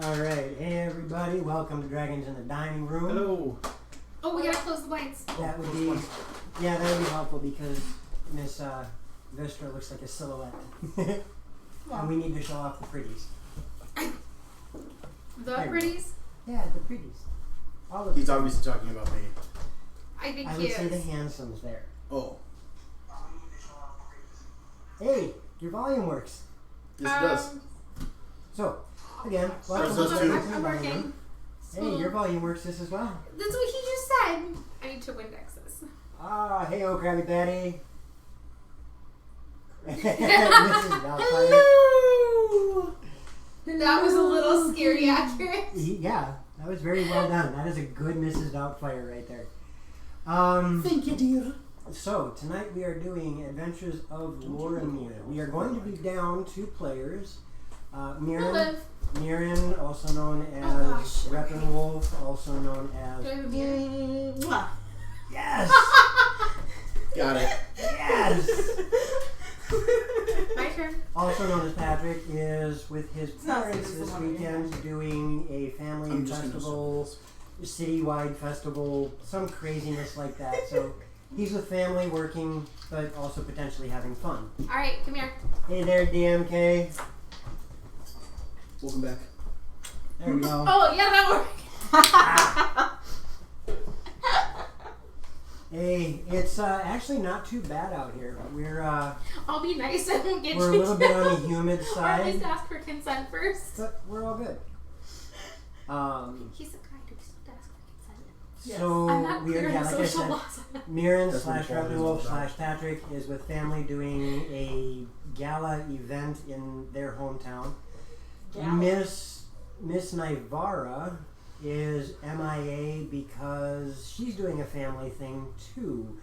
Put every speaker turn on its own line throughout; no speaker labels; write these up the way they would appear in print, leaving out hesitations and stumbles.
Alright, hey everybody, welcome to Dragons in the Dining Room.
Hello.
Oh, we gotta close the blinds.
That would be, yeah, that would be helpful because Miss Vistra looks like a silhouette. And we need to show off the pretties.
The pretties?
Yeah, the pretties. All of
He's
them.
obviously talking about me.
I think
I
he
would
is.
say the handsomes there.
Oh.
Hey, your volume works.
Yes, it does.
So, again, welcome
Does
to
us too.
Dragons in the
I'm
Dining
working.
Room. Hey, your volume works just as well.
That's what he just said. I need to Windex this.
Ah, hey, oh, Krabby Patty. Mrs. Doubtfire.
Hello! That was a little scary accurate.
Yeah, that was very well done. That is a good Mrs. Doubtfire right there.
Thank you, dear.
So, tonight we are doing Adventures of Loromir. We are going to be down 2 players. Mirin, also known as Reppin' Wolf, also known as... Yes!
Got it.
Yes!
My turn.
Also known as Patrick is with his parents this weekend doing a family festival, citywide festival, some craziness like that. So he's with family working, but also potentially having fun.
Alright, come here.
Hey there, DMK.
Welcome back.
There we go.
Oh, yeah, that worked.
Hey, it's actually not too bad out here. We're
I'll be nice. I won't get
we're a
you
little bit
down.
on the humid
Or at
side,
least ask for consent first.
but we're all good.
He's a guy who just ask for consent.
So
I'm not
we are,
clear
yeah,
on
like I
social
said,
laws.
Mirin
That's what
slash
Boar is
Reppin'
all
Wolf
about.
slash Patrick is with family doing a gala event in their hometown. Miss Naivara is MIA because she's doing a family thing too.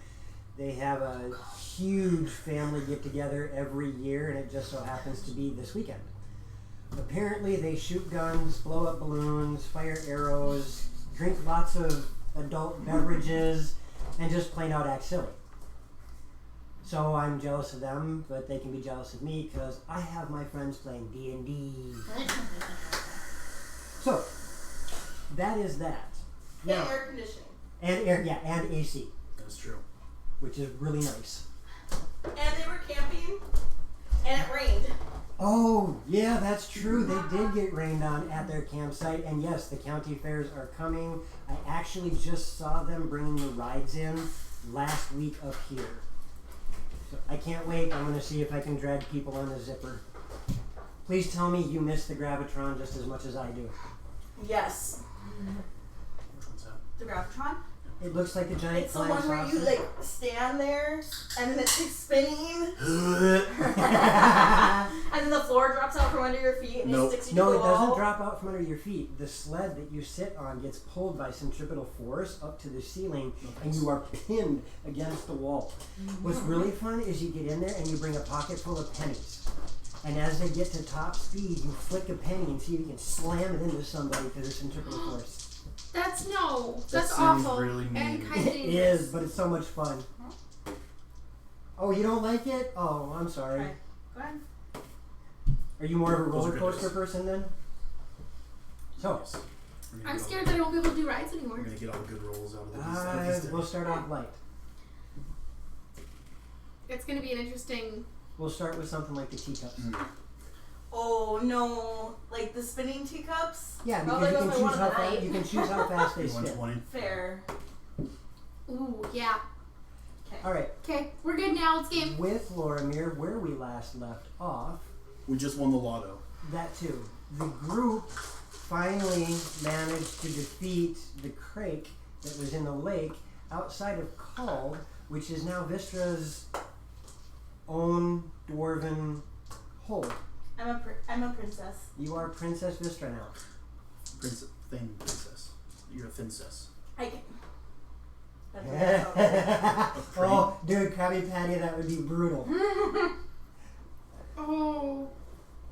They have a huge family get together every year, and it just so happens to be this weekend. Apparently they shoot guns, blow up balloons, fire arrows, drink lots of adult beverages, and just plain out act silly. So I'm jealous of them, but they can be jealous of me because I have my friends playing D&D. So that is that. Now,
And air conditioning.
and air, yeah, and AC,
That's true.
which is really nice.
And they were camping, and it rained.
Oh, yeah, that's true. They did get rained on at their campsite, and yes, the county fairs are coming. I actually just saw them bringing the rides in last week up here. So I can't wait. I'm going to see if I can drag people on the zipper. Please tell me you miss the Gravitron just as much as I do.
Yes.
What's that?
The Gravitron.
It looks like a giant
It's the
flying
one where you
sausage.
like stand there, and then it's like spinning, and then the floor drops out from under your feet, and
Nope.
it sticks you
No,
to
it
the wall.
doesn't drop out from under your feet. The sled that you sit on gets pulled by centripetal force up to the ceiling, and you are pinned against the wall. What's really fun is you get in there and you bring a pocket full of pennies. And as they get to top speed, you flick a penny and see if you can slam it into somebody because of centripetal force.
That's no.
That
That's
sounds
awful.
really mean.
And kind of
It
dangerous.
is, but it's so much fun. Oh, you don't like it? Oh, I'm sorry.
Okay. Go ahead.
Are you more of a
Those are
roller
good
coaster
days.
person then? So,
Yes. We're gonna
I'm
get
scared
all-
that I won't be able to do rides anymore.
We're gonna get all the good rolls out of this.
we'll start off light.
It's going to be an interesting...
We'll start with something like the teacups.
Oh no! Like the spinning teacups.
Yeah,
Oh,
because
there
you
goes
can
my
choose
one
how
of the
fast
night.
you can choose how fast they spin.
120.
Fair.
Ooh, yeah.
Okay.
All right.
Okay, we're good now. Let's game.
With Loromir, where we last left off,
We just won the lotto.
that too. The group finally managed to defeat the crake that was in the lake outside of Kald, which is now Vistra's own dwarven hold.
I'm a princess.
You are Princess Vistra now.
Thin princess. You're a thincess.
I can. That's what I felt.
Oh, dude, Krabby Patty, that would be brutal.
Oh.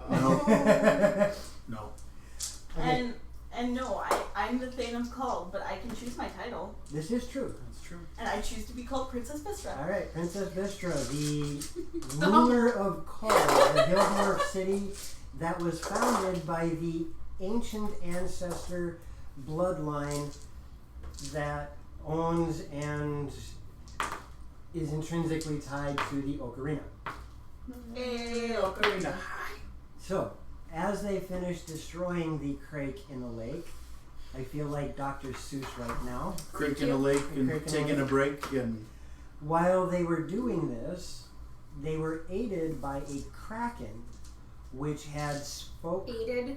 No. No.
Okay,
And no, I'm the Thane of Called, but I can choose my title.
this is true.
That's true.
And I choose to be called Princess Vistra.
All right, Princess Vistra, the ruler of Kald, the Hildorf city that was founded by the ancient ancestor bloodline that owns and is intrinsically tied to the ocarina.
Hey, ocarina.
So, as they finish destroying the crake in the lake, I feel like Dr. Seuss right now.
Crake in a lake and
Crake in a
taking a
lake.
break and
While they were doing this, they were aided by a kraken, which had spoke to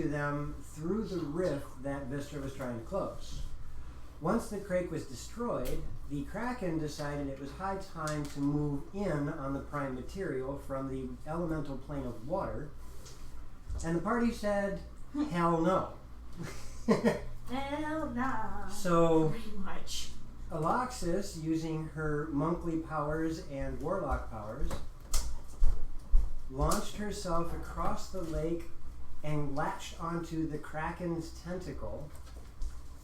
them through the rift that Vistra was trying to close. Once the crake was destroyed, the kraken decided it was high time to move in on the prime material from the elemental plane of water, and the party said, hell no.
Hell no.
So
Pretty much.
Alexis, using her monkly powers and warlock powers, launched herself across the lake and latched onto the kraken's tentacle,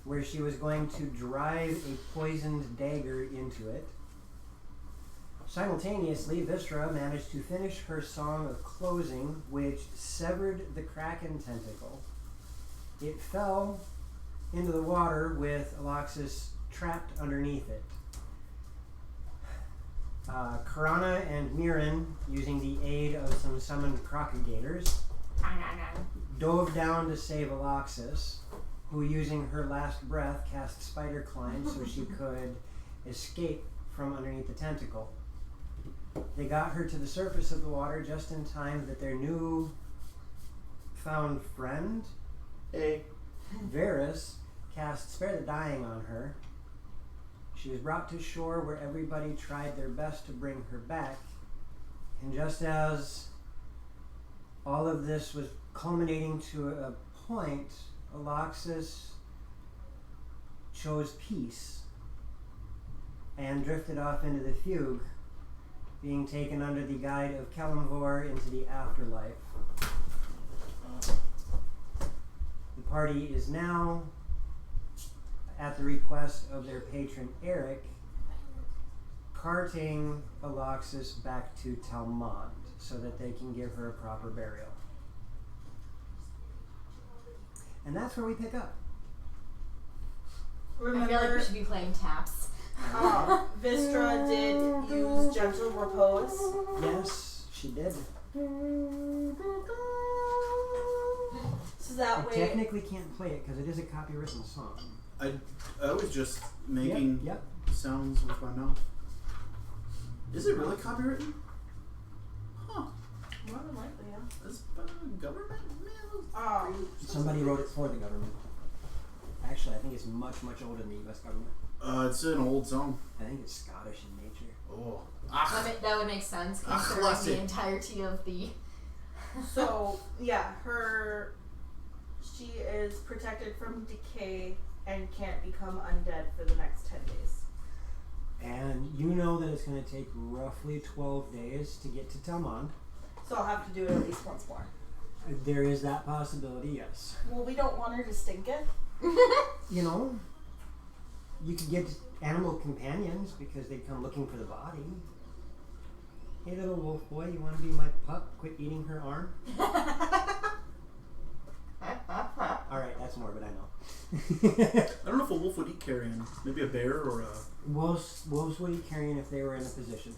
where she was going to drive a poisoned dagger into it. Simultaneously, Vistra managed to finish her song of closing, which severed the kraken tentacle. It fell into the water with Alexis trapped underneath it. Karana and Mirren, using the aid of some summoned crocodilators, dove down to save Alexis, who, using her last breath, cast spider climb so she could escape from underneath the tentacle. They got her to the surface of the water just in time that their new found friend, Varys, cast Spare the Dying on her. She was brought to shore where everybody tried their best to bring her back, and just as all of this was culminating to a point, Alexis chose peace and drifted off into the fugue, being taken under the guide of Kalimvor into the afterlife. The party is now, at the request of their patron Eric, carting Alexis back to Talmond so that they can give her a proper burial. And that's where we pick up.
I feel like we should be playing taps.
Vistra did use gentle repose.
Yes, she did.
So that
I
way.
technically can't play it because it is a copywritten song.
I was just making
Yep.
sounds with my mouth. Is it really copywritten? Huh.
More than likely, yeah.
That's government?
Somebody wrote it for the government. Actually, I think it's much, much older than the U.S. government.
It's an old song.
I think it's Scottish in nature.
Oh.
That would make sense considering
classic.
the entirety of the.
So, yeah, she is protected from decay and can't become undead for the next 10 days.
And you know that it's going to take roughly 12 days to get to Talmond.
So I'll have to do it at least once more.
There is that possibility, yes.
Well, we don't want her to stink it.
You know, you could get animal companions because they come looking for the body. Hey, little wolf boy, you want to be my pup? Quit eating her arm. All right, that's morbid, I know.
I don't know if a wolf would eat carrion. Maybe a bear or a...
Wolves would eat carrion if they were in a position.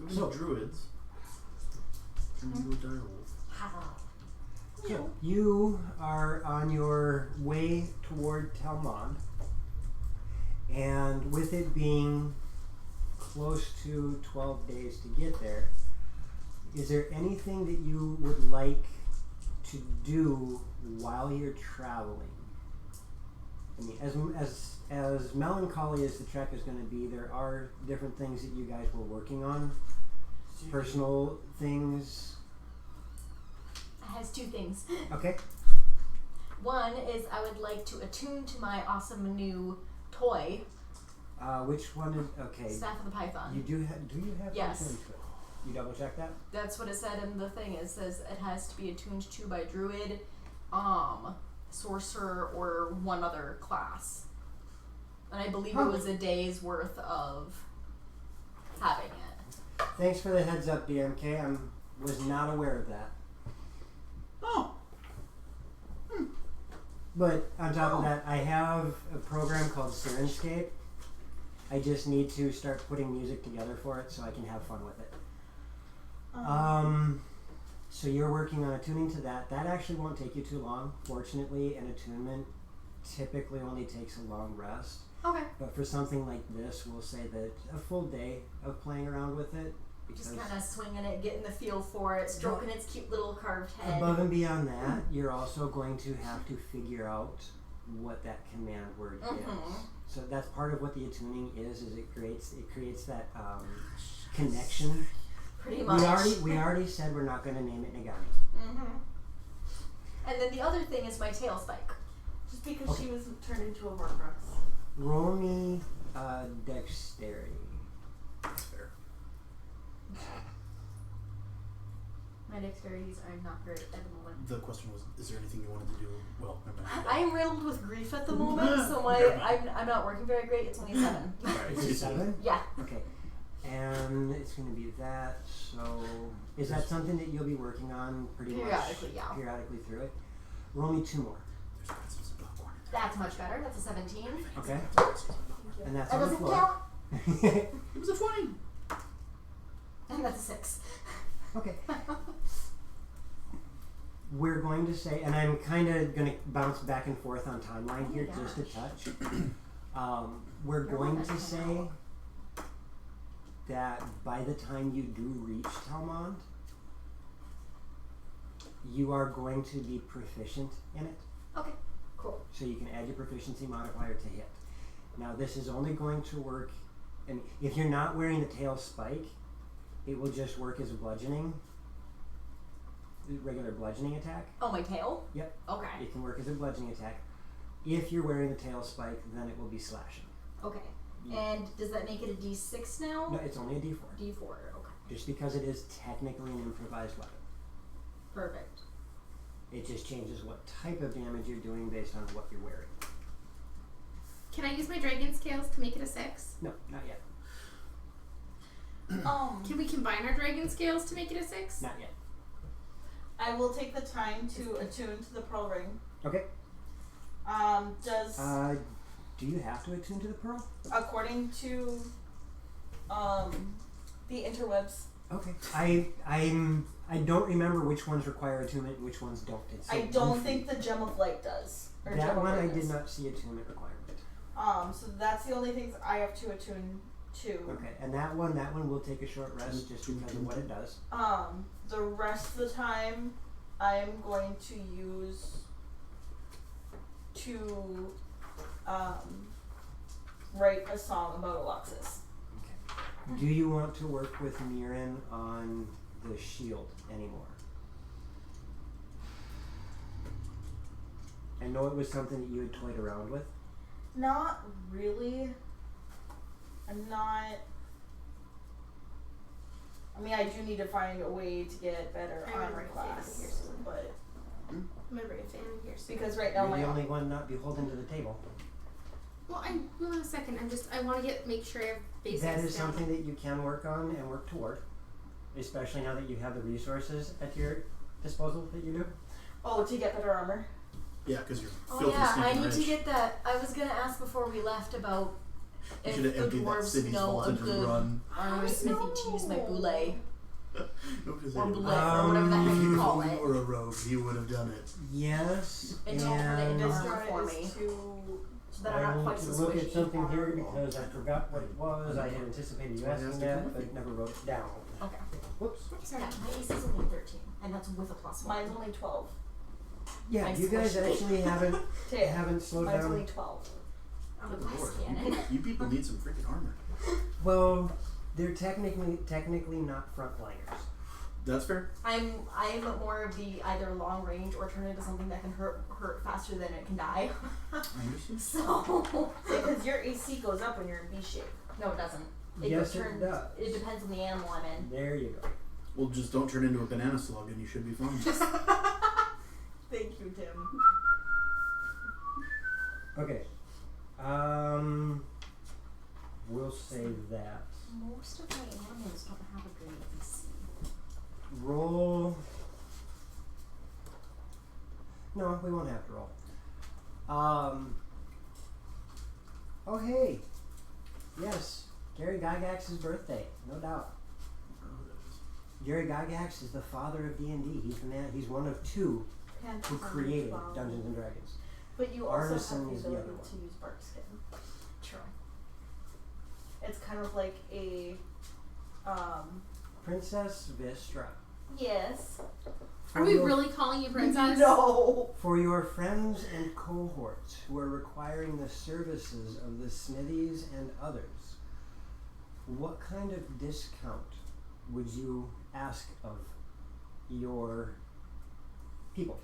So, druids. And you would die a wolf.
So, you are on your way toward Talmond, and with it being close to 12 days to get there, is there anything that you would like to do while you're traveling? I mean, as melancholy as the trek is going to be, there are different things that you guys were working on, personal things.
It has two things.
Okay.
One is I would like to attune to my awesome new toy,
Which one is okay?
Staff of the Python.
You do have
Yes.
attuned to it? You double check that?
That's what it said in the thing. It says it has to be attuned to by druid, sorcerer, or one other class. And I believe it was a day's worth of having it.
Thanks for the heads up, BMK. I'm Was not aware of that.
Oh.
But on top of that, I have a program called Syrinscape. I just need to start putting music together for it so I can have fun with it. So you're working on attuning to that. That actually won't take you too long. Fortunately, an attunement typically only takes a long rest.
Okay.
But for something like this, we'll say that a full day of playing around with it.
Just kind of swinging it, getting the feel for it, stroking its cute little carved head.
Above and beyond that, you're also going to have to figure out what that command word is. So that's part of what the attuning is it creates that connection.
Pretty much.
We already said we're not going to name it Nagami.
And then the other thing is my tail spike.
Just because she was turned into a Horcrux.
Roll me dexterity.
That's fair.
My dexterities are not great at the moment.
The question was, is there anything you wanted to do? Well, never mind.
I am riddled with grief at the moment, so I'm not working very great. It's only 7.
Is it 7?
Yeah.
Okay. And it's going to be that. So, is that something that you'll be working on pretty
Periodically,
much?
yeah.
Periodically through it. Roll me 2 more.
There's pretzels and popcorn in
That's much better. That's a 17.
Okay. And that's
That
on the
doesn't
floor.
count.
there. It was a 20.
And that's a 6.
Okay. We're going to say, and I'm kind of going to bounce back and forth on timeline here just a touch. We're going to say that by the time you do reach Talmond, you are going to be proficient in it.
Okay, cool.
So you can add your proficiency modifier to hit. Now this is only going to work, and if you're not wearing the tail spike, it will just work as a bludgeoning, regular bludgeoning attack.
Oh, my tail?
Yep.
Okay.
It can work as a bludgeoning attack. If you're wearing the tail spike, then it will be slashing.
Okay. And does that make it a D6 now?
No, it's only a D4.
D4, okay.
Just because it is technically an improvised weapon.
Perfect.
It just changes what type of damage you're doing based on what you're wearing.
Can I use my dragon scales to make it a 6?
No, not yet.
Can we combine our dragon scales to make it a 6?
Not yet.
I will take the time to attune to the pearl ring.
Okay.
Does
Do you have to attune to the pearl?
according to the interwebs,
Okay. I don't remember which ones require attunement and which ones don't. It's so
I don't
goofy.
think the gem of light does. Or
That
gem of
one I
brightness.
did not see attunement requirement.
So that's the only things I have to attune to.
Okay, and that one will take a short rest just because of what it does.
The rest of the time, I'm going to use to write a song about Alexis.
Do you want to work with Mirren on the shield anymore? I know it was something that you had toyed around with.
Not really. I'm not. I mean, I do need to find a way to get better
I'm gonna
armor
bring a fan
class,
here soon.
but
I'm gonna bring a fan in here soon.
because right now
You're
my
the only one not beholden to the table.
Well, I will in a second. I want to make sure I have basics
That is
down.
something that you can work on and work toward, especially now that you have the resources at your disposal that you do.
to get better armor.
Yeah, because you're
Oh
filthy,
yeah, I
stinking
need
rich.
to get that. I was gonna ask before we left about
You
if
should have
the
emptied that
dwarves
city's
know
vault
a
and just
good
run.
armor smithy to use my boule.
Nobody's
Or
saying,
blitz, or whatever the heck
if
you
you
call it.
were a rogue, you would have done it.
Yes,
And don't turn it into
and
armor for
Destroy
me.
is to
So that I'm
I
not
need
quite
to
so
look at
squishy.
something here because I forgot what it was. I had anticipated you
Why
asking
ask
that,
it?
but never wrote it down.
Okay.
Whoops.
Yeah, my AC is only 13, and that's with a +1.
mine's only 12.
Yeah,
I'm
you guys
squishy.
actually haven't slowed
Mine's
down.
only 12.
I'm a
Good
glass
lord,
cannon.
you people need some freaking armor.
Well, they're technically not frontliners.
That's fair.
I'm more of the either long range or turn into something that can hurt faster than it can die.
I understand.
So
Because your AC goes up when you're in B shape.
no, it doesn't.
Yes, it
turns,
does.
It depends on the animal I'm in.
There you go.
Well, just don't turn into a banana slug and you should be fine.
Thank you, Tim.
Okay. We'll say that.
Most of my animals don't have a great AC.
Roll No, we won't have to roll. Oh, hey. Yes, Gary Gygax's birthday, no doubt. Gary Gygax is the father of D&D. He's the man. He's one of two who created Dungeons and Dragons.
But you also
Artisan
have
is
the
the
ability
other one.
to use bark skin.
True.
It's kind of like a,
Princess Vistra.
yes.
Are we really calling you princess?
No.
For your friends and cohorts who are requiring the services of the smithies and others, what kind of discount would you ask of your people?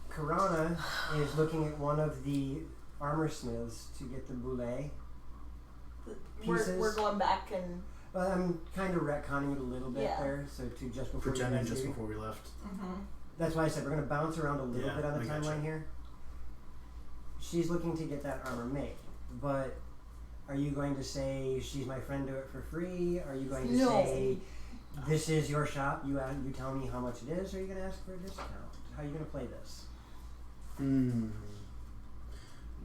Karana is looking at one of the armor smiths to get the boulet. Pieces.
We're going back and
Well, I'm kind of retconning it a little bit
Yeah.
there, so to just before you
Pretending
guys
just
leave.
before we left.
Mm-hmm.
That's why I said we're going to bounce around a little
Yeah,
bit on the
I gotcha.
timeline here. She's looking to get that armor made, but are you going to say she's my friend, do it for free? Are you going to
No.
say this is your shop? You tell me how much it is, or are you going to ask for a discount? How are you going to play this?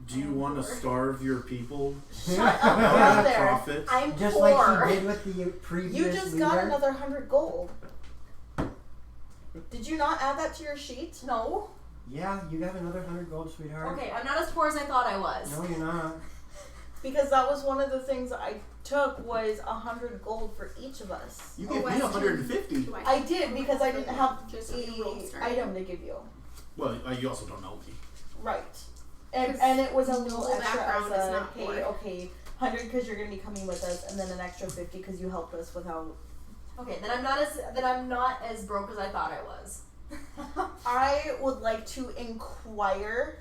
Do you want to starve your people?
shut up, out there.
Profit?
I'm
Just
poor.
like she did with the previous
You just
leader.
got another 100 gold. Did you not add that to your sheet?
No.
Yeah, you got another 100 gold, sweetheart.
Okay, I'm not as poor as I thought I was.
No, you're not.
Because that was one of the things I took was 100 gold for each of us.
You
Oh,
gave me
Western.
150.
Do
I did because I didn't have
Just a roll
the
start.
item to give you.
Well, you also don't know me.
Right. And
'Cause
it was a
no
little extra
background
as
is
a,
not
hey,
poor.
okay, 100 because you're going to be coming with us, and then an extra 50 because you helped us without.
Okay, then I'm not as broke as I thought I was.
I would like to inquire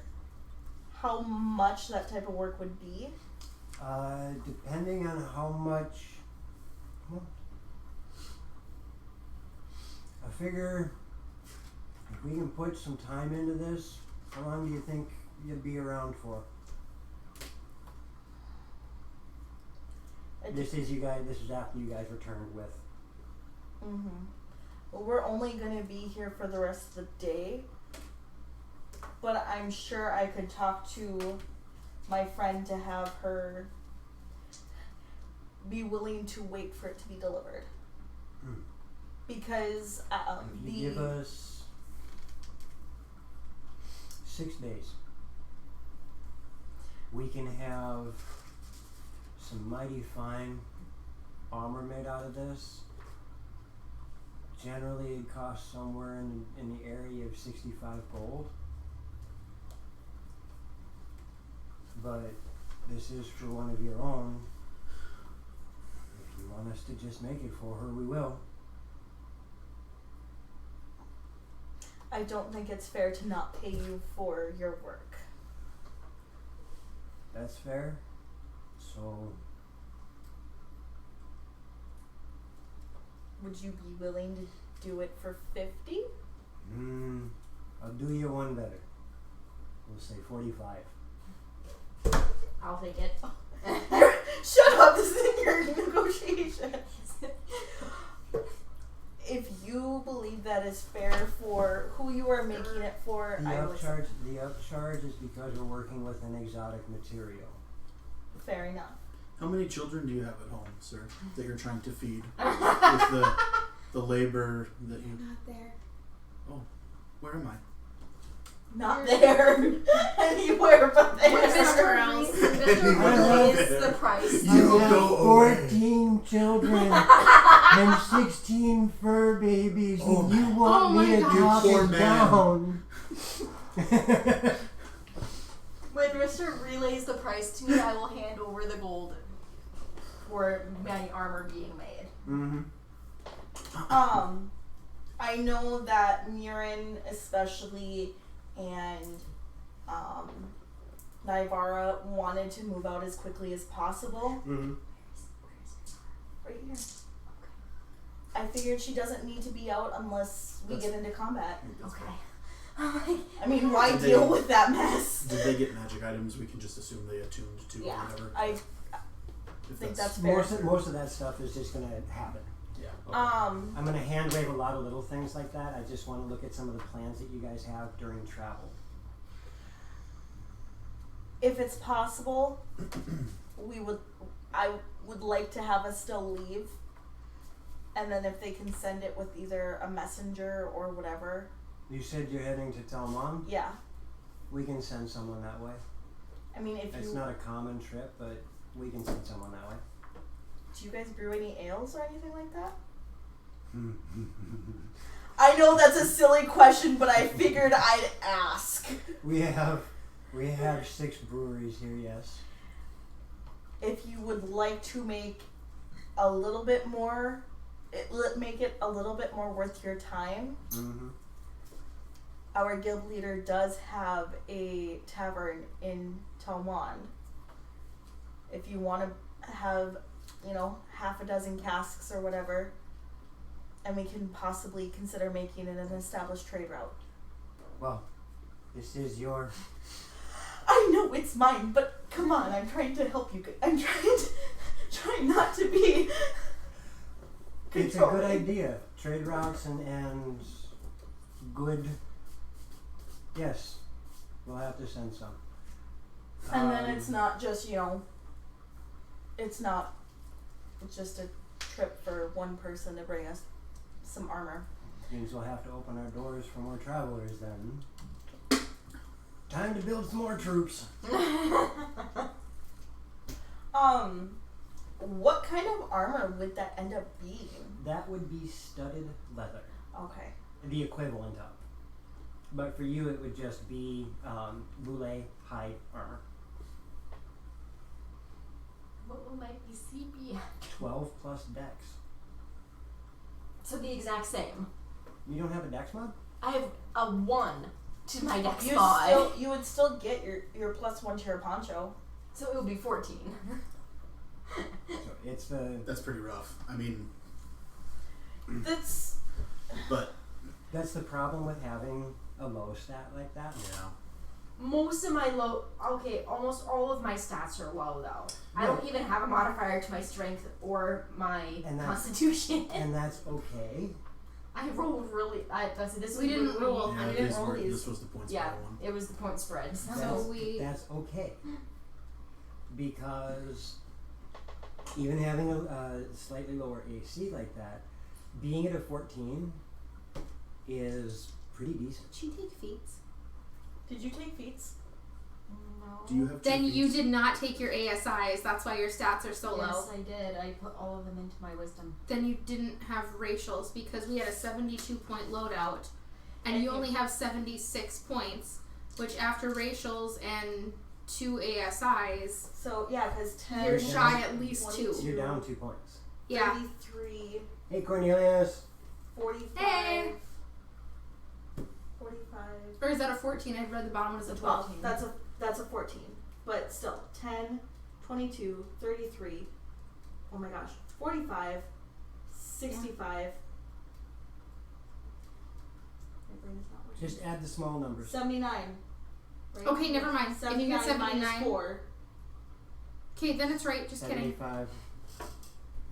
how much that type of work would be.
Depending on how much. Well, I figure if we can put some time into this, how long do you think you'd be around for? This is after you guys returned with.
Mm-hmm. Well, we're only going to be here for the rest of the day. But I'm sure I could talk to my friend to have her be willing to wait for it to be delivered.
Hmm.
Because
If you give us 6 days, we can have some mighty fine armor made out of this. Generally, it costs somewhere in the area of 65 gold. But this is for one of your own. If you want us to just make it for her, we will.
I don't think it's fair to not pay you for your work.
That's fair. So,
Would you be willing to do it for 50?
I'll do you one better. We'll say 45.
I'll take it.
Shut up! This isn't your negotiation. If you believe that is fair for who you are making it for,
The
I will accept.
upcharge is because we're working with an exotic material.
Fair enough.
How many children do you have at home, sir, that you're trying to feed with the labor that you?
Not there.
Oh, where am I?
Not there anywhere but there.
Somewhere else.
Mr.
love
Ridley is
it.
the price.
You
I have
go away.
14 children and 16 fur babies,
Oh
and you
my-
want
Oh
me
my
to
God.
drop
You poor
it
man.
down?
When Mr. relays the price to me, I will hand over the gold for my armor being made.
Mm-hmm.
I know that Murin especially and Naivara wanted to move out as quickly as possible.
Mm-hmm.
Right here. I figured she doesn't need to be out unless we get into combat.
Okay.
I mean, why
Did
deal
they-
with that mess?
Did they get magic items? We can just assume they attuned to
Yeah,
or whatever.
I
If
think that's fair.
Most of that stuff is just gonna happen.
Yeah. Okay.
I'm gonna hand wave a lot of little things like that. I just want to look at some of the plans that you guys have during travel.
If it's possible, I would like to have us still leave. And then if they can send it with either a messenger or whatever.
You said you're heading to Talmon?
Yeah.
We can send someone that way.
I mean, if
It's not a common trip, but we can send someone that way.
do you guys brew any ales or anything like that? I know that's a silly question, but I figured I'd ask.
We have 6 breweries here, yes.
If you would like to make a little bit more, make it a little bit more worth your time, our guild leader does have a tavern in Talmon. If you want to have, half a dozen casks or whatever, and we can possibly consider making it an established trade route.
Well, this is your...
I know it's mine, but come on, I'm trying to help you. I'm trying not to be
It's a
controlling.
good idea. Trade routes and good... Yes, we'll have to send some.
And then it's not just, it's just a trip for one person to bring us some armor.
Means we'll have to open our doors for more travelers then. Time to build some more troops.
What kind of armor would that end up being?
That would be studded leather.
Okay.
The equivalent of. But for you it would just be boule hide armor.
What will my PC be?
12 plus dex.
So the exact same.
You don't have a dex mod?
I have a 1 to my dex mod.
You would still get your +1 to your poncho.
So it would be 14.
So it's the...
That's pretty rough. I mean,
That's
but
That's the problem with having a low stat like that.
yeah.
Most of my almost all of my stats are low though. I don't even have a modifier to my strength or my constitution.
And that's okay.
I rolled really.
We didn't roll.
Yeah,
I didn't
these
roll
were,
these.
this was the point
Yeah,
spread one.
it was the point spread.
That's okay. Because even having a slightly lower AC like that, being at a 14 is pretty decent.
Did you take feats?
Did you take feats?
No.
Do you have
Then
two
you
feats?
did not take your ASIs. That's why your stats are so low.
Yes, I did. I put all of them into my wisdom.
Then you didn't have racials because we had a 72-point loadout, and you only have 76 points, which after racials and 2 ASIs,
So yeah, because 10.
you're shy at least 2.
You're down 2 points.
Yeah.
33,
Hey Cornelius!
45.
Hey.
45.
Or is that a 14? I read the bottom one as a 12.
Well, that's a 14. But still, 10, 22, 33. Oh my gosh. 45, 65. My brain is not working.
Just add the small numbers.
79. Right?
Okay, never mind. If you get 79.
minus 4.
Okay, then it's right. Just kidding.
75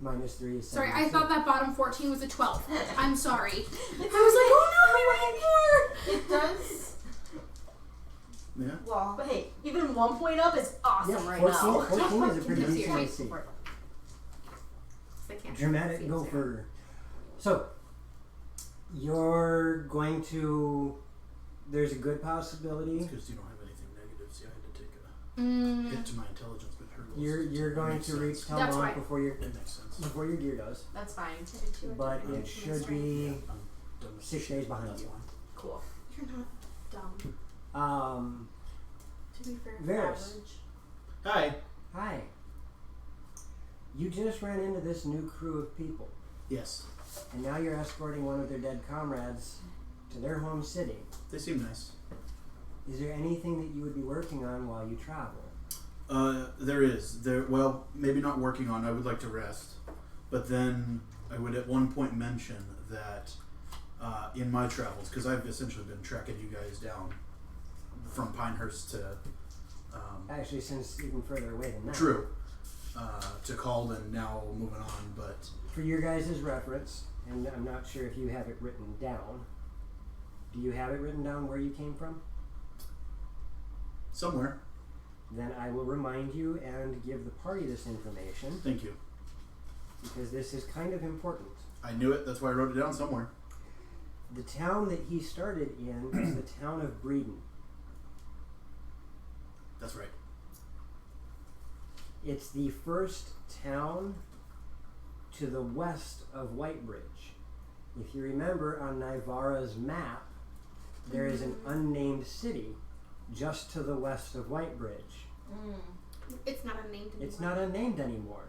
minus 3 is 72.
Sorry, I thought that bottom 14 was a 12. I'm sorry. I was like, oh no, we need more!
It does.
Yeah.
Well,
But hey, even 1 point up is awesome
Yeah,
right
14,
now.
14 is a pretty
Yes,
decent
you're
AC.
right. I can't
Dramatic
see
go
it.
for... So, you're going to... There's a good possibility.
Because you don't have anything negative, so I had to take a hit to my intelligence, but her goes
You're going
makes
to
sense.
reach
That's
Talmon
right.
before your
It makes sense.
gear does.
That's fine.
But it should be
I'm done with
6 days behind
That's
you.
fine.
Cool.
you're not dumb. To be fair,
Varys.
average.
Hi.
Hi. You just ran into this new crew of people,
Yes.
and now you're escorting one of their dead comrades to their home city.
They seem nice.
Is there anything that you would be working on while you travel?
There is. Well, maybe not working on. I would like to rest, but then I would at one point mention that in my travels, because I've essentially been tracking you guys down from Pinehurst to.
Actually, since even further away than that.
True. to Calden now moving on, but
For your guys' reference, and I'm not sure if you have it written down. Do you have it written down where you came from?
somewhere.
Then I will remind you and give the party this information
Thank you.
because this is kind of important.
I knew it. That's why I wrote it down somewhere.
The town that he started in is the town of Breeden.
That's right.
It's the first town to the west of Whitebridge. If you remember on Nivara's map, there is an unnamed city just to the west of Whitebridge.
It's not unnamed anymore.
It's not unnamed anymore.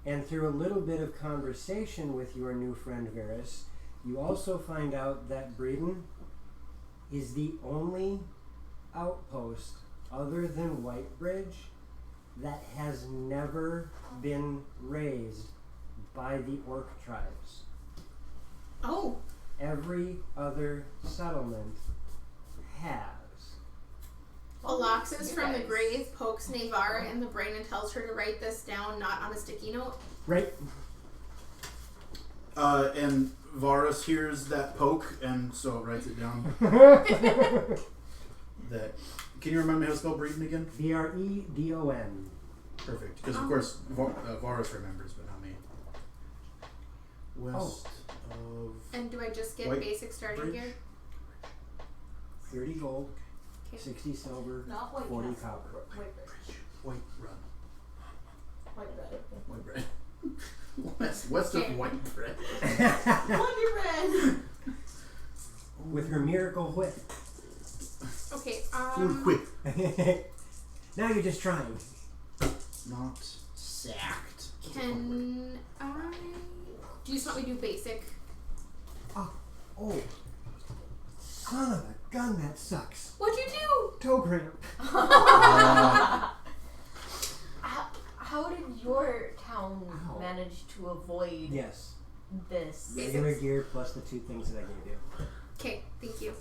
And through a little bit of conversation with your new friend Varys, you also find out that Breeden is the only outpost other than Whitebridge that has never been raised by the orc tribes.
Oh.
Every other settlement has.
Alaxis from the grave pokes Navara in the brain and tells her to write this down, not on a sticky note.
Right.
And Varus hears that poke, and so it writes it down. That. Can you remind me how to spell Breeden again?
Bredon.
Perfect. Because, of course, Varus remembers, but not me. West of...
And do I just get
White
basic starting
Bridge?
gear?
30 gold,
Okay.
60 silver,
Not white
40
castle.
copper.
White bread.
White Run.
White bread.
White bread. West
Okay.
of White bread.
Wonder bread.
With her miracle whip.
Okay,
Whip.
Now you're just trying.
Not sacked.
can I... Do you just want me to do basic?
Oh. Son of a gun, that sucks.
What'd you do?
Toe cramp.
How did your town
Ow.
manage to avoid
Yes.
this?
Regular gear plus the 2 things that I gave you.
Okay, thank you.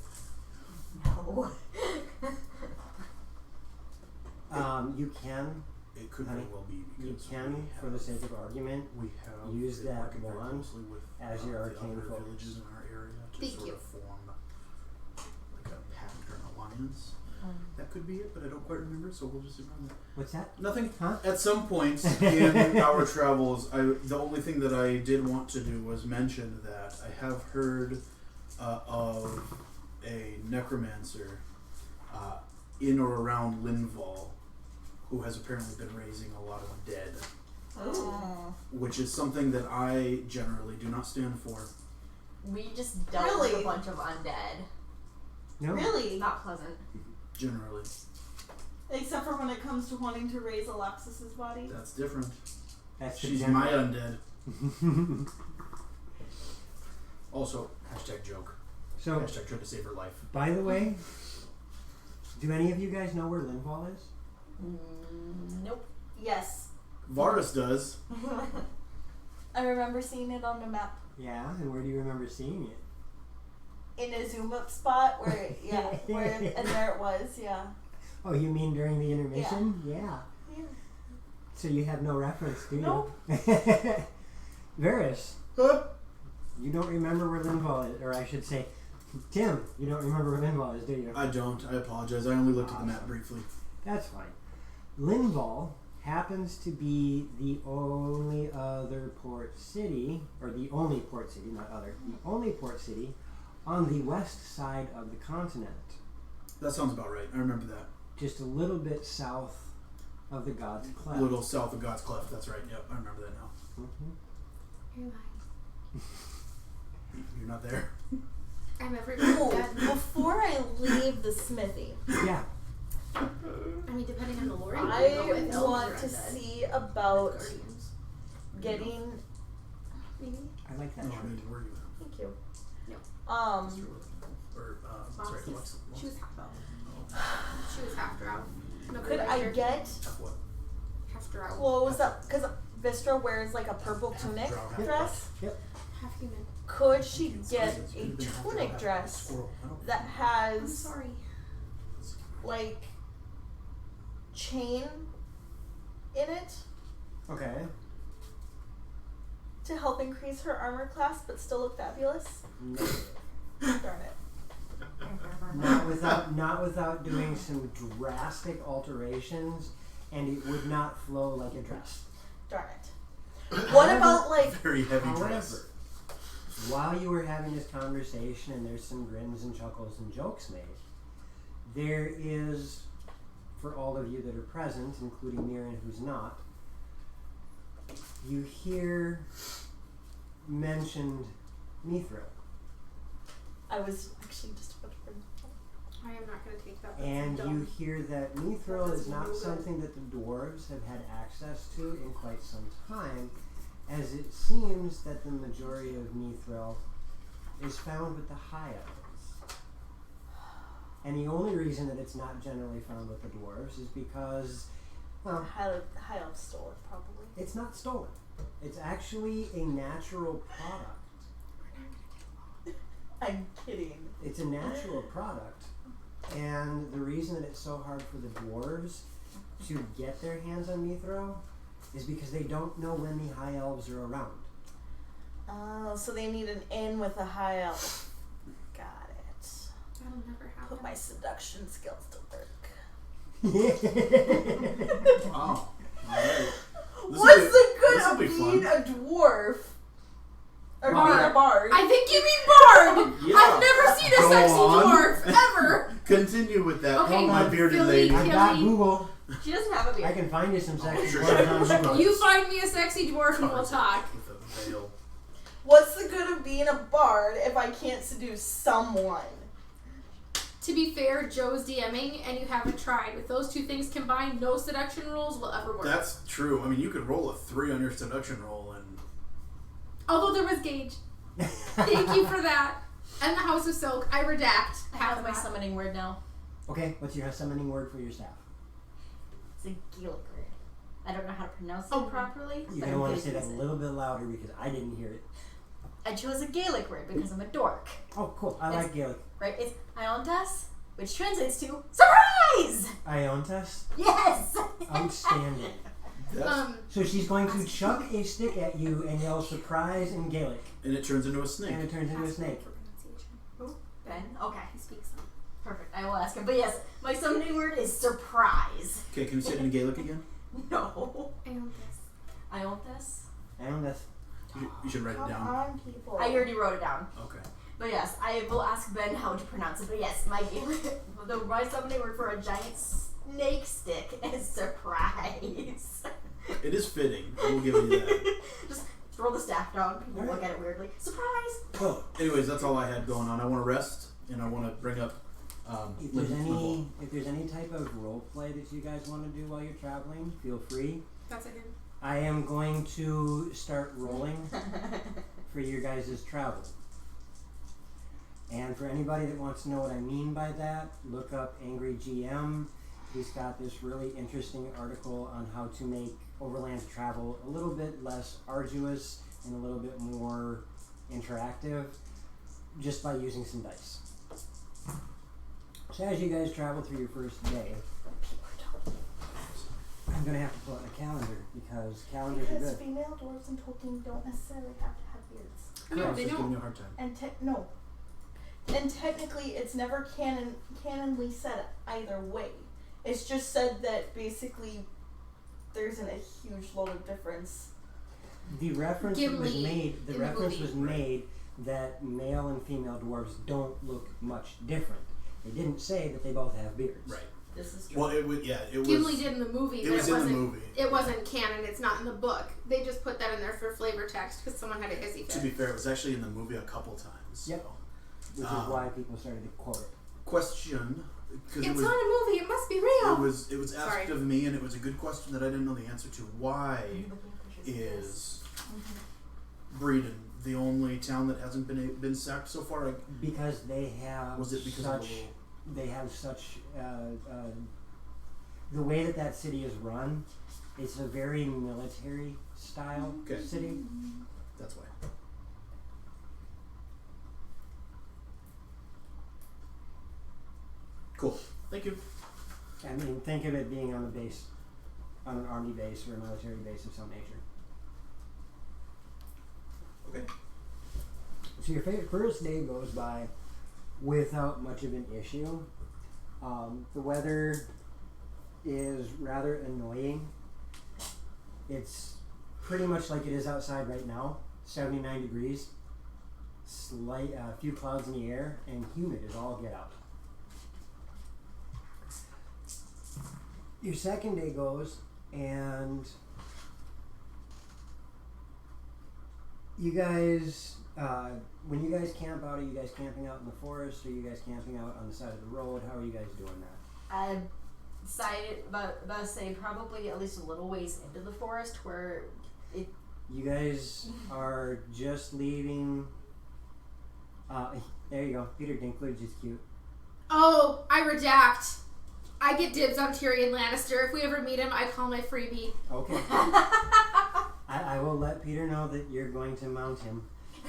No.
You can,
It could
Honey,
very well be
you
because
can,
we
for the sake of argument,
we have
use
been
that
working very
wand
closely with
as your
the
arcane
other
focus.
villages in our area to
Thank
sort
you.
of form like a pact or an alliance. That could be it, but I don't quite remember, so we'll just ignore that.
what's that?
Nothing.
Huh?
At some point in our travels, the only thing that I did want to do was mention that I have heard of a necromancer in or around Linval who has apparently been raising a lot of dead, which is something that I generally do not stand for.
We just dealt with
Really?
a bunch of undead.
No.
Really?
Not pleasant.
Generally,
Except for when it comes to wanting to raise Alexis's body.
that's different.
That's the
She's
general.
my undead. Also, hashtag joke.
So,
Hashtag tried to save her life.
by the way, do any of you guys know where Linval is?
Nope.
Yes.
Varus does.
I remember seeing it on the map
Yeah, and where do you remember seeing it?
in a zoom up spot where, and there it was, yeah.
Oh, you mean during the intermission? Yeah.
Yeah.
So you have no reference, do you?
Nope.
Varys,
Huh?
you don't remember where Linval is, or I should say, Tim, you don't remember where Linval is, do you?
I don't. I apologize. I only looked at the map briefly.
That's fine. Linval happens to be the only other port city, or the only port city, not other, the only port city on the west side of the continent.
That sounds about right. I remember that.
Just a little bit south of the God's
A
Cleft.
little south of God's Cleft. That's right. Yep, I remember that now.
Mm-hmm.
You're lying.
You're not there.
I'm everywhere.
Oh,
Dad.
before I leave the smithy,
Yeah.
I mean, depending on the lore, you
I
can go with elves
want
or
to
undead.
see about
Guardians.
getting.
Maybe.
I like that
No,
shirt.
I mean, where are you at?
Thank you.
No.
Or,
Mom
sorry,
said
Alexa.
she was she was half drow. No,
Could
right
I
here.
get
What?
half drow?
clothes up? Because Vistra wears like a purple tunic
drow, half
dress.
half human.
Could she get
It's
a
been half drow,
tunic
half
dress
squirrel. I don't-
that
I'm
has
sorry.
like chain in it
Okay.
to help increase her armor class, but still look fabulous.
No.
Darn it.
Not without doing some drastic alterations, and it would not flow like a dress.
Darn it. What about like?
Very heavy
However,
dress.
while you were having this conversation and there's some grins and chuckles and jokes made, there is, for all of you that are present, including Mirren who's not, you hear mentioned Mithril.
I was actually just about to bring.
I am not going to take that. That's
And
dumb.
you hear that Mithril is not something that the dwarves have had access to in quite some time, as it seems that the majority of Mithril is found with the High Elves. And the only reason that it's not generally found with the dwarves is because, well,
High Elf stole it, probably.
it's not stolen. It's actually a natural product.
I'm kidding.
It's a natural product, and the reason that it's so hard for the dwarves to get their hands on Mithril is because they don't know when the High Elves are around.
Oh, so they need an in with a High Elf. Got it.
That'll never happen.
Put my seduction skills to work.
Wow. Alright.
What's the good
this'll
of
be
being
fun.
a dwarf? Or
Bard.
being a bard?
I think you mean Bard!
Yeah.
I've never seen a
Go
sexy
on.
dwarf, ever!
Continue with that,
Okay,
my
but
bearded
Philly
lady.
I've got
Killy.
Google.
She doesn't have a beard.
I can find you some sexy
sure.
dwarves on Google.
You find me a sexy dwarf and we'll talk.
With a veil.
What's the good of being a bard if I can't seduce someone?
To be fair, Joe's DMing and you haven't tried. With those two things combined, no seduction rolls will ever work.
That's true. I mean, you could roll a 3 on your seduction roll, and
Although there was Gage. Thank you for that. And the House of Silk. I redact.
I have my summoning word now.
Okay, what's your summoning word for your staff?
It's a Gaelic word. I don't know how to pronounce it
Oh.
properly.
You're
but
going to
I'm
want
gonna
to say that a
use it.
little bit louder because I didn't hear it.
I chose a Gaelic word because I'm a dork.
Oh, cool. I like Gaelic.
Right? It's Iontas, which translates to surprise!
Iontas?
Yes!
Outstanding.
that's,
So she's going to chuck a stick at you and yell surprise in Gaelic.
and it turns into a snake.
And it turns into a snake.
Who? Ben? Okay.
He speaks them.
Perfect. I will ask him. But yes, my summoning word is surprise.
Okay, can you say it in Gaelic again?
No.
I know this.
Iontas?
Iontas.
You should write it
Come
down.
on, people.
I already wrote it down.
Okay.
But yes, I will ask Ben how to pronounce it. But yes, my my summoning word for a giant snake stick is surprise.
It is fitting. I will give you that.
Just throw the staff down. People
Alright.
look at it weirdly. Surprise!
Cool.
Anyways, that's all I had going on. I want to rest, and I want to bring up.
If there's any type of role play that you guys want to do while you're traveling, feel free.
That's a hint.
I am going to start rolling for your guys' travel. And for anybody that wants to know what I mean by that, look up Angry GM. He's got this really interesting article on how to make overland travel a little bit less arduous and a little bit more interactive just by using some dice. So as you guys travel through your first day, I'm going to have to pull out a calendar because calendars are
Because
good.
female dwarves in Tolkien don't necessarily have to have beards.
No,
I was
they
just giving
don't.
you a hard time.
And and technically it's never canonly said either way. It's just said that basically there isn't a huge load of difference.
The reference
Gimli
was made. The
in the
reference
movie.
was made that male and female dwarves don't look much different. They didn't say that they both have beards.
Right.
This is true.
Well, it was. Yeah, it was.
Gimli did in the movie,
It
but
was
it
in the
wasn't.
movie.
It wasn't canon. It's not in the book. They just put that in there for flavor text because someone had a hissy
To be
fit.
fair, it was actually in the movie a couple times.
Yep.
So.
Which is why people started to quote it.
Question, because
It's
it was.
not a movie. It must be real.
It was asked
Sorry.
of me, and it was a good question that I didn't know the answer to. Why is Breeden the only town that hasn't been sacked so far?
Because they have
Was it because
such
of the little...
they have such the way that city is run. It's a very military style
Okay.
city.
That's why. Cool. Thank you.
I mean, think of it being on the base. on an army base or a military base of some nature.
Okay.
So your first day goes by without much of an issue. The weather is rather annoying. It's pretty much like it is outside right now, 79 degrees, slight few clouds in the air, and humid as all get out. Your second day goes, and you guys, when you guys camp out, are you guys camping out in the forest? Are you guys camping out on the side of the road? How are you guys doing that?
I decided about to say probably at least a little ways into the forest where it.
You guys are just leaving. There you go. Peter Dinklage is cute.
Oh, I redact. I get dibs on Tyrion Lannister. If we ever meet him, I call my freebie.
Okay. I will let Peter know that you're going to mount him.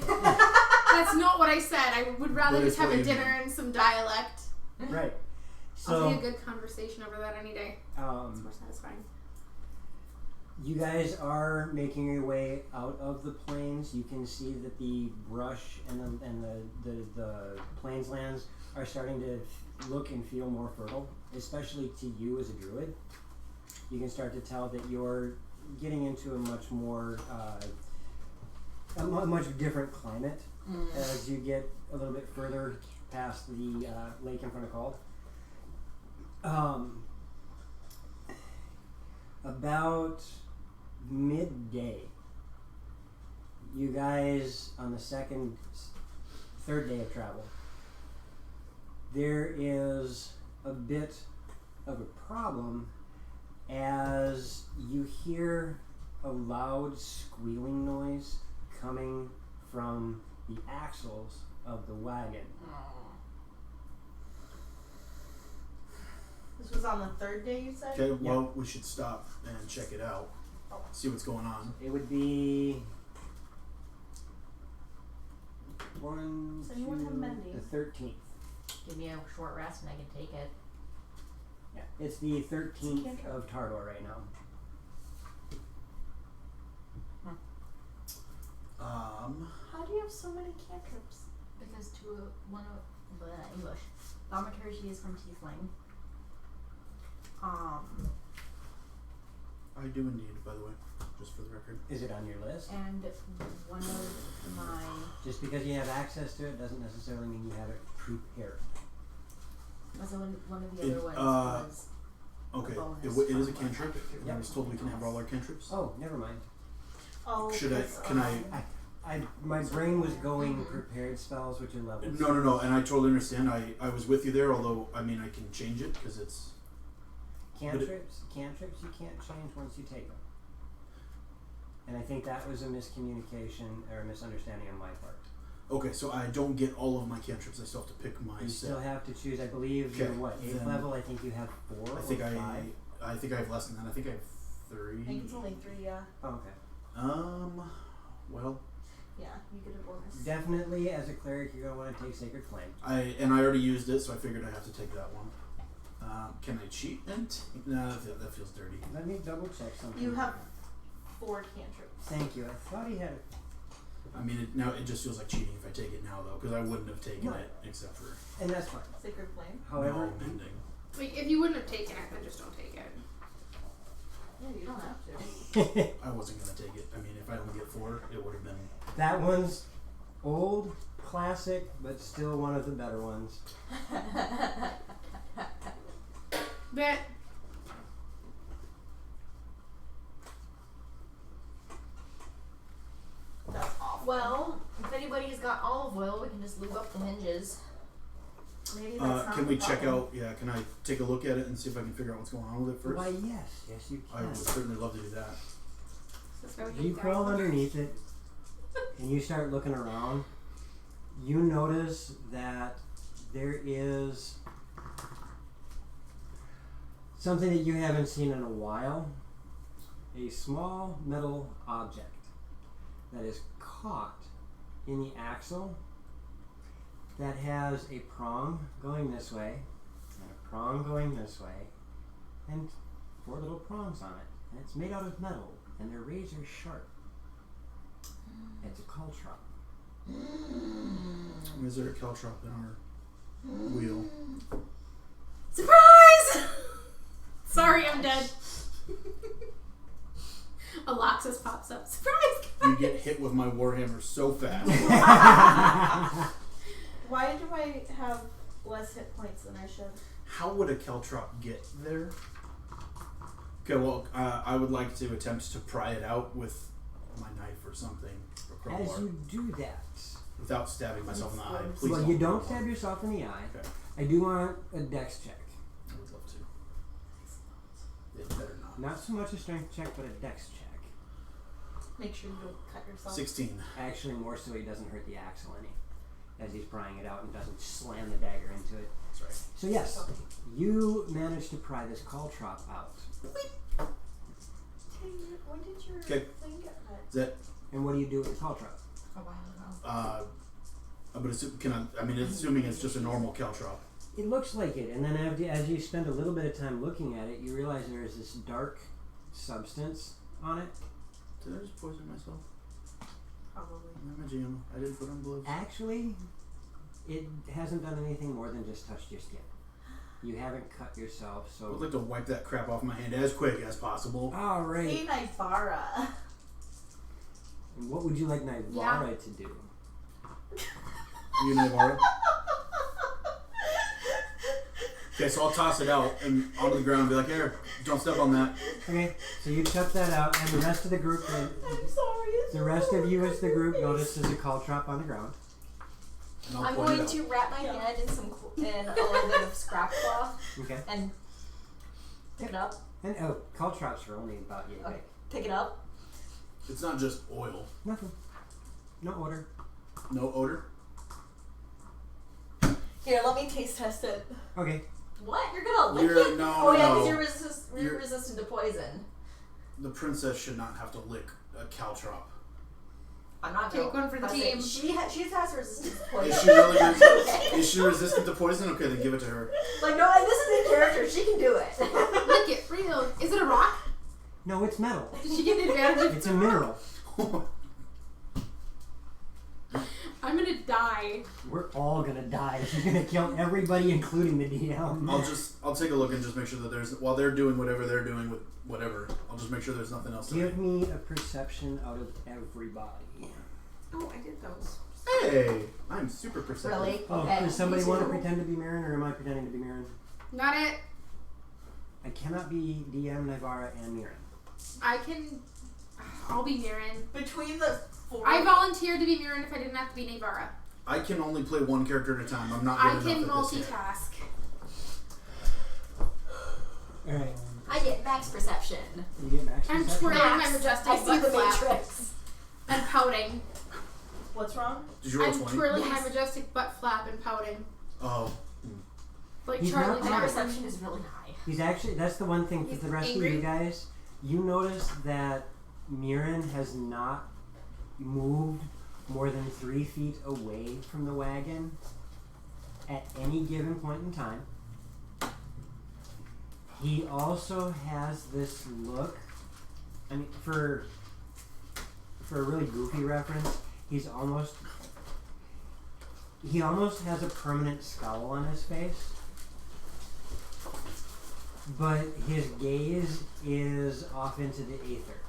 That's not what I said. I would rather
What
just
is
have
what
a
you
dinner
mean?
and some dialect.
Right.
I'll
So,
see a good conversation over that any day. It's more satisfying.
you guys are making your way out of the plains. You can see that the brush and the plains lands are starting to look and feel more fertile, especially to you as a druid. You can start to tell that you're getting into a much more, a much different climate as you get a little bit further past the lake in front of Cald. About midday, you guys on the third day of travel, there is a bit of a problem as you hear a loud squealing noise coming from the axles of the wagon.
This was on the third day, you said?
Okay, well, we should stop and check it out. See what's going on.
It would be one,
Does anyone have mending?
the 13th.
Give me a short rest and I can take it.
Yeah, it's the 13th of Tardor right now.
How do you have so many cantrips?
Because one of the English thaumaturgy is from Tiefling.
I do indeed, by the way, just for the record.
Is it on your list?
And one of my
Just because you have access to it doesn't necessarily mean you have it prepared.
was one of the
It,
other ones was
Okay,
bonus
it is a
from
cantrip.
one.
I was told we can have all our cantrips.
Oh, never mind.
Oh,
Should I?
'cause,
Can I?
My brain was going prepared spells, which are levels.
No, and I totally understand. I was with you there, although I mean I can change it because it's.
Cantrips you can't change once you take them. And I think that was a miscommunication or a misunderstanding on my part.
Okay, so I don't get all of my cantrips. I still have to pick my
You
set.
still have to choose. I believe
Okay,
you're what, 8th
then
level? I think you have 4
I think
or 5.
I think I have less than that. I think I have 3.
I think it's only 3, yeah.
Oh, okay.
Well,
Yeah, you get a bonus.
Definitely, as a cleric, you're gonna want to take Sacred Flame.
I already used it, so I figured I have to take that one. Can I cheat and no, that feels dirty.
Let me double check something.
You have 4 cantrips.
Thank you. I thought he had.
I mean, now it just feels like cheating if I take it now, though, because I wouldn't have taken it except for
And that's fine.
Sacred Flame.
However,
no mending.
Like, if you wouldn't have taken it, then just don't take it.
Yeah, you don't have to.
I wasn't gonna take it. I mean, if I only get 4, it would have been.
that one's old, classic, but still one of the better ones.
But
That's awful.
Well, if anybody's got olive oil, we can just lube up the hinges.
Maybe that's not
Can
the
we check
problem.
out? Yeah, can I take a look at it and see if I can figure out what's going on with it first?
Why, yes, you
I
can.
would certainly love to do that.
You crawl underneath it, and you start looking around. You notice that there is something that you haven't seen in a while. A small metal object that is caught in the axle that has a prong going this way and a prong going this way and 4 little prongs on it. And it's made out of metal, and they're razor sharp. It's a caltrop.
Is there a caltrop in our wheel?
Surprise! Sorry, I'm dead. Aloxus pops up. Surprise!
You get hit with my warhammer so fast.
Why do I have less hit points than I should?
How would a caltrop get there? Okay, well, I would like to attempt to pry it out with my knife or something. Or
As
crowbar,
you do that,
without stabbing myself in the eye. Please
well,
don't.
you don't stab yourself in the eye.
Okay.
I do want a dex check.
I would love to. It better not.
Not so much a strength check, but a dex check.
Make sure you don't cut yourself.
16.
Actually, more so he doesn't hurt the axle any, as he's prying it out and doesn't slam the dagger into it.
That's right.
So yes, you managed to pry this caltrop out.
When did your
Okay.
thing get cut?
Is that?
And what do you do with the caltrop?
A while ago.
I would assume. Assuming it's just a normal caltrop.
It looks like it, and then as you spend a little bit of time looking at it, you realize there is this dark substance on it.
Did I just poison myself?
Probably.
I'm a GM. I didn't put on gloves.
Actually, it hasn't done anything more than just touched your skin. You haven't cut yourself,
I would
so...
like to wipe that crap off my hand as quick as possible.
Alright.
Hey, Nybara.
And what would you like Nivara to do?
You know, Laura? Okay, so I'll toss it out and onto the ground and be like, here, don't step on that.
Okay, so you chuck that out, and the rest of the group...
I'm sorry.
The rest of you as the group notices a caltrop on the ground.
And I'll
I'm
point it
going
out.
to wrap my hand in in a little bit of scrap cloth
Okay.
and pick it up.
And caltrops are only about yay big.
Okay, pick it up.
It's not just oil.
Nothing. No odor.
No odor.
Here, let me taste test it.
Okay.
What? You're gonna lick
You're-
it?
no,
oh yeah,
no.
because you're
You're-
resistant to poison.
The princess should not have to lick a caltrop.
I'm not
Take one for the team.
She has resistance to poison.
Is she really resistant? Is she resistant to poison? Okay, then give it to her.
Like no, this is in character. She can do it.
Lick it, real. Is it a rock?
No, it's metal.
Did she get the advantage?
It's a mineral.
I'm gonna die.
We're all gonna die. She's gonna kill everybody, including the DM.
I'll take a look and just make sure that there's, while they're doing whatever they're doing with whatever, I'll just make sure there's nothing else to
Give me a perception out of everybody.
Oh, I did those.
Hey, I'm super perceptive.
Really?
Oh,
Okay.
does somebody
me
want to
too.
pretend to be Mirren, or am I pretending to be Mirren?
Not it.
I cannot be DM, Nivara, and Mirren.
I can. I'll be Mirren.
Between the four.
I volunteered to be Mirren if I didn't have to be Navara.
I can only play one character at a time. I'm not
I
good
can
enough at this yet.
multitask.
Alright.
I get max perception.
You get max
I'm
perception?
twirling my
Max.
majestic
I see
butt
the
flap
matrix.
and pouting.
What's wrong?
Did you roll
I'm
20?
twirling my
Yes.
majestic butt flap and pouting.
Oh.
Like
He's
Charlie
not
My
bad.
Chaplin.
perception is really high.
He's actually, that's the one thing for
He's
the rest
angry.
of you guys. You notice that Mirren has not moved more than 3 feet away from the wagon at any given point in time. He also has this look, I mean, for a really goofy reference, he almost has a permanent scowl on his face. But his gaze is off into the aether.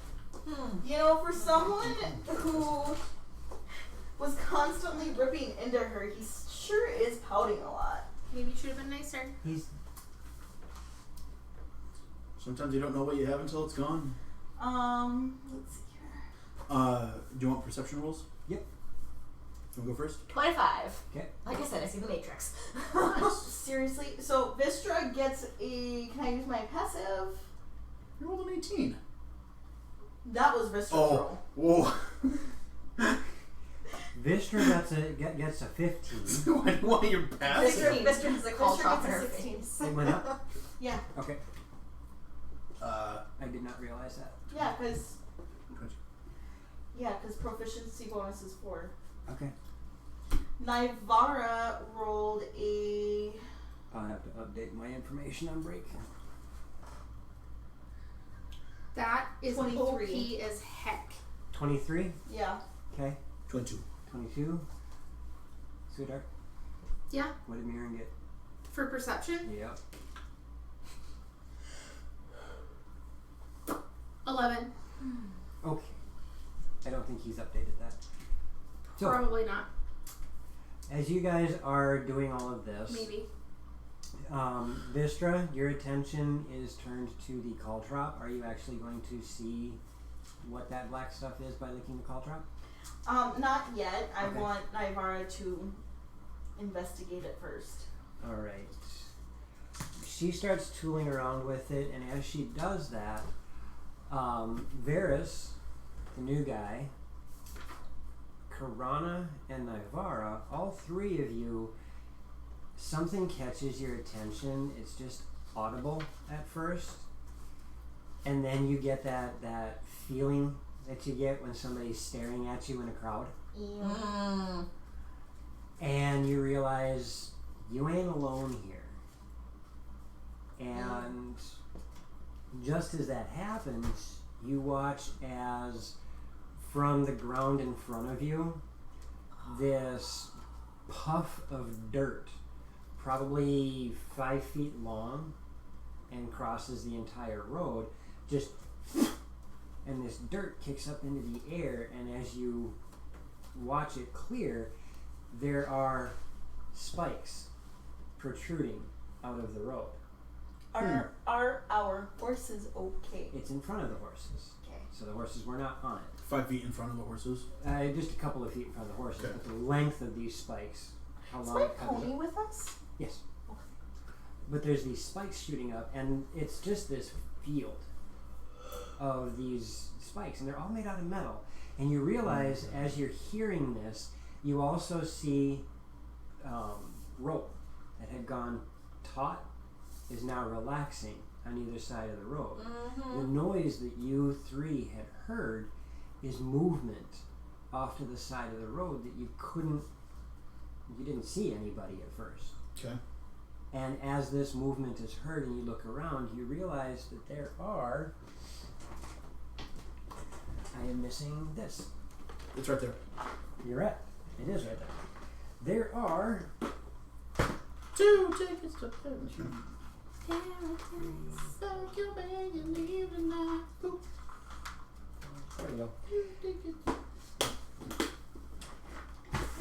You know, for someone who was constantly ripping into her, he sure is pouting a lot.
Maybe you should have been nicer.
He's
Sometimes you don't know what you have until it's gone.
Let's see here.
Do you want perception rolls?
Yep.
You want to go first?
25.
okay.
Like I said, I see the matrix.
Seriously? So Vistra gets a. Can I use my passive?
You rolled an 18.
That was Vistra's
Oh.
roll.
Whoa.
Vistra gets a 15.
Why do you want your passive?
Mr. has a call
Vistra
chop in
gets
her
a 16.
face.
It went up?
Yeah.
Okay. I did not realize that.
Yeah, because proficiency bonus is 4.
Okay.
Nivara rolled a.
I'll have to update my information on break.
That is
23.
OP as heck.
23.
Yeah.
Okay.
22.
22. Sweetheart.
Yeah.
What did Mirren get?
For perception,
Yep.
11.
Okay. I don't think he's updated that. So,
Probably not.
as you guys are doing all of this,
Maybe.
Vistra, your attention is turned to the caltrop. Are you actually going to see what that black stuff is by licking the caltrop?
Not yet. I
Okay.
want Nivara to investigate it first.
Alright. She starts tooling around with it, and as she does that, Varys, the new guy, Karana, and Nivara, all three of you, something catches your attention. It's just audible at first, and then you get that feeling that you get when somebody's staring at you in a crowd, and you realize you ain't alone here. And just as that happens, you watch as from the ground in front of you, this puff of dirt, probably 5 feet long and crosses the entire road, just, and this dirt kicks up into the air, and as you watch it clear, there are spikes protruding out of the road.
Are our horses okay?
It's in front of the horses.
Okay.
So the horses were not on it.
5 feet in front of the horses.
Just a couple of feet in front of the horses,
Okay.
but the length of these spikes, how
Is
long
my
it comes
pony
up.
with us?
Yes. But there's these spikes shooting up, and it's just this field of these spikes, and they're all made out of metal. And you realize as you're hearing this, you also see rope that had gone taut is now relaxing on either side of the road. The noise that you three had heard is movement off to the side of the road that you didn't see anybody at first.
Okay.
And as this movement is heard and you look around, you realize that there are, I am missing this.
It's right there.
You're right. It is right there. There are
2 tickets to Paris.
There we go.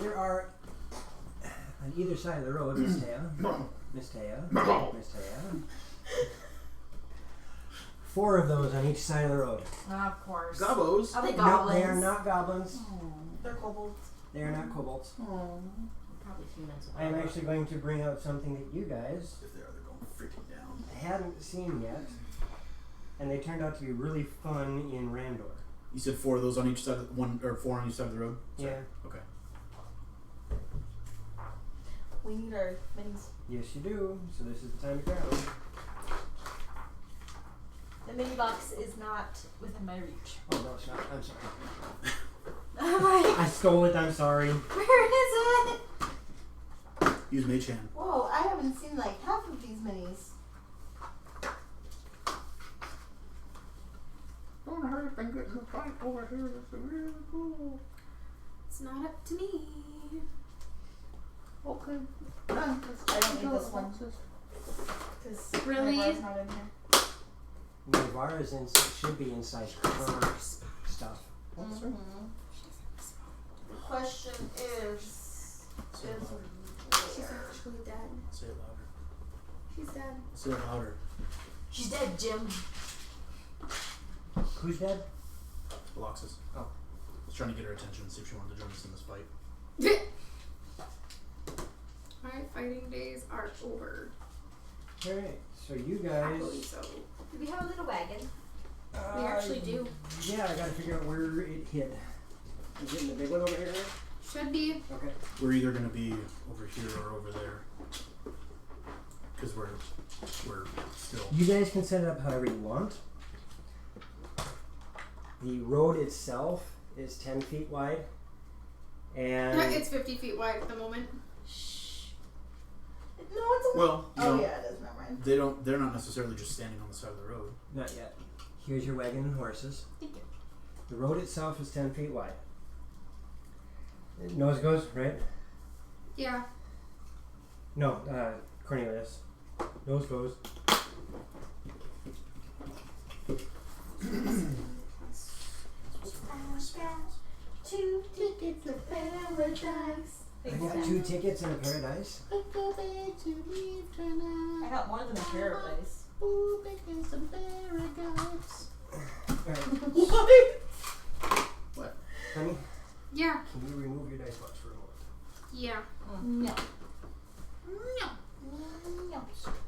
There are on either side of the road, Miss Taya, Miss Taya, Miss Taya. 4 of those on each side of the road.
Of course.
Gobos.
Are they
No,
goblins?
they are not goblins.
They're kobolds.
They are not kobolds.
Probably humans.
I am actually going to bring out something that you guys
If they are, they're going freaking down.
hadn't seen yet, and they turned out to be really fun in Randor.
You said 4 of those on each side of one, or 4 on each side of the road? Sorry.
Yeah.
Okay.
We need our minis.
Yes, you do. So this is the time to grab them.
The mini box is not within my reach.
Oh no, it's not. I'm sorry.
I'm like,
I stole it. I'm sorry.
where is it?
Use Mage Hand.
Whoa, I haven't seen like half of these minis.
Don't hurry up and get in the fight over here. It's really cool.
It's not up to me.
Okay.
I don't need this one. Because
Really?
Nivara's not in here.
Nivara's should be inside her stuff.
The question is
She's actually dead.
Say it louder.
She's dead.
Say it louder.
She's dead, Jim.
Who's dead?
Aloxis.
Oh.
I was trying to get her attention, see if she wanted to join us in this fight.
My fighting days are over.
Alright, so you
Happily
guys.
so.
Do we have a little wagon?
We actually do.
Yeah, I gotta figure out where it hid. Is it in the big one over here?
Should be.
Okay.
We're either going to be over here or over there. Because we're still...
You guys can set it up however you want. The road itself is 10 feet wide. And
It's 50 feet wide at the moment.
No, it's a
Well, you
Oh
know,
yeah, it is. Never mind.
they're not necessarily just standing on the side of the road.
not yet. Here's your wagon and horses.
Thank you.
The road itself is 10 feet wide. Nose goes, right?
Yeah.
No, Cornelius. Nose goes.
Two tickets to paradise.
I got 2 tickets and a paradise.
I got more than a paradise.
What?
Honey,
Yeah.
can you remove your dice box for a moment?
Yeah.
No.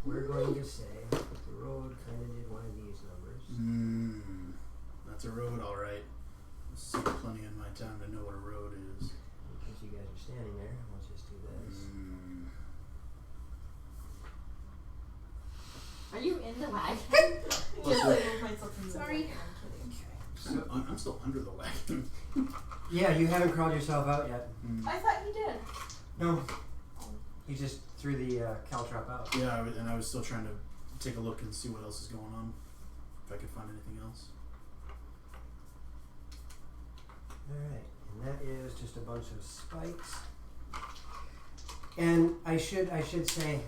We're going to say that the road kind of did one of these numbers.
That's a road, all right. I've seen plenty in my time to know what a road is.
Because you guys are standing there, we'll just do this.
Are you in the wagon?
Yes, I moved myself in the
Sorry.
wagon, I'm kidding.
I'm still under the wagon.
Yeah, you haven't crawled yourself out yet.
I thought you did.
No. You just threw the caltrop out.
Yeah, I was still trying to take a look and see what else is going on. If I could find anything else.
Alright, and that is just a bunch of spikes. And I should say,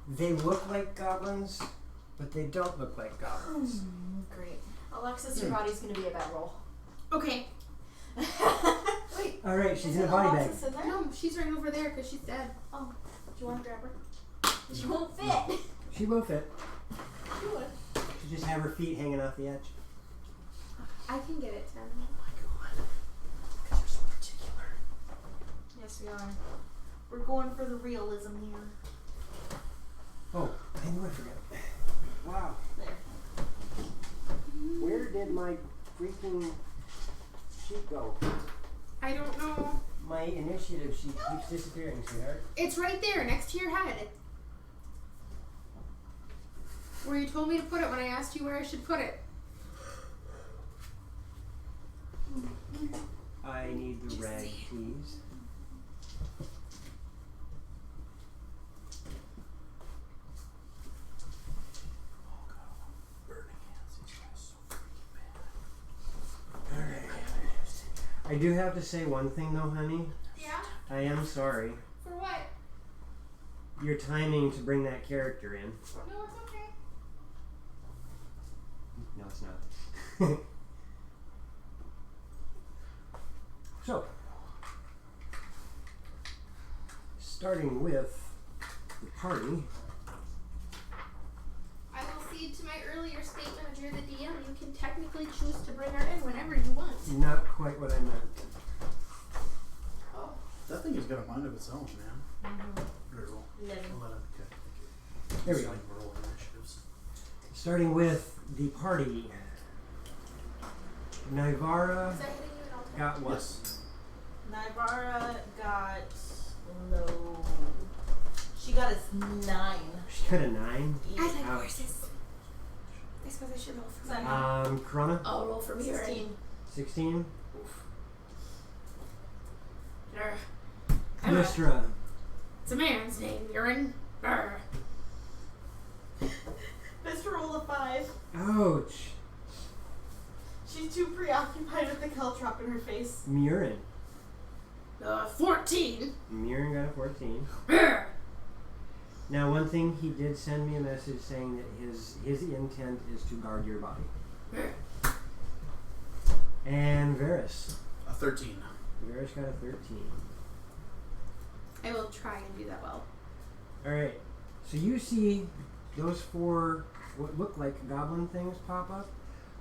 they look like goblins, but they don't look like goblins.
Great.
Alexis, your body's gonna be a bedroll.
Okay.
Wait.
Alright, she's in a
Is
body bag.
Alexis in there?
No, she's right over there because she's dead.
Oh, do you want to grab her?
She won't fit.
She will fit.
You would.
She just have her feet hanging off the edge.
I can get it, Tim.
Oh my god. Because you're so particular.
Yes, we are. We're going for the realism here.
Oh, I knew I forgot. Wow.
There.
Where did my freaking sheet go?
I don't know.
My initiative sheet keeps disappearing, sweetheart.
It's right there next to your head. Where you told me to put it when I asked you where I should put it.
I need the rag, please.
Oh god, burning hands. These guys so freaking bad.
Alright. I do have to say one thing though, honey.
Yeah?
I am sorry.
For what?
Your timing to bring that character in.
No, it's okay.
No, it's not. So, starting with the party.
I will cede to my earlier statement if you're the DM. You can technically choose to bring her in whenever you want.
Not quite what I meant.
Oh.
That thing has got a mind of its own, man. Very well.
11.
11. Okay, thank you.
There we go.
Roll initiatives.
Starting with the party. Nivara
Is that hitting you at all?
got what?
Yes.
Nivara got low. She got a 9.
She got a 9.
I like
Ouch.
horses. I suppose I should roll for
Is that
me.
Corona?
I'll roll for me already.
16.
16.
Brr.
Mystra.
It's a man's name, urine. Brr.
Mr. Roll a 5.
Ouch.
She's too preoccupied with the caltrop in her face.
Murin.
14.
Murin got a 14.
Brr.
Now, one thing, he did send me a message saying that his intent is to guard your body.
Brr.
And Varys.
A 13.
Varys got a 13.
I will try and do that well.
Alright, so you see those 4 what look like goblin things pop up,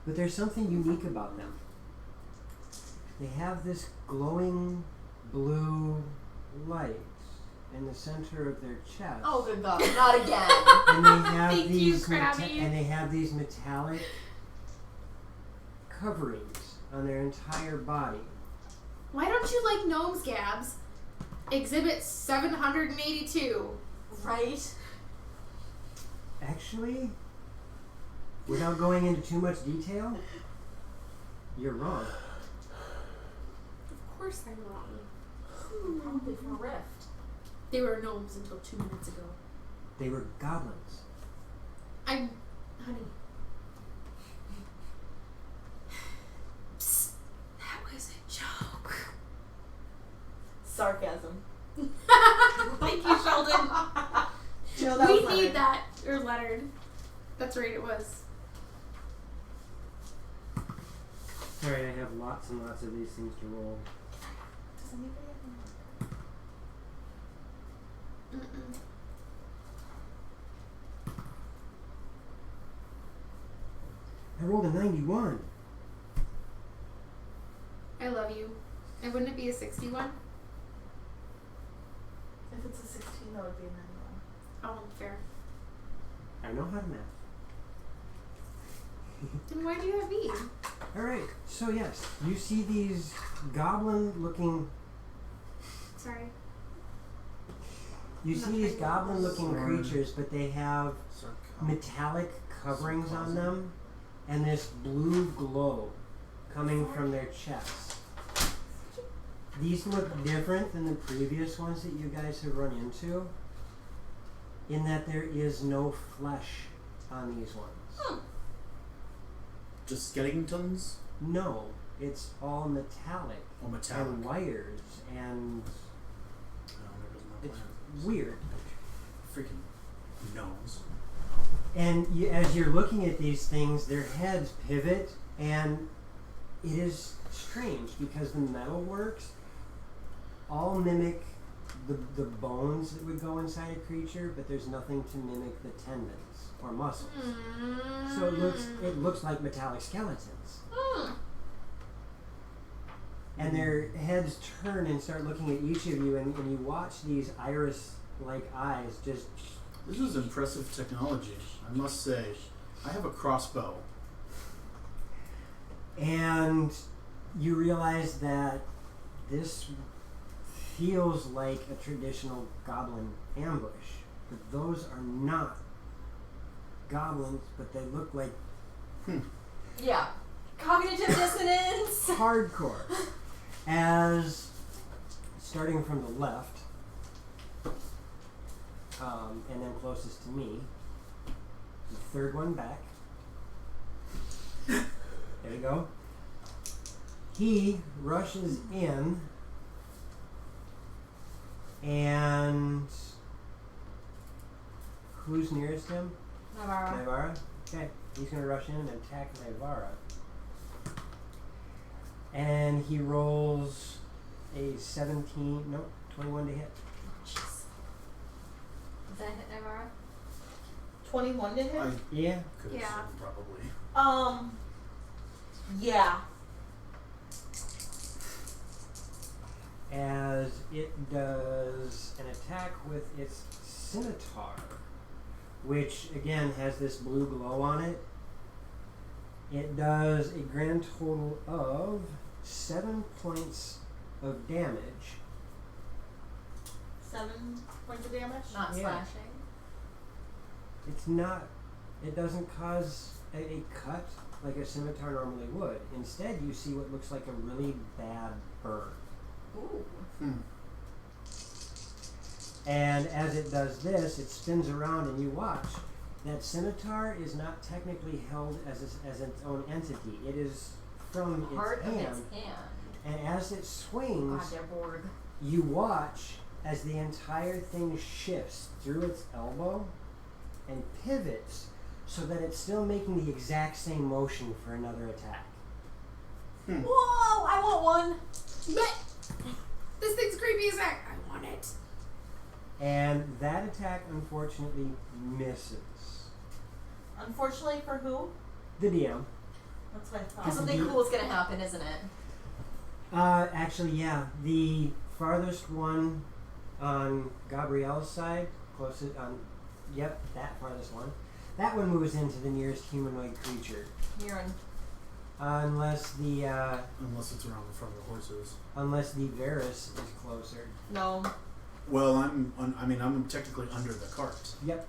but there's something unique about them. They have this glowing blue light in the center of their chest.
Oh, good God, not again.
And they have
Thank you,
these
Krabby.
and they have these metallic coverings on their entire body.
Why don't you like gnomes, Gabs? Exhibit 782.
Right?
Actually, without going into too much detail, you're wrong.
Of course I'm wrong.
Probably from Rift.
They were gnomes until 2 minutes ago.
They were goblins.
Honey,
sarcasm.
Thank you, Sheldon.
No, that
We
was
need
lettered.
that. Or lettered. That's right, it was.
Sorry, I have lots and lots of these things to roll.
Does anybody have
Mm-mm.
I rolled a 91.
I love you. And wouldn't it be a 61?
If it's a 16, that would be a 91.
Oh, fair.
I know how to math.
Then why do you have me?
Alright, so yes, you see these goblin-looking...
Sorry.
You see these goblin-looking
Sorry.
creatures, but they have
Sarcasm.
metallic coverings on them, and this blue glow coming from their chests. These look different than the previous ones that you guys have run into, in that there is no flesh on these ones.
Just skeletons?
No, it's all metallic
Oh, metallic.
and wires, and
No, there goes my
it's
plan.
weird.
Freaking gnomes.
And you, as you're looking at these things, their heads pivot, and it is strange because the metalworks all mimic the bones that would go inside a creature, but there's nothing to mimic the tendons or muscles. So it looks like metallic skeletons. And their heads turn and start looking at each of you, and you watch these iris-like eyes just...
This is impressive technology, I must say. I have a crossbow.
And you realize that this feels like a traditional goblin ambush, but those are not goblins, but they look like
Yeah. Cognitive dissonance.
hardcore. As starting from the left, and then closest to me, the third one back. There we go. He rushes in, and who's nearest him?
Navarro.
Naivara? Okay, he's going to rush in and attack Naivara. And he rolls a 21 to hit.
Jeez. Does that hit Navarro?
21 to hit?
I
Yeah.
could have
Yeah.
said probably.
Yeah.
As it does an attack with its scimitar, which again has this blue glow on it. It does a grand total of 7 points of damage.
7 points of damage?
Not
Yeah.
slashing.
It's not, it doesn't cause a cut like a scimitar normally would. Instead, you see what looks like a really bad burn.
Ooh.
And as it does this, it spins around and you watch. That scimitar is not technically held as its own entity. It is from
Part
its
of
hand.
its hand.
And as it swings,
God, they're Borg.
you watch as the entire thing shifts through its elbow and pivots so that it's still making the exact same motion for another attack.
Whoa! I want one.
But this thing's creepy as heck. I want it.
And that attack, unfortunately, misses.
Unfortunately for who?
The DM.
That's what I thought.
Because something cool is gonna happen, isn't it?
Actually, yeah. The farthest one on Gabrielle's side, closest on, yep, that farthest one. That one moves into the nearest humanoid creature.
Mirren.
Unless the,
Unless it's around the front of the horses.
unless the Varus is closer.
No.
Well, I'm technically under the cart.
Yep.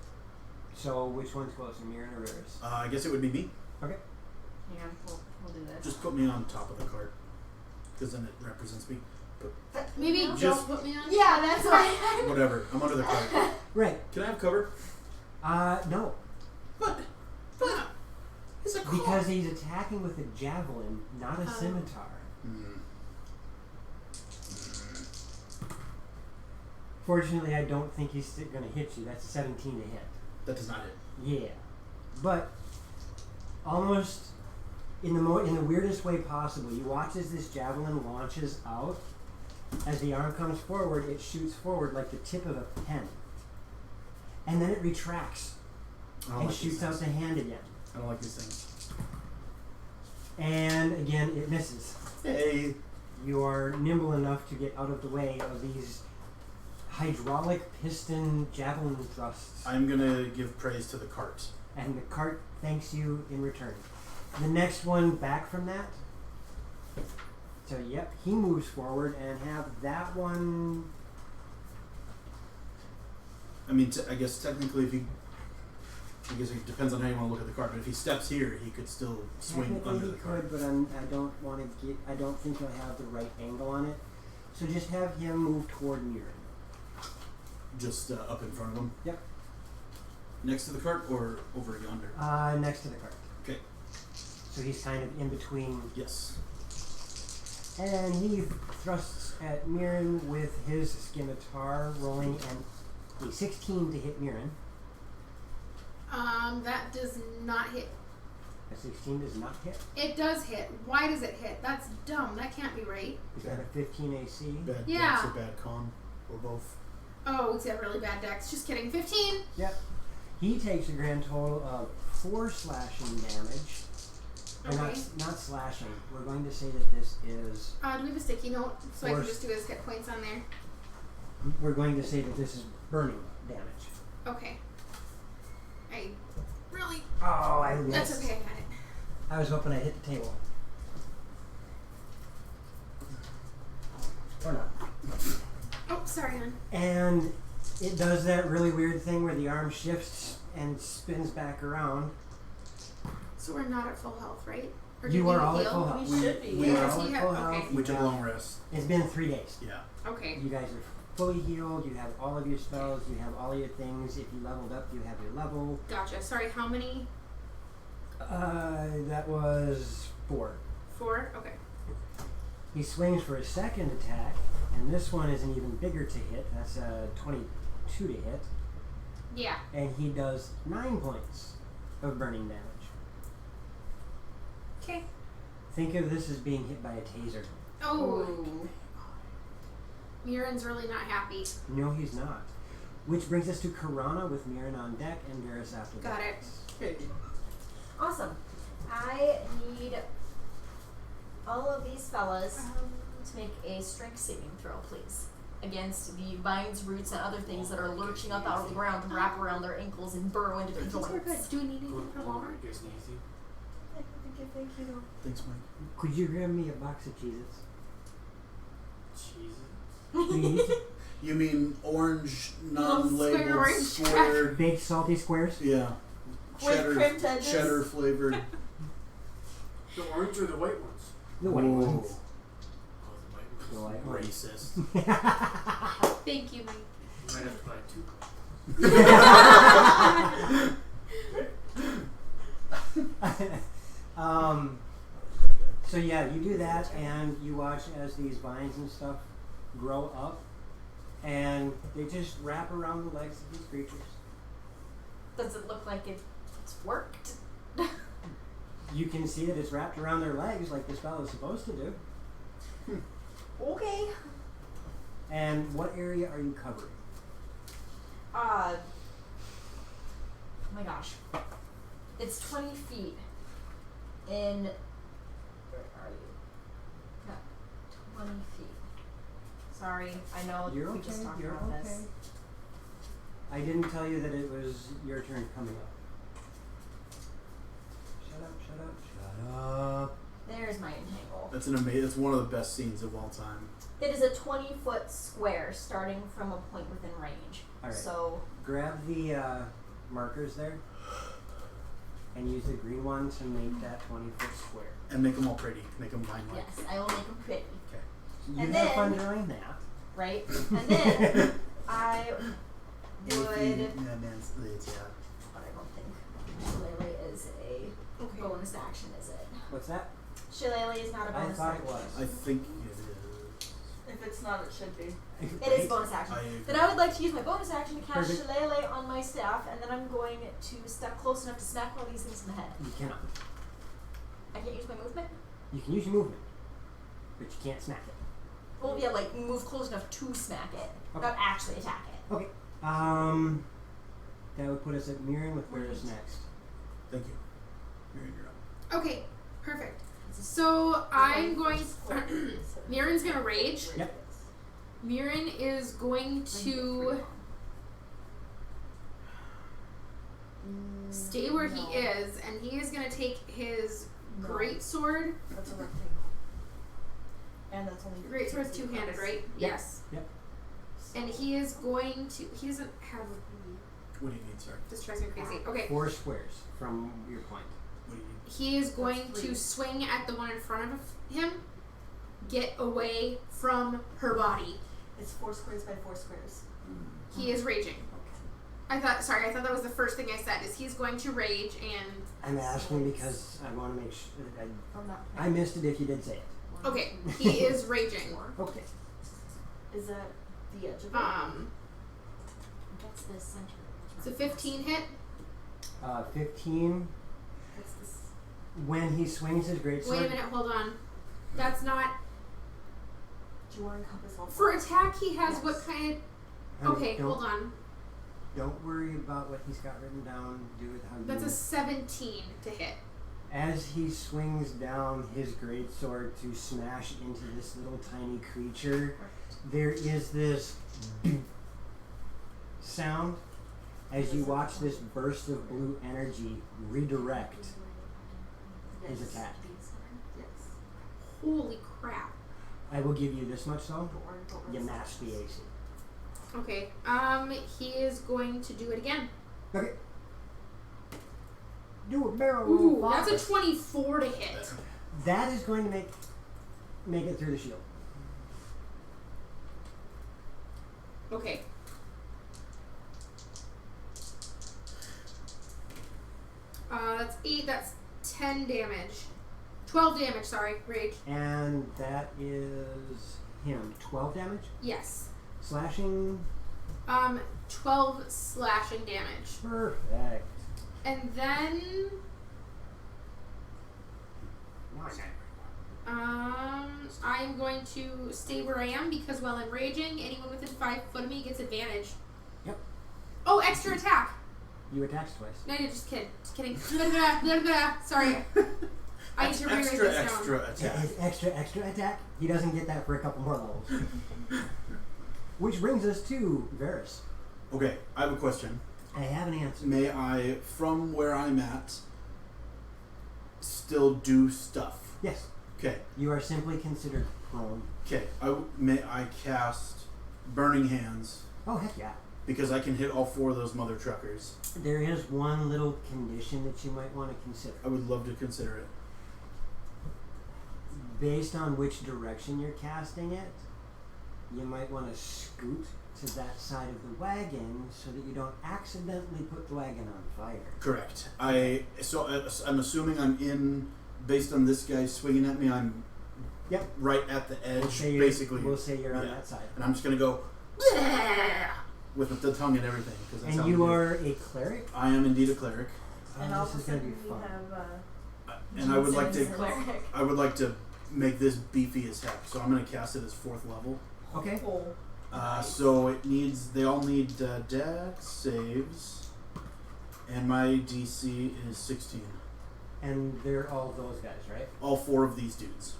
So which one's closer, Mirren or Varus?
I guess it would be me.
Okay.
Yeah, we'll do this.
Just put me on top of the cart. Because then it represents me.
Maybe
Just-
don't put me on.
Yeah, that's why.
Whatever. I'm under the cart.
Right.
Can I have cover?
No.
But it's a cart.
Because he's attacking with a javelin, not a scimitar. Fortunately, I don't think he's going to hit you. That's a 17 to hit.
That does not hit.
Yeah, but almost in the weirdest way possible, you watch as this javelin launches out. As the arm comes forward, it shoots forward like the tip of a pen, and then it retracts and shoots out the hand again.
I don't like these things.
And again, it misses.
Hey.
You are nimble enough to get out of the way of these hydraulic piston javelin thrusts.
I'm gonna give praise to the cart.
And the cart thanks you in return. The next one back from that. So yep, he moves forward and have that one.
I mean, I guess technically, I guess it depends on how you want to look at the cart. But if he steps here, he could still swing under the cart.
But I don't want to get. I don't think he'll have the right angle on it. So just have him move toward Mirren.
Just up in front of him.
Yep.
Next to the cart or over yonder?
Next to the cart.
Okay.
So he's kind of in between.
Yes.
And he thrusts at Mirren with his scimitar, rolling a 16 to hit Mirren.
That does not hit.
A 16 does not hit.
It does hit. Why does it hit? That's dumb. That can't be right.
Is that a 15 AC?
Bad
Yeah.
dex or bad con, or both.
Oh, it's got really bad dex. Just kidding. 15.
Yep. He takes a grand total of 4 slashing damage. Or
Okay.
not slashing. We're going to say that this is.
Do we have a sticky note so I can
Force.
just do his hit points on there?
We're going to say that this is burning damage.
Okay. I really.
Oh, I missed.
That's okay. I got it.
I was hoping I'd hit the table. Or not.
Oh, sorry, hon.
And it does that really weird thing where the arm shifts and spins back around.
So we're not at full health, right? Or did
You
we
are all at
heal?
full health.
We should be.
We
You
are
are
Yes,
all
we
at
have-
full
okay.
health.
We took a long rest.
It's been 3 days.
Yeah.
Okay.
You guys are fully healed. You have all of your spells. You have all your things. If you leveled up, you have your level.
Gotcha. Sorry, how many?
That was 4.
4? Okay.
He swings for a second attack, and this one is an even bigger to hit. That's a 22 to hit.
Yeah.
And he does 9 points of burning damage.
Okay.
Think of this as being hit by a taser.
Oh.
Ooh.
Mirren's really not happy.
No, he's not. Which brings us to Karana with Mirren on deck and Varys after that.
Got it.
Okay.
Awesome. I need all of these fellas to make a strength saving throw, please, against the vines, roots, and other things that are lurching up out of the ground to wrap around their ankles and burrow into their
We're good.
joints.
Do we need anything for Walmart?
Thank you.
Thanks, Mike.
Could you grab me a box of Cheez-Its?
Jesus.
Please?
You mean orange,
Little square
non-labeled,
orange
squared?
Big salty squares?
Yeah.
With crimped edges?
Cheddar flavored.
The orange or the white ones?
The white
Whoa.
ones.
Oh, the white
The
ones.
white ones.
Racist.
Thank you, Mike.
You might have to buy 2.
So yeah, you do that, and you watch as these vines and stuff grow up, and they just wrap around the legs of these creatures.
Does it look like it's worked?
You can see that it's wrapped around their legs like the spell is supposed to do.
Okay.
And what area are you covering?
Oh my gosh. It's 20 feet in. Where are you? Got 20 feet. Sorry, I know
You're
we
okay.
just talked
You're
about
okay.
this.
I didn't tell you that it was your turn coming up. Shut up! Shut up! Shut up!
There's my entangle.
That's an amazing. That's one of the best scenes of all time.
It is a 20-foot square starting from a point within range.
All right.
So
Grab the markers there, and use the green one to make that 20-foot square.
And make them all pretty. Make them vine-like.
yes, I will make them pretty,
You
And
have fun
then-
drawing that.
right? And then I would.
Yeah, man. It's, yeah.
But I don't think Shillelagh is a
Okay.
bonus action, is it?
What's that?
Shillelagh is not a
I
bonus
thought it
action.
was.
I think it is.
If it's not, it should be.
It is bonus action. Then I would like to use my bonus action to cast
Perfect.
Shillelagh on my staff, and then I'm going to step close enough to smack one of these things in the head.
You cannot.
I can't use my movement?
You can use your movement, but you can't smack it.
Well, yeah, like move close enough to smack it,
Okay.
not actually attack it.
Okay. That would put us at Mirren with where is next.
Thank you. You're up.
Okay, perfect. So I'm going. Mirren's gonna rage.
Yep.
Mirren is going to stay where he is, and he is gonna take his great sword.
That's a rectangle. And that's only
Great sword's two-handed, right? Yes.
Yep.
And he is going to. He doesn't have.
What do you need, sir?
This drives me crazy. Okay.
4 squares from your point.
What do you need?
He is going to swing at the one in front of him. Get away from her body.
It's 4 squares by 4 squares.
He is raging. I thought that was the first thing I said. Is he's going to rage and.
I'm asking because I want to make sure.
From that
I missed it if you did say it.
Okay, he is raging.
Okay.
Is that the edge of it?
That's the center.
It's a 15 hit.
15.
What's this?
When he swings his great sword.
Wait a minute, hold on. That's not
Do you want to encompass all
for
4?
attack. He has
Yes.
what kind of?
Honey,
Okay,
don't,
hold on.
Don't worry about what he's got written down. Do it how you.
That's a 17 to hit.
As he swings down his greatsword to smash into this little tiny creature, there is this sound as you watch this burst of blue energy redirect his attack.
Yes.
Holy crap.
I will give you this much though. You match the AC.
Okay. He is going to do it again.
Okay. Do a barrel
Ooh,
roll.
that's a 24 to hit.
That is going to make it through the shield.
Okay. That's 8. That's 10 damage. 12 damage. Sorry, rage.
And that is him. 12 damage.
Yes.
Slashing.
12 slashing damage.
Perfect.
And then I'm going to stay where I am because while I'm raging, anyone within 5 foot of me gets advantage.
Yep.
Oh, extra attack.
You attacked twice.
No, just kidding. Just kidding. Sorry. I need to rewrite
extra
this down.
extra
That
attack.
is extra attack. He doesn't get that for a couple more levels. Which brings us to Varys.
Okay, I have a question.
I have an answer.
May I, from where I'm at, still do stuff?
Yes.
Okay.
You are simply considered prone.
Okay. May I cast Burning Hands
Oh, heck yeah.
because I can hit all 4 of those mother truckers.
There is one little condition that you might want to consider.
I would love to consider it.
Based on which direction you're casting it, you might want to scoot to that side of the wagon so that you don't accidentally put the wagon on fire.
Correct. I'm assuming I'm in. Based on this guy swinging at me, I'm.
Yep.
Right at the edge,
We'll say you're on
yeah.
that side.
And I'm just gonna go with the tongue and everything because that's
And
how
you
I'm
are a cleric?
I am indeed a cleric,
And all
this
of
is
a
going to
sudden
be
we
fun.
have
and I would like to.
Cleric.
I would like to make this beefy as heck, so I'm gonna cast it as 4th level.
Okay.
full.
So it needs. They all need dex saves, and my DC is 16.
And they're all those guys, right?
All 4 of these dudes.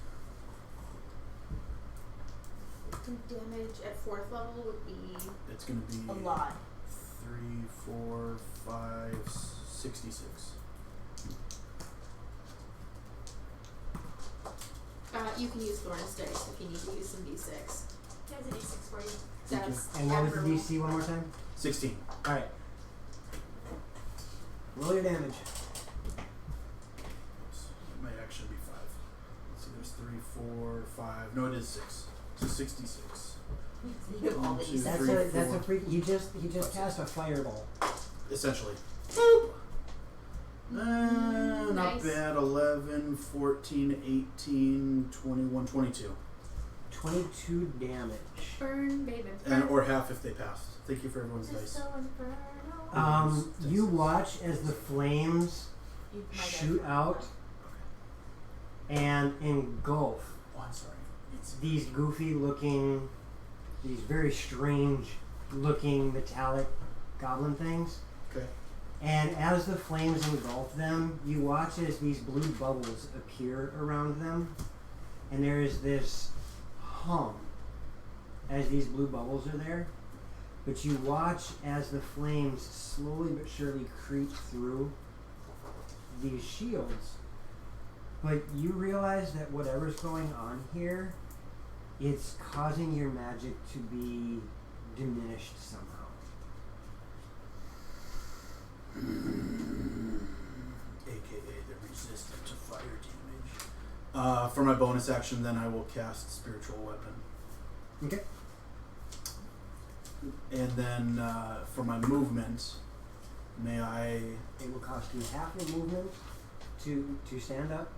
Damage at 4th level would be.
It's gonna be
A lot.
3, 4, 5, 66.
You can use Thorn's dice if you need to use some d6.
There's a d6 for you.
Thank you.
That's
And what was the
admirable.
DC one more time?
16.
Alright. Roll your damage.
It might actually be 5. Let's see, there's 3, 4, 5. No, it is 6. So 66.
You have all
One,
the
two,
d6.
That's a freak. He just cast a fireball.
Essentially. Boop! Not
Nice.
bad. 11, 14, 18, 21, 22.
22 damage.
Burn, baby.
And or half if they passed. Thank you for everyone's dice.
You watch as the flames
You might
shoot
have-
out and engulf
Oh, I'm sorry.
these goofy looking, these very strange looking metallic goblin things.
Okay.
And as the flames engulf them, you watch as these blue bubbles appear around them. And there is this hum as these blue bubbles are there. But you watch as the flames slowly but surely creep through these shields. But you realize that whatever's going on here, it's causing your magic to be diminished somehow.
AKA they're resistant to fire damage. For my bonus action, then I will cast Spiritual Weapon.
Okay.
And then for my movement, may I...
It will cost you half your movement to stand up.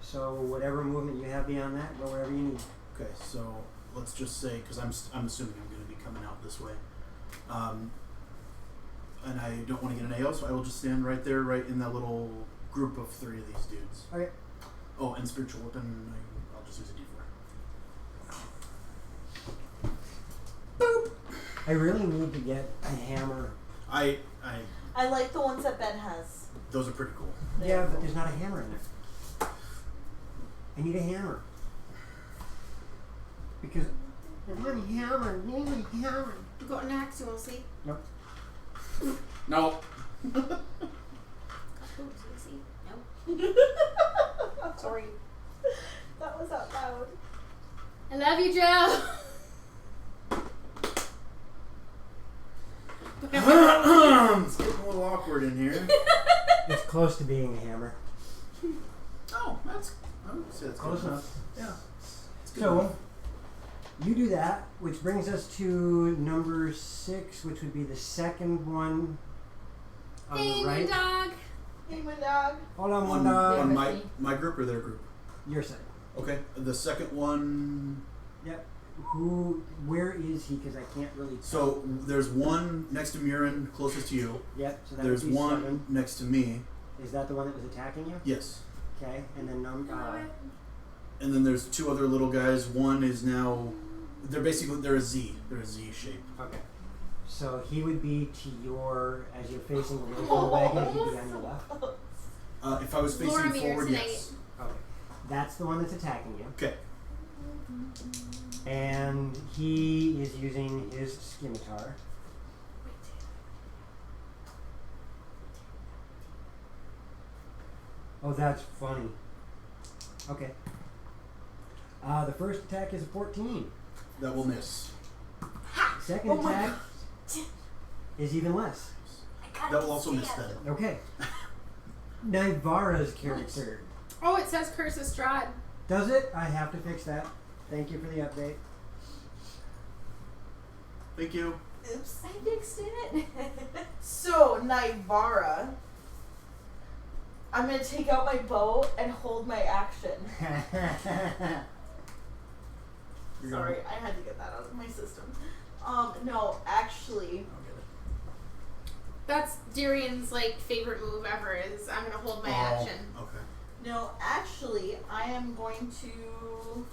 So whatever movement you have beyond that, go wherever you need.
Okay, so let's just say, because I'm assuming I'm going to be coming out this way. And I don't want to get an AO, so I will just stand right there, right in that little group of 3 of these dudes.
Okay.
Oh, and Spiritual Weapon, I'll just use a D4.
Boop! I really need to get a hammer.
I
I like the ones that Ben has.
those are pretty cool.
Yeah, but there's not a hammer in there. I need a hammer. Because I want a hammer. I need a hammer.
You got an axe, you want to see?
Nope.
No.
Sorry. That was out loud.
I love you, Joe.
It's getting a little awkward in here.
It's close to being a hammer.
Oh, I would say that's
Close
good
enough.
Yeah. It's good
So,
enough.
you do that, which brings us to number 6, which would be the second one on
Hey,
the
my
right.
dog.
Hey, my dog.
Hold on, one
on
dog.
my group or their group?
Your side.
Okay. The second one.
Yep. Where is he? Because I can't really tell.
So there's one next to Murin, closest to you.
Yep, so that
There's
would be
one
7.
next to me.
Is that the one that was attacking you?
Yes.
Okay, and then
And then there's 2 other little guys. One is now. They're a Z. They're a Z shape.
okay. So he would be to your, as you're facing the little wagon, he'd be on your left.
If I was facing
Loromir
forward,
tonight.
yes.
Okay. That's the one that's attacking you.
Okay.
And he is using his scimitar. Oh, that's funny. Okay. The first attack is a 14.
That will miss.
Second
Oh my
attack is even less.
That will also miss then.
Okay. Nivara's character.
Oh, it says Curse of Strahd.
Does it? I have to fix that. Thank you for the update.
Thank you.
Oops.
I fixed it.
So, Nivara. I'm going to take out my bow and hold my action. Sorry, I had to get that out of my system. No, actually,
That's Darian's favorite move ever. Is I'm gonna hold my action.
Okay.
I am going to.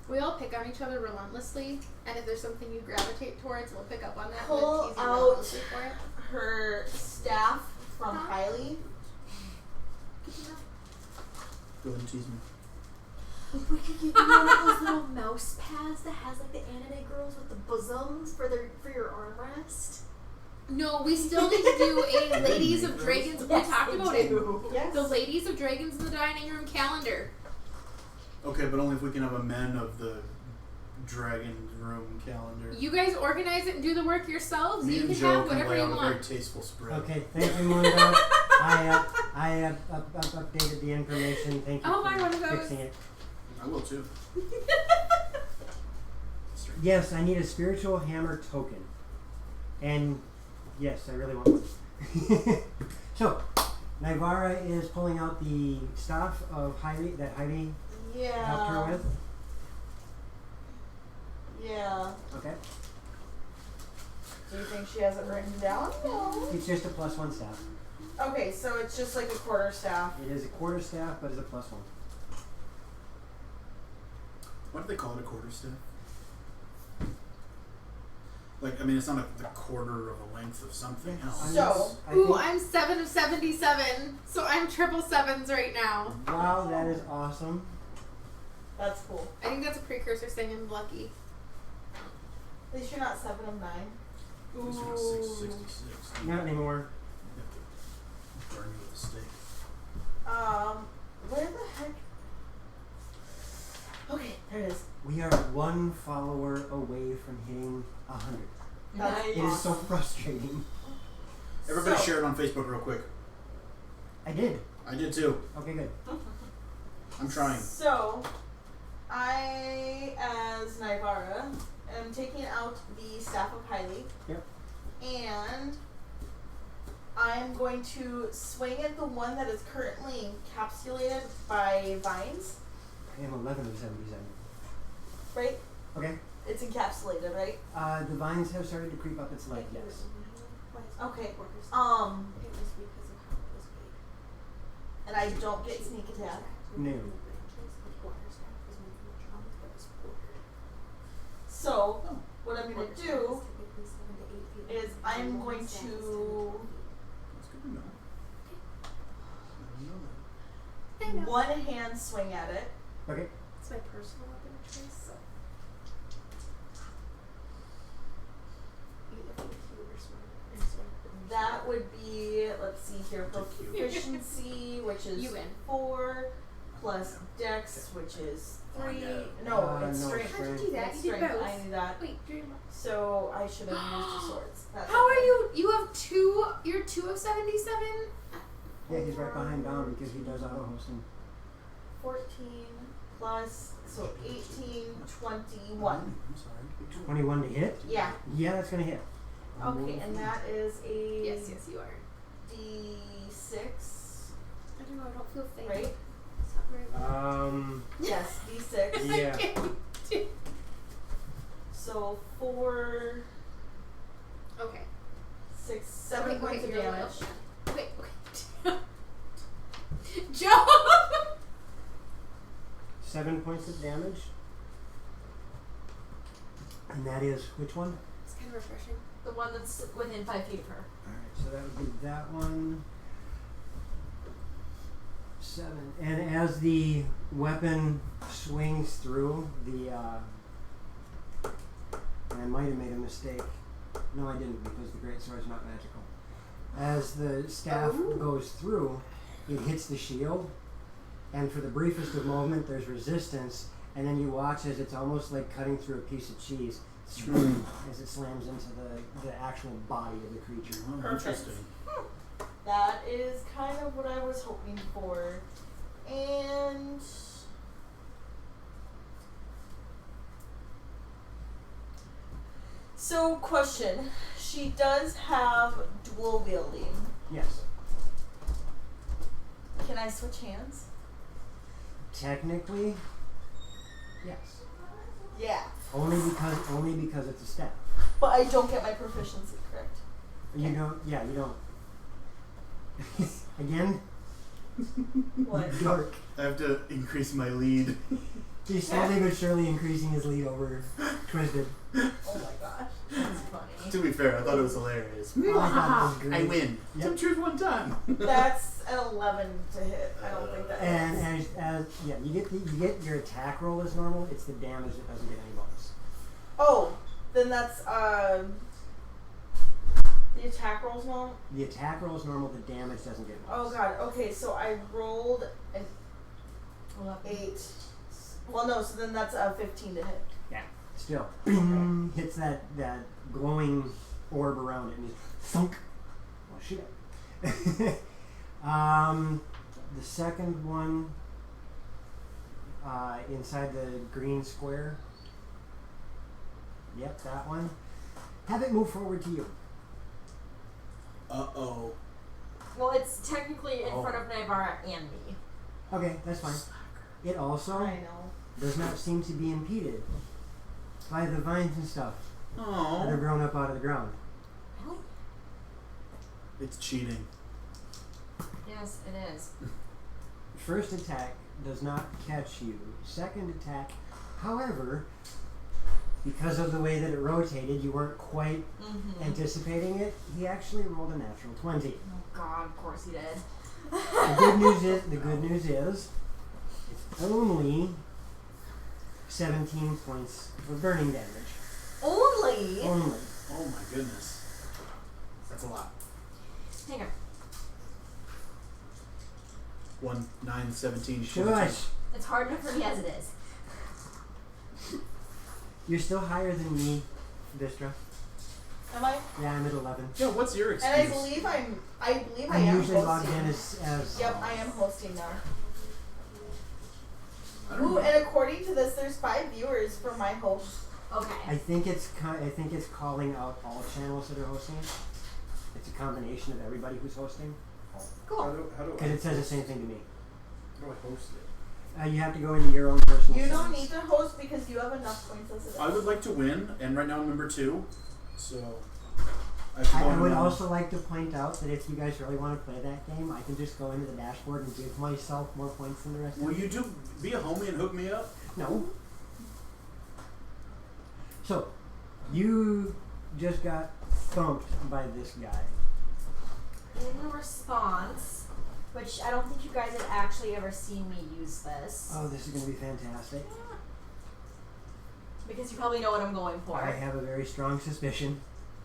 We all pick on each other relentlessly, and if there's something you gravitate towards, we'll pick up on that. and
Pull
tease you
out
relentlessly for it.
her staff from
Uh-huh.
Kylie.
Go ahead and tease me.
We could give you one of those little mouse pads that has the anime girls with the bosoms for your armrest.
No, we still need to do a Ladies of Dragons. We talked about it.
Yes.
The Ladies of Dragons in the dining room calendar.
Okay, but only if we can have a Men of the Dragon Room calendar.
You guys organize it and do the work yourselves.
Me
You
and
can
Joe
have
can
whatever
lay
you
out a very
want.
tasteful spread.
Okay, thank you, Moondog. I have updated the information. Thank you
Oh, my,
for
one of those.
fixing it.
I will too.
Yes, I need a spiritual hammer token. And yes, I really want one. So, Nivara is pulling out the staff of Heidi that Heidi helped her with.
Yeah.
Okay.
Do you think she has it written down? No.
It's just a +1 staff.
Okay, so it's just like a quarter staff.
It is a quarter staff, but it's a +1.
Why do they call it a quarter staff? Like, I mean, it's not the quarter of a length of something else.
So,
Ooh, I'm 7 of 77, so I'm triple sevens right now.
Wow, that is awesome.
that's cool.
I think that's a precursor saying I'm lucky.
At least you're not 7 of 9.
At least you're not 666.
Not anymore.
You have to burn you with a stake.
Where the heck? Okay, there it is.
We are 1 follower away from hitting 100.
That's
It is so frustrating.
Everybody
So-
share it on Facebook real quick.
I did.
I did too.
Okay, good.
I'm trying.
So, I, as Naivara, am taking out the Staff of Highly.
Yep.
And I'm going to swing at the one that is currently encapsulated by vines,
I am 11 of 77.
right?
Okay.
It's encapsulated, right?
The vines have started to creep up its leg, yes.
Okay.
It was because of how it was made.
And I don't get sneak attack.
No.
So, what I'm going to do is I'm going to
That's good to know. I didn't know that.
one hand swing at it.
Okay.
It's my personal weapon of choice, so.
That would be, let's see here, proficiency, which is
You win.
4, plus dex, which is 3. No, it's
no,
strength.
How'd you do that?
It's
You did
strength.
both.
I knew that.
Wait, dream.
So I should have used the swords. That's
How
okay.
are you? You have 2. You're 2 of 77.
Yeah, he's right behind Dom because he does auto hosting.
14 plus, so 18, 21.
I'm sorry.
21 to hit?
Yeah.
Yeah, that's going to hit.
Okay, and that is a
Yes, you are.
D6,
I don't know. I don't feel faint.
right?
It's not very well.
Yes, D6.
Yeah.
So 4,
Okay.
6, 7
Okay,
points of
you're
damage.
loyal. Okay. Joe.
7 points of damage. And that is which one?
It's kind of refreshing.
The one that's within 5 feet of her.
Alright, so that would be that one. 7. And as the weapon swings through the and I might have made a mistake. No, I didn't, because the greatsword is not magical. As the staff goes through, it hits the shield, and for the briefest of moment there's resistance, and then you watch as it's almost like cutting through a piece of cheese as it slams into the actual body of the creature.
Oh,
Perfect.
interesting.
That is kind of what I was hoping for. And so, question. She does have dual wielding.
Yes.
Can I switch hands?
Technically, yes.
Yeah.
Only because it's a staff.
But I don't get my proficiency, correct?
You don't. Yeah, you don't. Again,
What?
dark.
I have to increase my lead.
He's slowly but surely increasing his lead over Twisted.
Oh my gosh. That's funny.
To be fair, I thought it was hilarious.
Oh, I thought it was great.
I win.
Yep.
Some truth one time.
That's an 11 to hit. I don't think that
And
hits.
as yeah, you get your attack roll as normal. It's the damage that doesn't get any bonus.
Oh, then that's the attack rolls normal.
The attack roll is normal. The damage doesn't get
Oh
bonus.
god. Okay, so I rolled an 8. Well, no. So then that's a 15 to hit.
Still, bing, hits that glowing orb around it, and you thunk. Oh shit. The second one inside the green square. Yep, that one. Have it move forward to you.
Uh-oh.
Well, it's technically in
Oh.
front of Naivara and me.
Okay, that's fine. It also
I know.
does not seem to be impeded by the vines and stuff that are
Oh,
grown up out of the ground.
Really?
it's cheating.
Yes, it is.
First attack does not catch you. Second attack, however, because of the way that it rotated, you weren't quite anticipating it. He actually rolled a natural 20.
Oh God, of course he did.
The good news is it's only 17 points of burning damage.
Only.
Only.
Oh my goodness. That's a lot.
Hang on.
1, 9, 17,
Shush.
It's hard enough for me as it is.
You're still higher than me, Vistra.
Am I?
Yeah, I'm at 11.
Yeah, what's your excuse?
And I believe I
I'm
am
usually logged
hosting.
in as
Yep, I am hosting now.
I don't
Ooh,
know.
and according to this, there's 5 viewers for my host.
Okay.
I think it's calling out all channels that are hosting. It's a combination of everybody who's hosting.
Cool.
How do
Because it says the same thing to me.
How do I host it?
You have to go into your own personal
You don't
settings.
need to host because you have enough points as it is.
I would like to win, and right now I'm number 2, so I have to go
I
in
would
and-
also like to point out that if you guys really want to play that game, I can just go into the dashboard and give myself more points than the rest
Will
of you.
you be a homie and hook me up?
No. So, you just got thumped by this guy.
In response, which I don't think you guys have actually ever seen me use this.
Oh, this is going to be fantastic.
Because you probably know what I'm going for.
I have a very strong suspicion.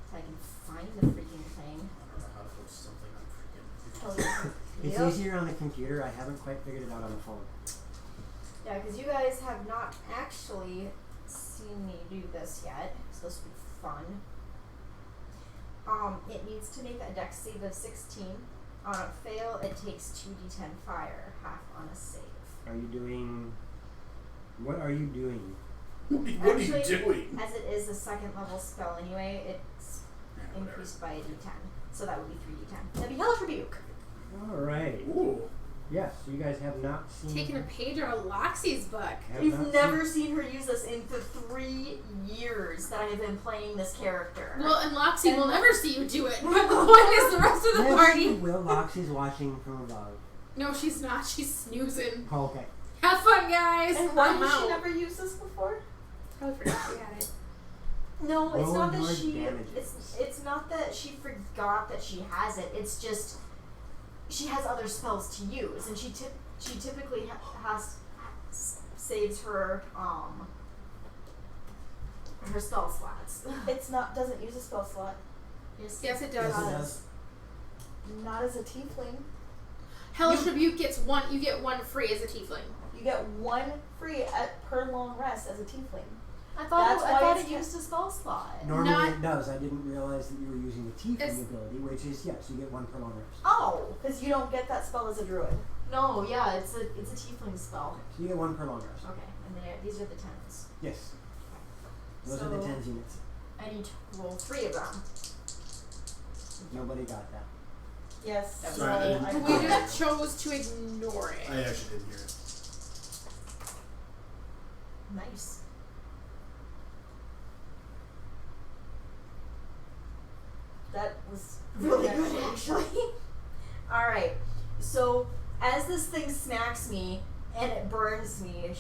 If I can find the freaking thing.
I don't know how to host something. I'm freaking.
Tell you.
It's
Yep.
easier on the computer. I haven't quite figured it out on the phone.
Yeah, because you guys have not actually seen me do this yet, so this will be fun. It needs to make a dex save of 16. On a fail, it takes 2d10 fire, half on a save.
Are you doing... What are you doing?
What are you
Actually,
doing?
As it is a second level spell anyway, it's
Yeah, whatever.
increased by a d10. So that would be 3d10. That'd be Hellish Rebuke.
Alright.
Ooh.
Yes, you guys have not seen...
Taking a page out of Loxie's book.
have
You've
not
never seen her use this in the 3 years that I have been playing this character.
Well, and Loxie will never see you do it. But the point is the rest of the
Yes,
party.
she will. Loxie's watching from above.
No, she's not. She's snoozing.
Oh, okay.
Have fun, guys.
And why
I'm
has she
out.
never used this before?
Probably forgot she had it.
No, it's
Roll
not that
your
she.
damages.
It's not that she forgot that she has it. It's just she has other spells to use, and she typically saves her her spell slots.
It's not, doesn't use a spell slot.
Yes, it does.
Yes, it does.
Not as a tiefling.
Hellish Rebuke gets one. You get one free as a tiefling.
You get 1 free per long rest as a tiefling.
I
That's
thought
why
it
it's
used a spell slot.
Normally
Not-
it does. I didn't realize that you were using the tiefling
It's-
ability, which is, yes, you get 1 per long rest.
Oh
Because you don't get that spell as a druid.
no, yeah, it's a tiefling spell.
So you get 1 per long rest.
Okay, and these are the 10s.
Yes. Those are the
So-
10s units.
I need to roll 3 of them.
Nobody got that.
Yes.
That was
Sorry, I
all
didn't-
I
We
got.
just chose to ignore it.
I actually didn't hear it.
Nice.
That was
Really good, actually. Alright, so as this thing smacks me and it burns me,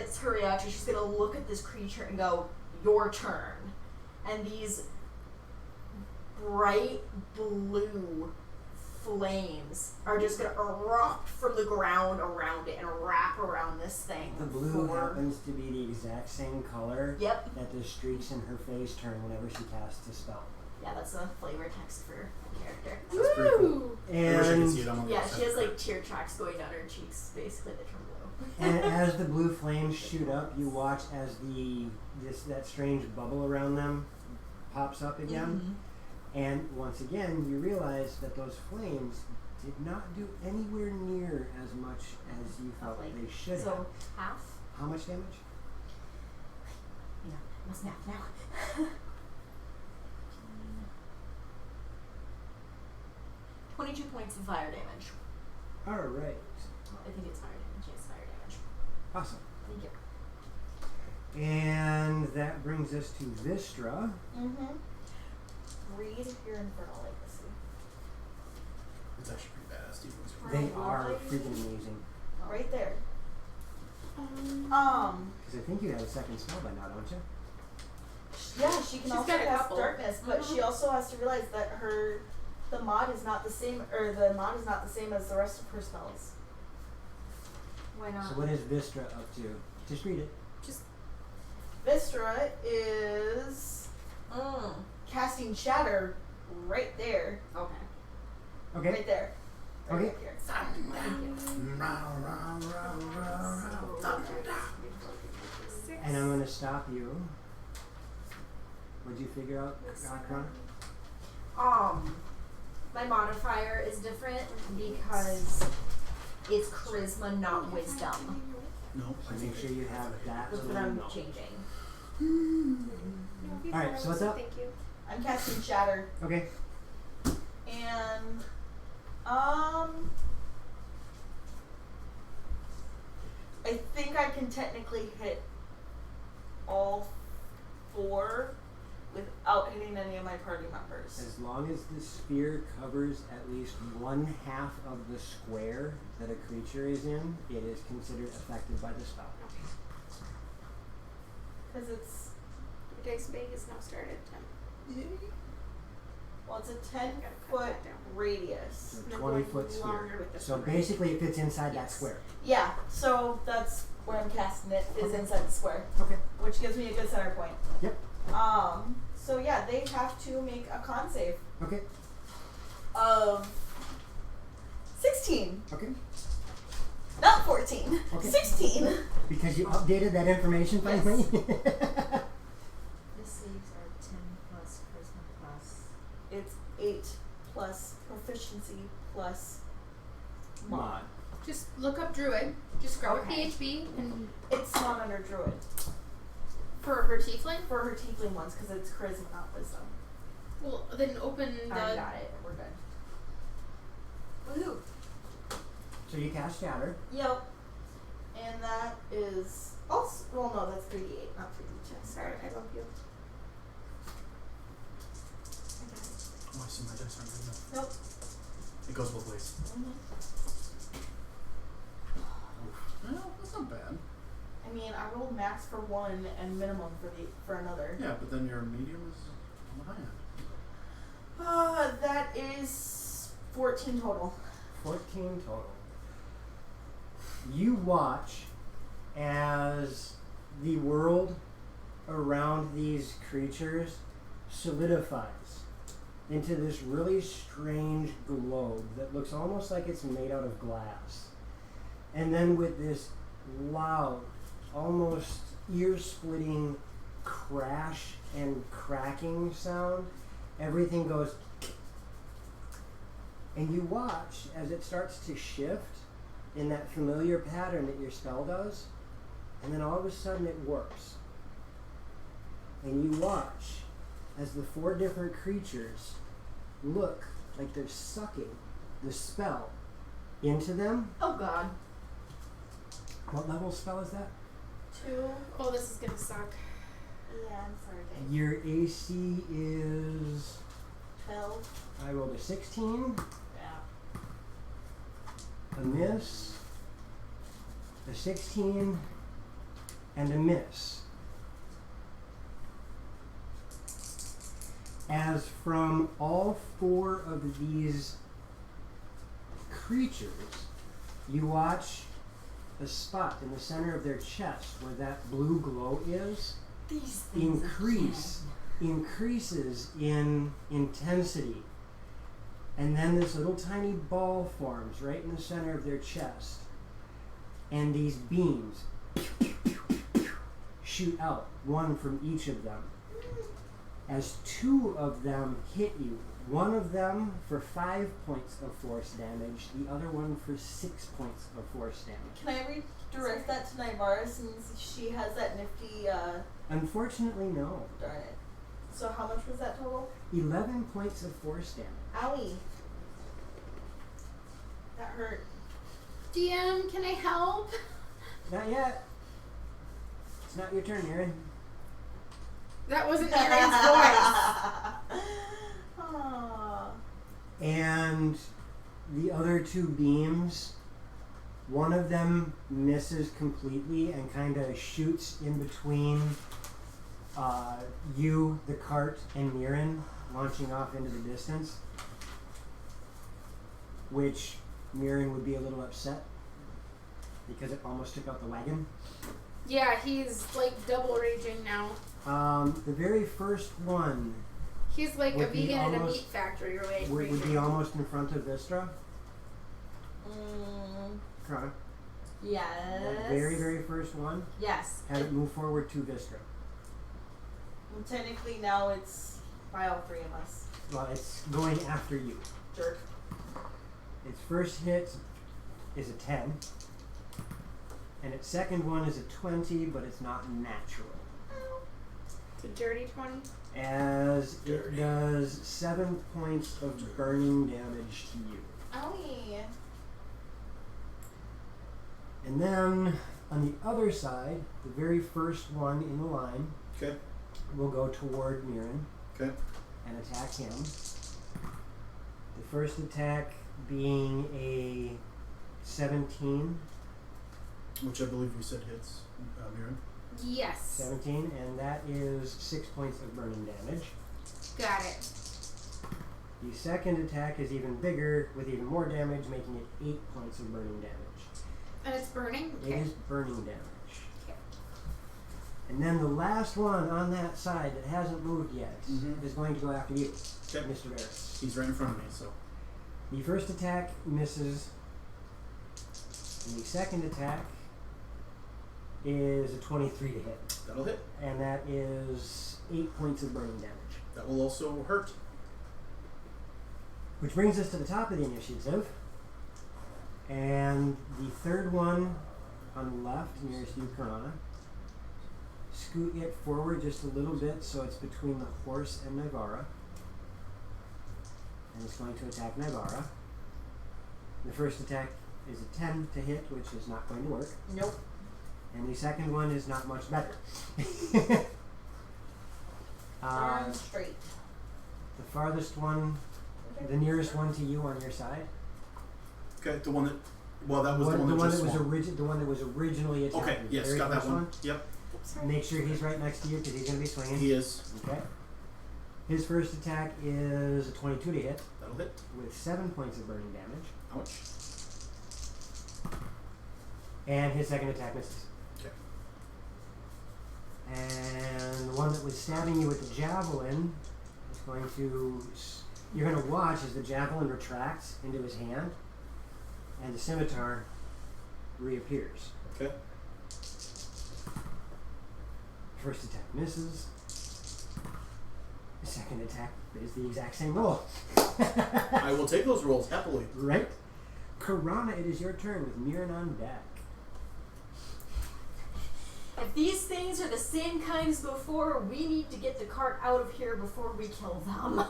as her reaction, she's gonna look at this creature and go, "Your turn." And these bright blue flames are just gonna erupt from the ground around it and wrap around this thing.
The blue
for-
happens to be the exact same color
Yep.
that the streaks in her face turn whenever she casts a spell.
Yeah, that's a flavor text for the character.
That's pretty cool.
Woo!
I wish I could
And
see it on the
Yeah,
website.
she has like tear tracks going down her cheeks, basically that turn blue.
And as the blue flames shoot up, you watch as that strange bubble around them pops up again. And once again, you realize that those flames did not do anywhere near as much as you thought
like,
they should have.
So half?
How much damage?
Yeah, must math now. 22 points of fire damage.
Alright.
Well, I think it's fire damage. Yes, fire damage.
Awesome.
Thank you.
And that brings us to Vistra.
Mm-hmm. Read your Infernal Legacy.
It's actually pretty badass. Steven's
They are freaking amazing.
Right there.
Because I think you have a second spell by now, don't you?
Yeah, she can
She's
also
got a
cast
couple.
darkness, but she also has to realize that the mod is not the same, as the rest of her spells.
Why not?
So what is Vistra up to? Just read it.
Vistra is casting Shatter right there.
Okay.
Okay.
Right there. Right
Okay.
up here.
And I'm going to stop you. What'd you figure out, Akron?
My modifier is different because it's charisma, not wisdom.
No.
So make sure you have that.
That's
so
what
you
I'm
know.
changing.
Alright, so what's up?
Thank you.
I'm casting Shatter.
Okay.
And I think I can technically hit all 4 without hitting any of my party members.
As long as the sphere covers at least 1/2 of the square that a creature is in, it is considered affected by the spell.
Because it's
The dice bag is now started.
it's a
Gotta
10-foot
cut that down.
radius.
So
And I'm
20-foot
going longer
sphere.
with this
So
one, right?
basically it fits inside that
Yes.
square.
Yeah, so that's where I'm casting it, is
Okay.
inside the square,
Okay.
which gives me a good center point.
Yep.
So yeah, they have to make a con save
Okay.
of 16,
Okay.
not 14,
Okay.
16.
Because you updated that information finally?
The saves are 10 plus charisma plus.
It's 8 plus proficiency plus mod.
Mod.
Just look up Druid. Just grab
Okay.
a PHB and
It's not under Druid
for her tiefling.
for her tiefling ones because it's charisma, not wisdom.
Well, then open the.
I got it. We're good. Woohoo!
So you cast Shatter.
Yep. And that is also, well, no, that's 3d8, not 3d10.
Sorry, I love you.
Oh, I see my dice aren't good enough.
Nope.
It goes both ways.
Mm-hmm.
Well, that's not bad.
I mean, I rolled max for one and minimum for another.
Yeah, but then your medium is on the high end.
That is 14 total.
14 total. You watch as the world around these creatures solidifies into this really strange globe that looks almost like it's made out of glass. And then with this loud, almost ear-splitting crash and cracking sound, everything goes. And you watch as it starts to shift in that familiar pattern that your spell does, and then all of a sudden it warps. And you watch as the 4 different creatures look like they're sucking the spell into them.
Oh god.
What level spell is that?
2.
Oh, this is gonna suck.
Yeah, I'm sorry, Dave.
Your AC is,
12.
I rolled a 16,
Yeah.
a miss, a 16, and a miss. As from all 4 of these creatures, you watch a spot in the center of their chest where that blue glow is
These things
increases in intensity. And then this little tiny ball forms right in the center of their chest. And these beams shoot out, one from each of them. As 2 of them hit you, one of them for 5 points of force damage, the other one for 6 points of force damage.
Can I redirect that to Nivara since she has that nifty,
Unfortunately, no.
darn it. So how much was that total?
11 points of force damage.
Owie. That hurt.
DM, can I help?
Not yet. It's not your turn, Aaron.
That wasn't Aaron's voice.
Aw.
And the other two beams, one of them misses completely and kind of shoots in between you, the cart, and Mirren, launching off into the distance. Which Mirren would be a little upset because it almost took out the wagon.
Yeah, he's like double raging now.
The very first one
He's like a
Would be
vegan at a
almost-
meat factory, right?
would be almost in front of Vistra. Correct.
Yes.
The very, very first one,
Yes.
have it move forward to Vistra.
Well, technically now it's by all three of us.
Well, it's going after you.
Jerk.
Its first hit is a 10. And its second one is a 20, but it's not natural.
It's a dirty 20.
As it does 7 points of burning damage to you.
Owie.
And then, on the other side, the very first one in the line
Okay.
will go toward Mirren
Okay.
and attack him. The first attack being a 17.
Which I believe we said hits, Mirren.
Yes.
17, and that is 6 points of burning damage.
Got it.
The second attack is even bigger, with even more damage, making it 8 points of burning damage.
And it's burning?
It
Okay.
is burning damage.
Okay.
And then the last one on that side that hasn't moved yet
Mhm.
is going to go after you,
Okay.
Mr. Barris.
He's right in front of me, so.
The first attack misses, and the second attack is a 23 to hit,
That'll hit.
and that is 8 points of burning damage.
That will also hurt.
Which brings us to the top of the initiative, and the third one on the left, nearest you, Karana. Scoot it forward just a little bit so it's between the horse and Nivara. And it's going to attack Nivara. The first attack is a 10 to hit, which is not going to work.
Nope.
And the second one is not much better.
Darn straight.
The farthest one, the nearest one to you on your side.
Okay, the one that. Well, that was
One-
the one that just
was
swung.
the one that was originally attacking.
Okay,
The
yes,
very
got that
first
one. Yep,
Make sure he's right next to you because he's going to be swinging.
he is.
Okay. His first attack is a 22 to hit
That'll hit.
with 7 points of burning damage,
Ouch.
and his second attack misses.
Okay.
And the one that was stabbing you with the javelin is going to. You're going to watch as the javelin retracts into his hand, and the scimitar reappears.
Okay.
First attack misses. The second attack is the exact same roll.
I will take those rolls happily.
Right? Karana, it is your turn with Mirren on deck.
If these things are the same kind as before, we need to get the cart out of here before we kill them.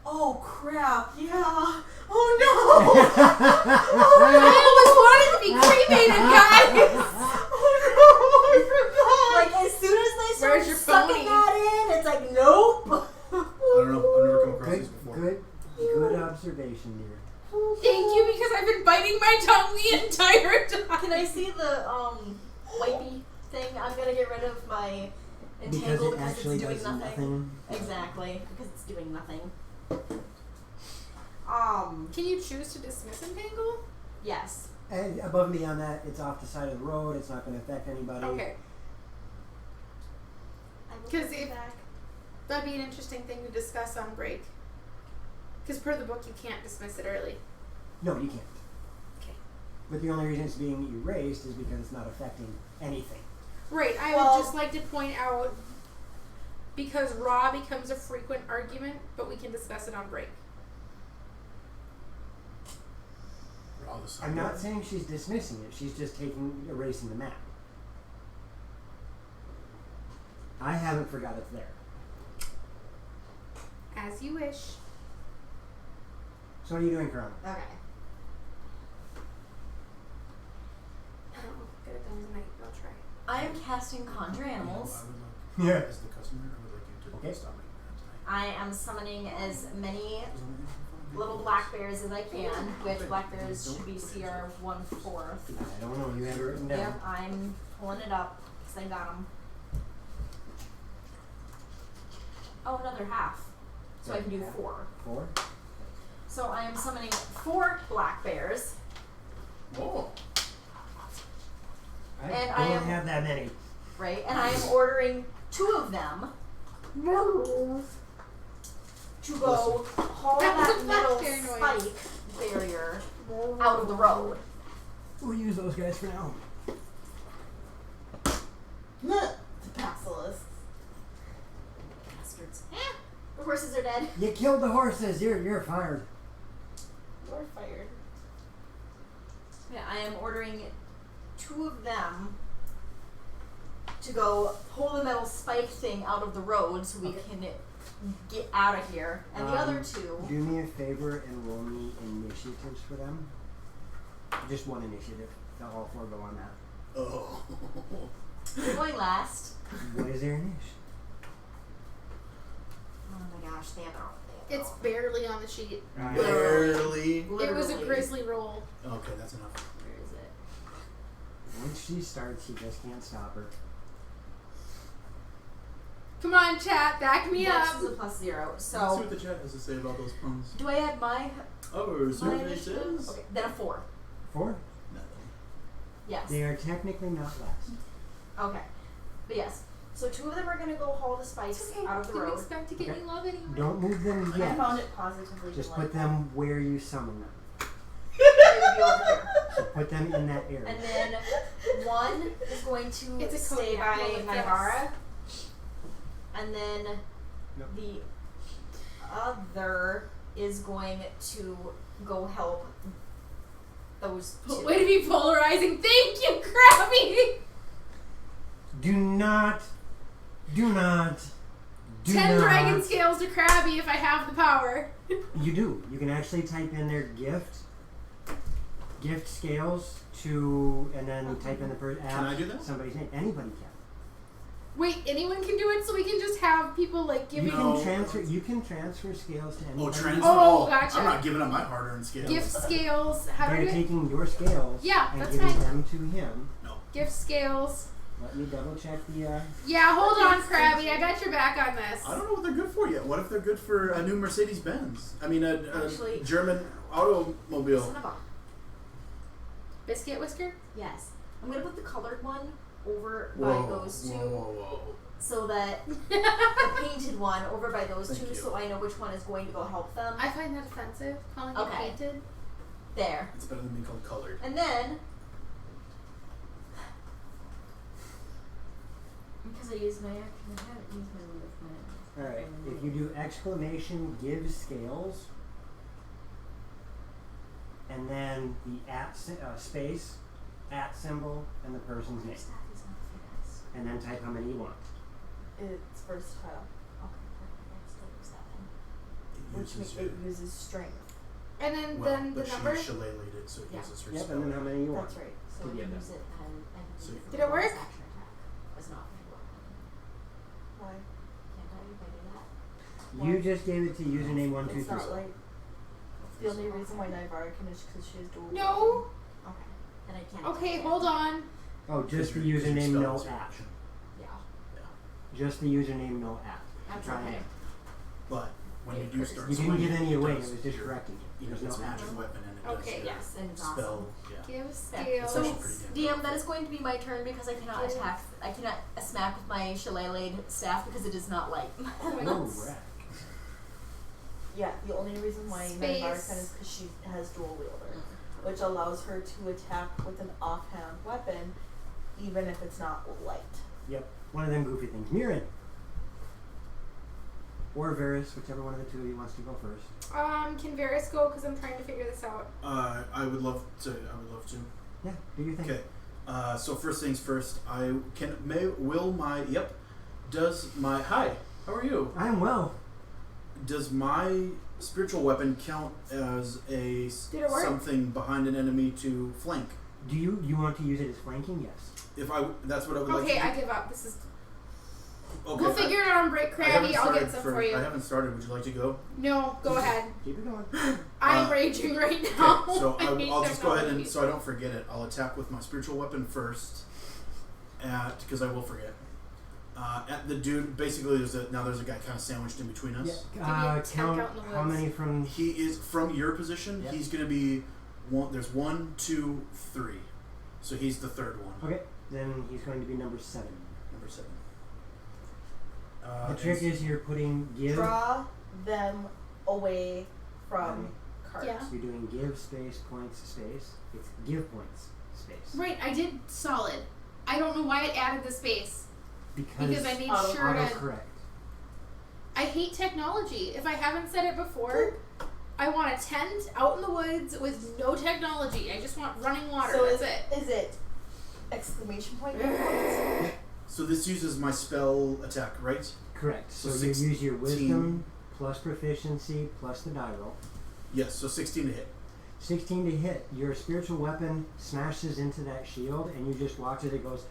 Oh crap! Yeah. Oh no!
I almost wanted to be cremated, guys!
Oh no! I
Like, as soon as they start
Where's your
sucking
pony?
that in, it's like, nope.
I don't know. I've never come across
Good,
these before.
good observation, dear.
Thank you, because I've been biting my tongue the entire time.
Can I see the wipey thing? I'm gonna get rid of my
Because
entangle
it
because
actually
it's doing
does
nothing.
nothing.
Exactly, because it's doing nothing.
Can you choose to dismiss entangle?
Yes.
And above and beyond that, it's off the side of the road. It's not going to affect anybody.
Okay.
I will
'Cause
put it
if-
back.
That'd be an interesting thing to discuss on break. Because per the book, you can't dismiss it early.
No, you can't.
Okay.
But the only reason it's being erased is because it's not affecting anything.
Right, I
Well-
would just like to point out, because raw becomes a frequent argument, but we can discuss it on break.
Raw the
I'm not
side.
saying she's dismissing it. She's just erasing the map. I haven't forgot it's there.
As you wish.
So what are you doing, Karana?
Okay.
I don't know. Get it done tonight. I'll try.
I am casting Conjure Animals.
I would like, as the customer, I would like you to
Okay.
stop making that
I am summoning as many
tonight.
little black bears as I can, which black bears should be CR 1/4.
I don't know. You have it written down.
Yep, I'm pulling it up because I got them. Oh, another half. So I can do 4.
4.
So I am summoning 4 black bears.
Oh.
I
And
don't
I am-
have that many.
Right, and I am ordering 2 of them to go haul
That was
that
a
metal
black bear noise.
spike barrier out of the road.
We'll use those guys for now.
The basilisks.
Bastards. The horses are dead.
You killed the horses. You're fired.
You're fired.
Yeah, I am ordering 2 of them to go pull the metal spike thing out of the road so we can get out of here. And the other 2,
Do me a favor and roll me initiatives for them. Just one initiative. All 4 go on that.
Oh.
you're going last.
What is their initiative?
Oh my gosh, they have their own.
It's barely on the sheet.
Barely.
It was a
Literally.
grizzly roll.
Okay, that's enough.
Where is it?
Once she starts, you just can't stop her.
Come on, chat, back me
Dex
up.
is a +0.
Let's see
So,
what the chat has to say about those puns.
do I add my
Oh, survey
initiative?
says.
Okay, then a 4.
4?
Nothing.
Yes.
They are technically not last.
Okay. But yes. So 2 of them are gonna go haul the spikes
It's okay.
out of the
Didn't
road.
expect to get
Okay.
any love anyway.
Don't move them
I
yet.
found it positively
Just
delightful.
put them where you summon them.
They would be over here.
So put them in that area.
And then 1 is going to
It's a
stay
Kodiak
by
moment for us.
Nivara. And then
Nope.
the other is going to go help those 2.
Way to be polarizing. Thank you, Krabby.
Do not.
10 dragon scales to Krabby if I have the power.
You do. You can actually type in their gift scales to, and then type in the first.
Can I do that?
Somebody's name. Anybody can.
Wait, anyone can do it, so we can just have people like giving
No.
You can transfer scales to anybody.
Oh, transfer.
Oh, gotcha.
I'm not giving up my hard-earned scales.
gift scales. How do
They're
we do it?
taking your scales.
Yeah,
and
that's
giving
fine.
them to him.
No.
Gift scales.
Let me double check the.
Yeah, hold on, Krabby. I got your back on this.
I don't know what they're good for yet. What if they're good for a new Mercedes-Benz? I mean, a
Actually-
German automobile.
Son of a-
Biscuit whisker?
Yes. I'm gonna put the colored one over
Whoa,
by those 2.
whoa.
So that the painted one over by those
Thank
2
you.
so I know which one is going to go help them.
I find that offensive. Calling it
Okay.
painted.
There.
It's better than being called colored.
And then because I used my action, I haven't used my lift man.
Alright, if you do exclamation give scales, and then the space, @ symbol, and the person's name.
Staff is not finesse.
And then type how many you want.
It's versatile,
Okay, perfect. I still use that then.
which means it uses strength.
And then,
well,
the
but
number.
she shillelaid it, so it
Yeah.
uses her
Yep,
spell.
and then how many you want.
That's right.
So
To
I
give
can
them.
use it and I can
So
use
Did it
for bonus
work?
action attack. Was not for weapon.
Why?
Can't I if I do that?
You just gave it to username 123.
It's not like the only reason why Nivara can is because she has dual.
No.
Okay. Then I can't.
Okay,
attack.
hold on.
Oh, just the
Because your
username
spell
no
is your
at.
action.
Yeah.
Just the username no at.
That's
Try
okay.
it.
But when you do start
You didn't give
swinging,
any away, it
does
was just
your-
correcting you.
You know,
There's
it's a
no
magic
at.
weapon and it
Okay.
does your
Yes, and it's
spell.
awesome.
Yeah.
Give
It's
scales.
actually
So,
pretty damn
DM, that is going to be my turn because I cannot
Yes.
attack. I cannot smack with my shillelagh staff because it is not light.
Oh, wreck.
Yeah, the only reason why
Space.
Nivara can is because she has dual wielder, which allows her to attack with an offhand weapon, even if it's not light.
Yep, one of them goofy things. Mirren. Or Varys, whichever one of the two of you wants to go first.
Can Varys go? Because I'm trying to figure this out.
I would love to.
Yeah, do your thing.
Okay. So first things first. Does my hi? How are you?
I am well.
Does my spiritual weapon count as a
Did it work?
something behind an enemy to flank?
Do you want to use it as flanking? Yes.
That's what I would like
Okay,
to do.
I give up. This is.
Okay,
We'll figure it out on break, Crabby. I'll get some for you.
I haven't started. Would you like to go?
No, go ahead.
Keep it going.
I'm raging right now.
Okay, so
I hate
I'll just go ahead and,
technology.
so I don't forget it, I'll attack with my spiritual weapon first, because I will forget. At the dude, basically, there's a guy kind of sandwiched in between us.
Yeah.
Give me a
Count
out in the
how
woods.
many from.
He is from your position.
Yep.
He's going to be one. There's 1, 2, 3. So he's the third one.
Okay, then he's going to be number 7.
Number 7.
The trick is you're putting give.
Draw them away from cards.
Yeah.
You're doing give space points space. It's give points space.
Right, I did solid. I don't know why it added the space. Because I made sure to.
Autocorrect.
I hate technology. If I haven't said it before, I want a tent out in the woods with no technology. I just want running water.
So
That's it.
Is it exclamation point? points?
So this uses my spell attack, right?
Correct. So
So
you use your
16.
wisdom plus proficiency plus the die roll.
Yes, so 16 to hit.
16 to hit. Your spiritual weapon smashes into that shield, and you just watch it. It goes.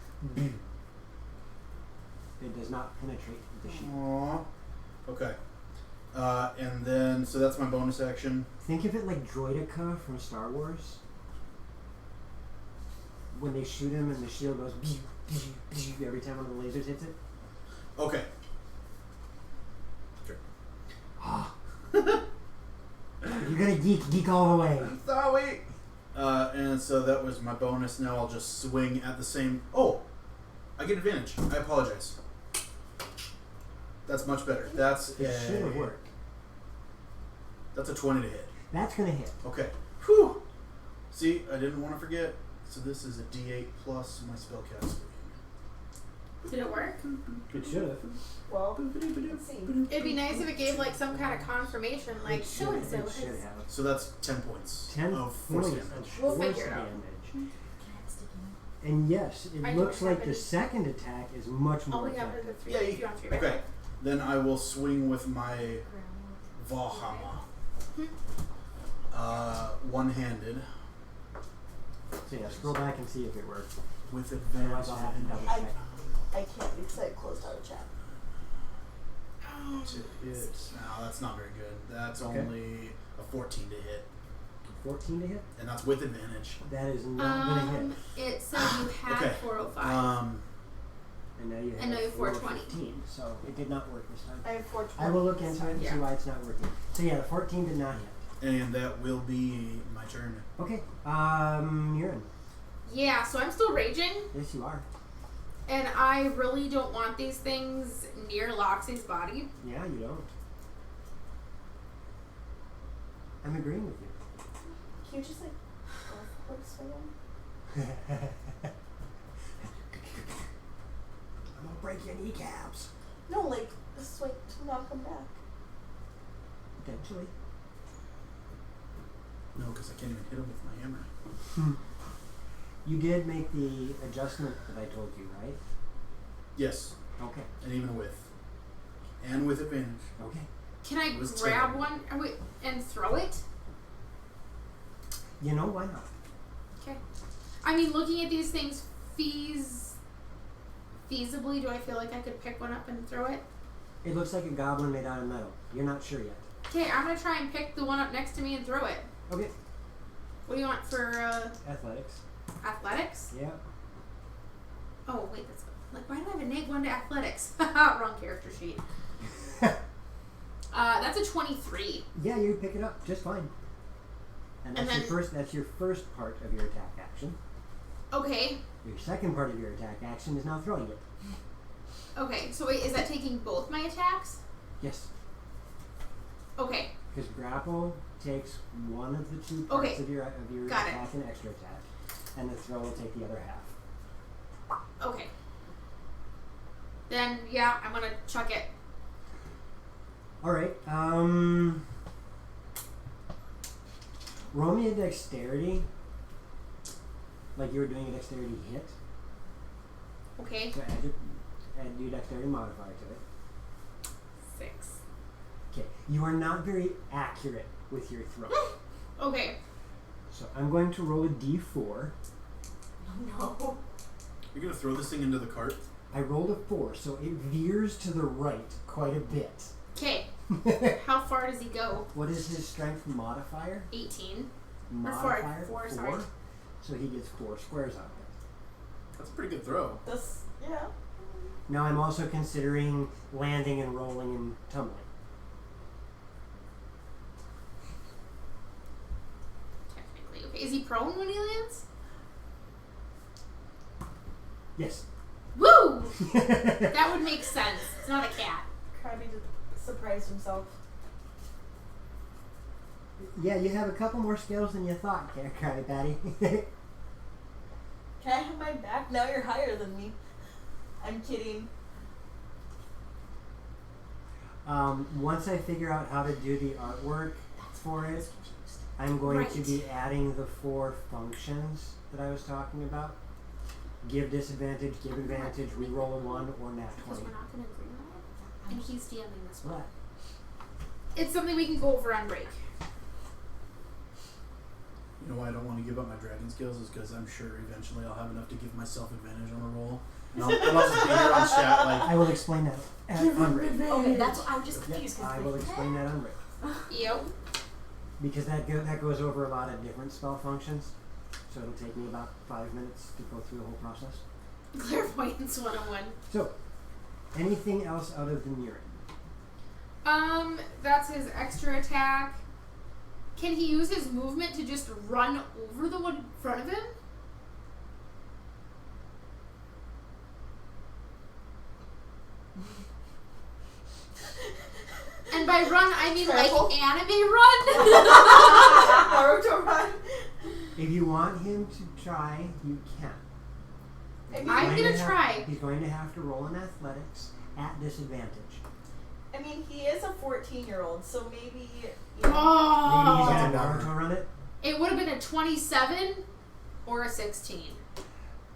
It does not penetrate the shield.
Aww. Okay. And then, so that's my bonus action.
Think of it like Droideka from Star Wars. When they shoot him and the shield goes every time one of the lasers hits it.
Okay.
You're gonna geek all the way.
Sorry. And so that was my bonus. Now I'll just swing at the same. Oh, I get advantage. I apologize. That's much better. That's
It should have worked.
That's a 20 to hit.
That's gonna hit.
Okay. Whew. See, I didn't want to forget. So this is a D8 plus my spellcasting.
Did it work?
It should have.
Well, let's see.
It'd be nice if it gave like some kind of confirmation, like
It
so
should,
and so
it should
has.
have.
So that's 10 points
10
of force
points
damage.
of
We'll
force
figure it out.
damage. And yes, it
I
looks
don't
like
have
the
it.
second attack is much
All
more
we have are
effective.
the 3.
Yay.
If you want 3
Okay. Then I will swing with my Valhalla. One-handed
So yeah, scroll back and see if it works.
with
Otherwise, I'll have to double
advantage
check.
I can't because I closed out a chat.
to hit. No, that's not very good. That's
Okay.
only a 14 to hit,
14 to hit.
and that's with advantage.
That is not gonna hit.
It said you had
Okay.
405.
And now you have
And now you have 420.
415, so it did not work this time.
I have 420.
I will look into it and see
Yeah.
why it's not working. So yeah, the 14 did not hit.
And that will be my turn.
Okay, you're in.
Yeah, so I'm still raging,
Yes, you are.
and I really don't want these things near Loxy's body.
Yeah, you don't. I'm agreeing with you.
Can you just like golf club swing him?
I'm gonna break your kneecaps.
No, like swing to knock him back.
Potentially.
No, because I can't even hit him with my hammer.
You did make the adjustment that I told you, right?
Yes,
Okay.
and even with. And with advantage.
Okay.
Can I
It was
grab
terrible.
one and throw it?
You know, why not?
Okay. I mean, looking at these things feasibly, do I feel like I could pick one up and throw it?
It looks like a goblin made out of metal. You're not sure yet.
Okay, I'm gonna try and pick the one up next to me and throw it.
Okay.
What do you want for
Athletics.
athletics?
Yeah.
Oh wait, that's like why do I have a -1 to athletics? Wrong character sheet. That's a 23.
Yeah, you pick it up just fine. And
And
that's
then-
that's your first part of your attack action.
Okay.
Your second part of your attack action is now throwing it.
Okay. So wait, is that taking both my attacks?
Yes.
Okay.
Because grapple takes one of the two parts
Okay.
of your
Got it.
attack and extra attack, and the throw will take the other half.
Okay. Then yeah, I'm gonna chuck it.
All right. Roll me a dexterity. Like you were doing a dexterity hit.
Okay.
So add your dexterity modifier to it.
6.
Okay. You are not very accurate with your throw.
Okay.
So I'm going to roll a d4.
Oh no.
You're gonna throw this thing into the cart?
I rolled a 4, so it veers to the right quite a bit.
Okay. How far does he go?
What is his strength modifier?
18.
Modifier?
four, sorry.
So he gets 4 squares out of it.
That's a pretty good throw.
Yeah.
Now I'm also considering landing and rolling and tumbling.
Technically. Okay. Is he prone when he lands?
Yes.
Woo! That would make sense. It's not a cat.
Krabby just surprised himself.
Yeah, you have a couple more skills than you thought, Krabby Patty.
Can I have my back? Now you're higher than me. I'm kidding.
Once I figure out how to do the artwork for it, I'm going to be adding the 4 functions that I was talking about. Give disadvantage, give advantage, reroll a 1, or nat 20.
Because we're not going to agree on it. And he's DMing this one.
What?
It's something we can go over on break.
You know why I don't want to give up my dragon skills is because I'm sure eventually I'll have enough to give myself advantage on a roll. And I'll just be here on chat like,
I will explain that on break.
Okay, that's what I was just
Yep,
confused.
I will explain that on break.
Yep.
Because that goes over a lot of different spell functions. So it'll take me about 5 minutes to go through the whole process.
Clairvoyance 101.
So, anything else other than Murin?
That's his extra attack. Can he use his movement to just run over the one in front of him? And by run, I mean
Careful.
like anime run.
Naruto run.
If you want him to try, you can.
I'm gonna try.
He's going to have to roll in athletics at disadvantage.
I mean, he is a 14-year-old, so maybe.
Maybe he's
Oh!
going to Naruto run it.
It would have been a 27 or a 16.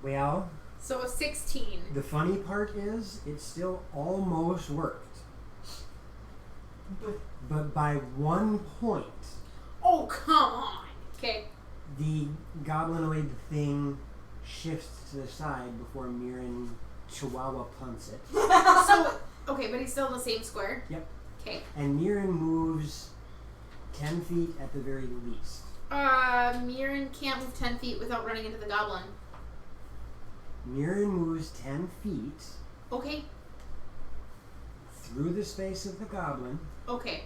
Well,
So a 16.
the funny part is, it still almost worked. But by 1 point,
Oh, come on. Okay.
the goblinoid thing shifts to the side before Mirren Chihuahua punts it.
So, okay, but he's still in the same square?
Yep.
Okay.
And Mirren moves 10 feet at the very least.
Mirren can't move 10 feet without running into the goblin.
Mirren moves 10 feet
Okay.
through the space of the goblin.
Okay.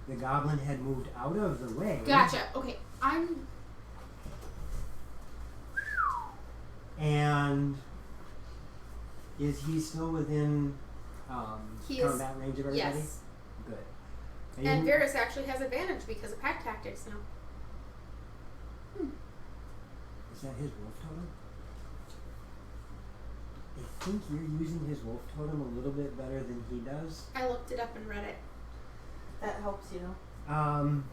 The goblin had moved out of the way.
Gotcha. Okay. I'm...
And is he still within
He is-
combat range of everybody?
Yes.
Good.
And Varys actually has advantage because of pack tactics now.
Is that his wolf totem? I think you're using his wolf totem a little bit better than he does.
I looked it up and read it.
That helps, you know.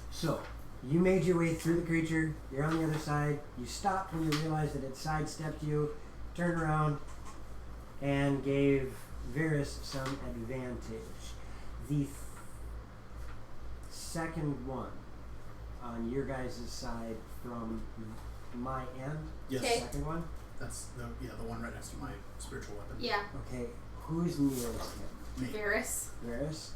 So, you made your way through the creature, you're on the other side, you stopped when you realized that it sidestepped you, turned around, and gave Varys some advantage. The second one on your guys' side from my end,
yes,
the
Okay.
second one,
that's the one right next to my spiritual weapon.
Yeah.
okay, who's nearest him?
Me.
Varys.
Varys?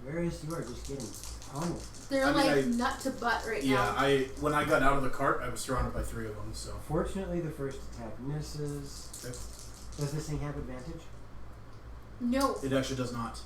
Varys, you are just getting pummeled.
They're
I mean,
like
I-
nut to butt right
Yeah,
now.
when I got out of the cart, I was surrounded by 3 of them. So
Fortunately, the first attack misses.
Okay.
Does this thing have advantage?
No.
it actually does not.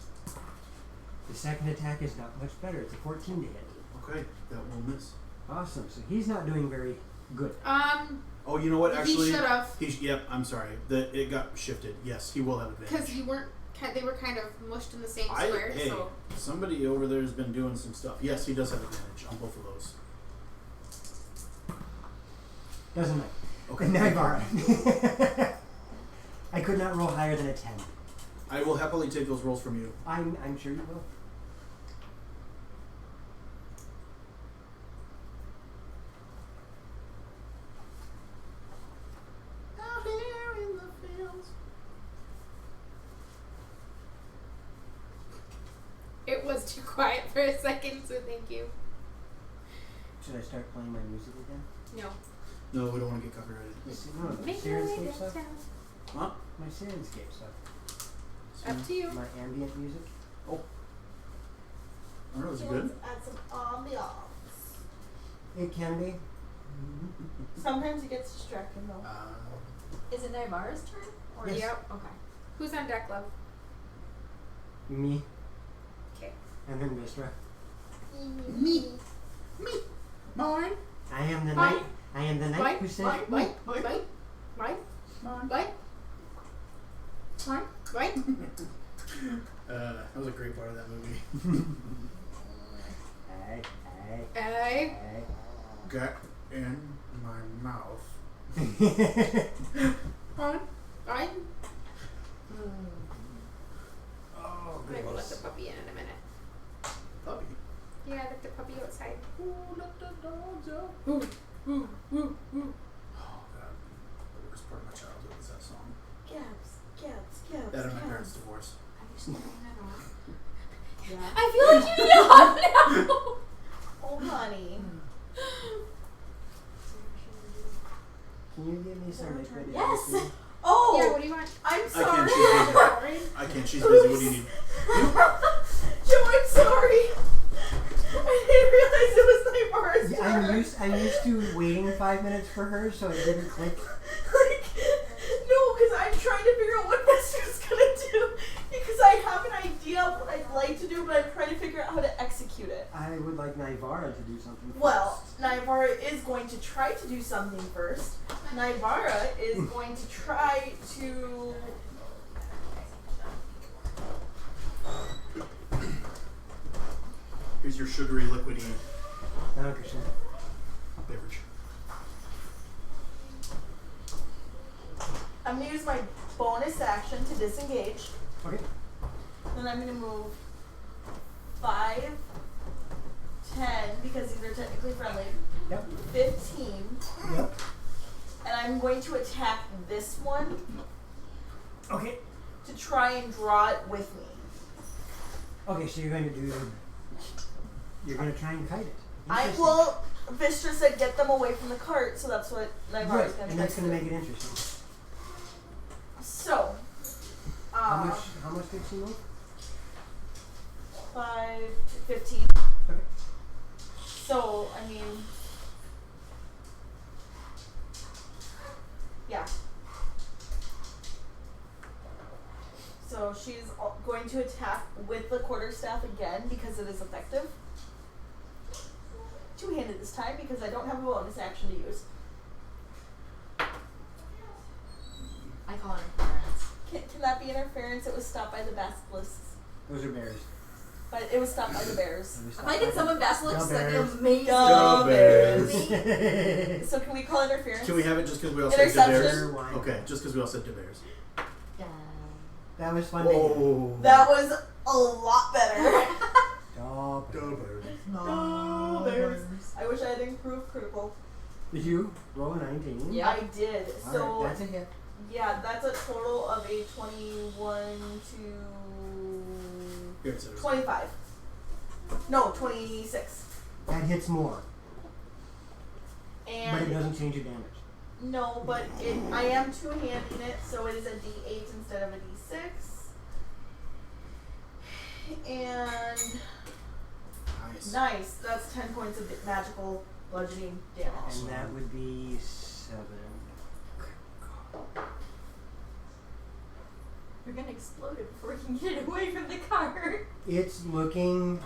The second attack is not much better. It's a 14 to hit.
Okay, that will miss.
Awesome. So he's not doing very good.
Oh, you know what? Actually,
he should have.
Yep. I'm sorry. It got shifted. Yes, he will have advantage.
Because you weren't. They were kind of mushed in the same
Hey,
square. So
somebody over there has been doing some stuff. Yes, he does have advantage on both of those.
Doesn't matter.
Okay.
Nagvara. I could not roll higher than a 10.
I will happily take those rolls from you.
I'm sure you will.
Out here in the fields.
it was too quiet for a second. So thank you.
Should I start playing my music again?
No.
No, we don't want to get copyrighted.
No, the
Make your way
Syrinscape stuff.
downtown.
Huh?
My Syrinscape stuff.
Up to you.
My ambient music.
I don't know, is it
Let's
good?
add some ambiance.
It can be.
Sometimes it gets distracting though.
Is it Navarre's turn? Or
Yes.
Yep.
Okay.
Who's on deck, love?
Me.
Okay.
And then Vistra.
Me. Mine.
I am the
Mine.
knight. I am the knight who says
Mine. Mine. Mine. Mine. Mine. Mine.
That was a great part of that movie.
Hey, hey,
Hey.
hey.
Get in my mouth.
Mine. Mine.
Oh,
I will let
goodness.
the puppy in a minute.
Puppy.
Yeah, let the puppy outside.
Ooh, let the dogs out.
Ooh. Ooh. Ooh. Ooh.
Oh god. The worst part of my childhood was that song.
Gaps.
That and my parents' divorce.
Are you still doing that off?
Yeah.
I feel like you need help now.
Oh, honey.
Can you give me some liquid?
Yes.
energy?
Oh,
Yeah, what do you want?
I'm
I
sorry.
can't, she's busy. I can't, she's busy. What do you need?
Joe, I'm sorry. I didn't realize it was Navarre's
Yeah,
turn.
I'm used to waiting 5 minutes for her, so it didn't click.
Like, no, because I'm trying to figure out what Mister's gonna do. Because I have an idea of what I'd like to do, but I'm trying to figure out how to execute it.
I would like Naivara to do something.
Well,
first.
Naivara is going to try to do something first. Naivara is going to try to.
Here's your sugary, liquidy
Dankeschön.
beverage.
I'm going to use my bonus action to disengage.
Okay.
Then I'm going to move 5, 10, because these are technically friendly,
Yep.
15,
Yep.
and I'm going to attack this one
Okay.
to try and draw it with me.
Okay, so you're going to do. You're going to try and kite it.
I
Interesting.
will. Vistra said get them away from the cart, so that's what Naivara's
Right,
going to
and
try
that's
to
going
do.
to make it interesting.
So,
How much did she move?
5 to 15.
Okay.
So, I mean, yeah. So she's going to attack with the quarterstaff again because it is effective. Two-handed this time because I don't have a bonus action to use.
I call it interference.
Can that be interference? It was stopped by the basilisks.
Those are bears.
But it was stopped by the bears.
If I can summon Basilisk, that'd be
Bears.
amazing.
Dumb
bears.
So can we call interference?
Can we have it just because we all said
Interception.
DeBears?
Why?
Okay, just because we all said DeBears.
That was fun. to hear.
Whoa.
That was a lot better.
Dog.
DeBears.
No, bears. I wish I had improved critical.
Did you roll a 19?
Yeah.
I did.
All
So
right, that's a hit.
yeah, that's a total of a 21
Here it
to
says.
25. No, 26.
That hits more, but it
And
doesn't change your damage.
no, but I am two-handing it, so it is a D8 instead of a D6. And
Nice.
nice. That's 10 points of magical bludgeoning damage.
And that would be 7.
You're gonna explode it before you can get it away from the cart.
It's looking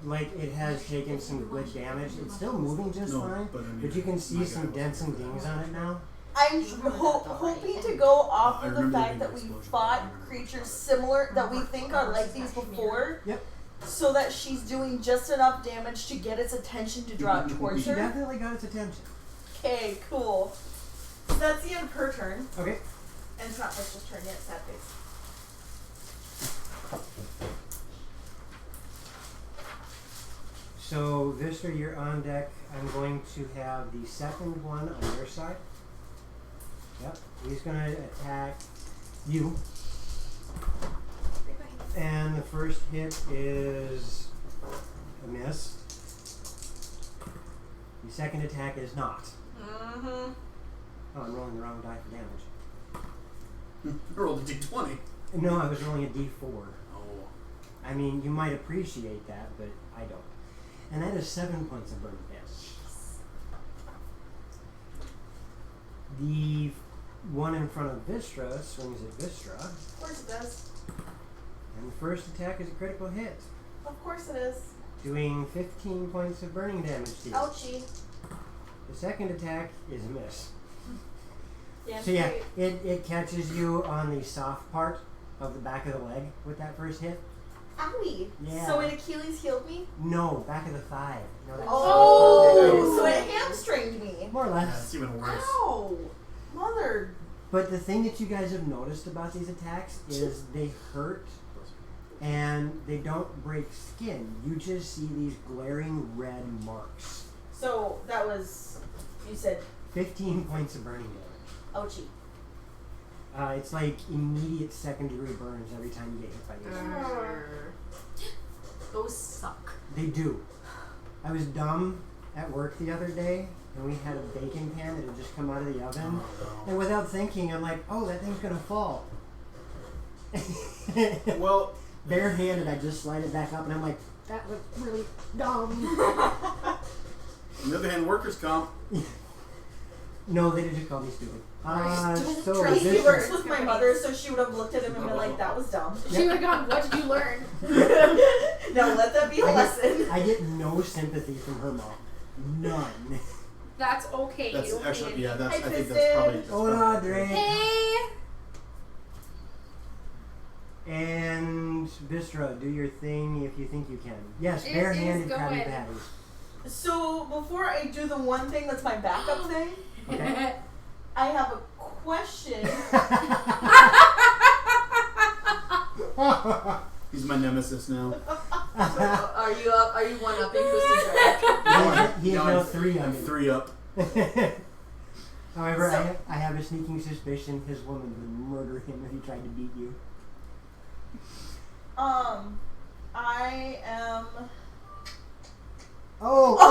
like it has taken some good damage. It's still moving just
No,
fine,
but I mean,
but you can see
my
some
guy
dents and
wasn't
dings
good.
on it now.
I'm hoping to go off
I
of the
remember
fact
there
that
being
we
an explosion.
fought
I remember
creatures
about it.
similar that we think are like these before.
Yep.
So that she's doing just enough damage to get its attention to draw it towards
She
her.
definitely got its attention.
Okay, cool. So that's the end of her turn.
Okay.
And it's not Mitchell's turn yet, sad face.
So, Vistor, you're on deck. I'm going to have the second one on your side. Yep. He's going to attack you. And the first hit is a miss. The second attack is not.
Mm-hmm.
Oh, I'm rolling the wrong die for damage.
I rolled a d20.
No, I was rolling a d4.
Oh.
I mean, you might appreciate that, but I don't. And that is 7 points of burning damage. The one in front of Vistra swings at Vistra.
Of course it does.
And the first attack is a critical hit,
Of course it is.
doing 15 points of burning damage to you.
Ouchie.
The second attack is a miss.
Damn
So yeah,
straight.
it catches you on the soft part of the back of the leg with that first hit.
Owie.
Yeah.
So when Achilles healed me?
No, back of the thigh. No, that's
Oh, so it hamstringed me.
more or
Yeah,
less.
it's even worse.
Ow. Mother.
But the thing that you guys have noticed about these attacks is they hurt and they don't break skin. You just see these glaring red marks.
So that was, you said,
15 points of burning damage.
ouchie.
It's like immediate second degree burns every time you get hit by these.
Those suck.
They do. I was dumb at work the other day and we had a baking pan that had just come out of the oven.
Oh, no.
And without thinking, I'm like, oh, that thing's gonna fall.
Well,
Barehanded, I just slide it back up and I'm like, that was really dumb.
on the other hand, workers' comp.
No, they just called me stupid. So
Tracy
this
works with my mother, so she would have looked at him and been like, that was dumb.
She would have gone, what did you learn?
Now let that be a lesson.
I get no sympathy from her mom. None.
That's okay.
That's
you don't
actually,
need
yeah, that's, I
Hi,
think that's
Kristen.
probably. That's
Hola,
probably
Dre.
Hey!
And Vistra, do your thing if you think you can. Yes,
It
barehanded
is
Krabby
going.
Patties.
So before I do the one thing that's my backup thing,
Okay.
I have a question.
He's my nemesis now.
Are you up? Are you one upping Kristen Drake?
He is
No,
now
I'm-
3 on
I'm
me.
3 up.
However,
So-
I have a sneaking suspicion his woman would murder him if he tried to beat you.
I am.
Oh! Oh!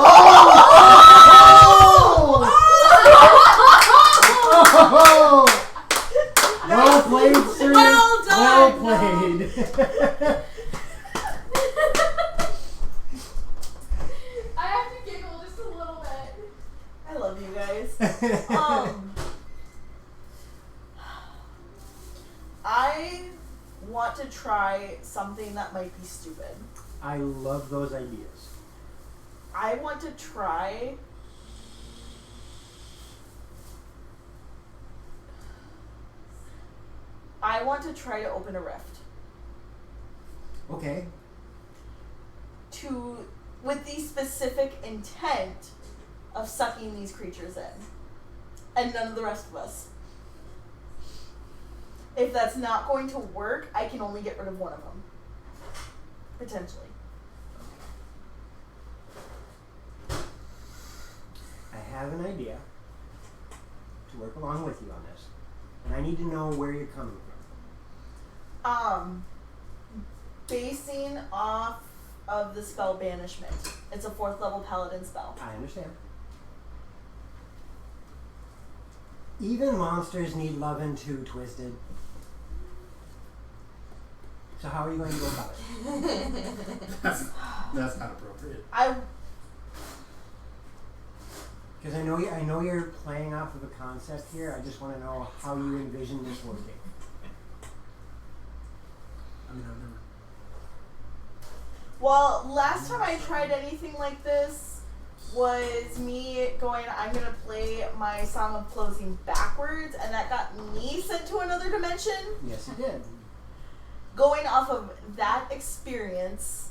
Well played, sir.
Well done.
Well played.
I have to giggle just a little bit.
I love you guys. I want to try something that might be stupid.
I love those ideas.
I want to try. I want to try to open a rift
Okay.
with the specific intent of sucking these creatures in, and none of the rest of us. If that's not going to work, I can only get rid of one of them, potentially.
I have an idea to work along with you on this. And I need to know where you're coming from.
Basing off of the spell Banishment. It's a 4th level paladin spell.
I understand. Even monsters need loving too, Twisted. So how are you going to go about it?
That's not appropriate.
Because I know you're playing off of a concept here. I just want to know how you envision this working.
I mean, I've never.
Well, last time I tried anything like this was me going, I'm going to play my Song of Closing backwards, and that got me sent to another dimension.
Yes, it did.
Going off of that experience,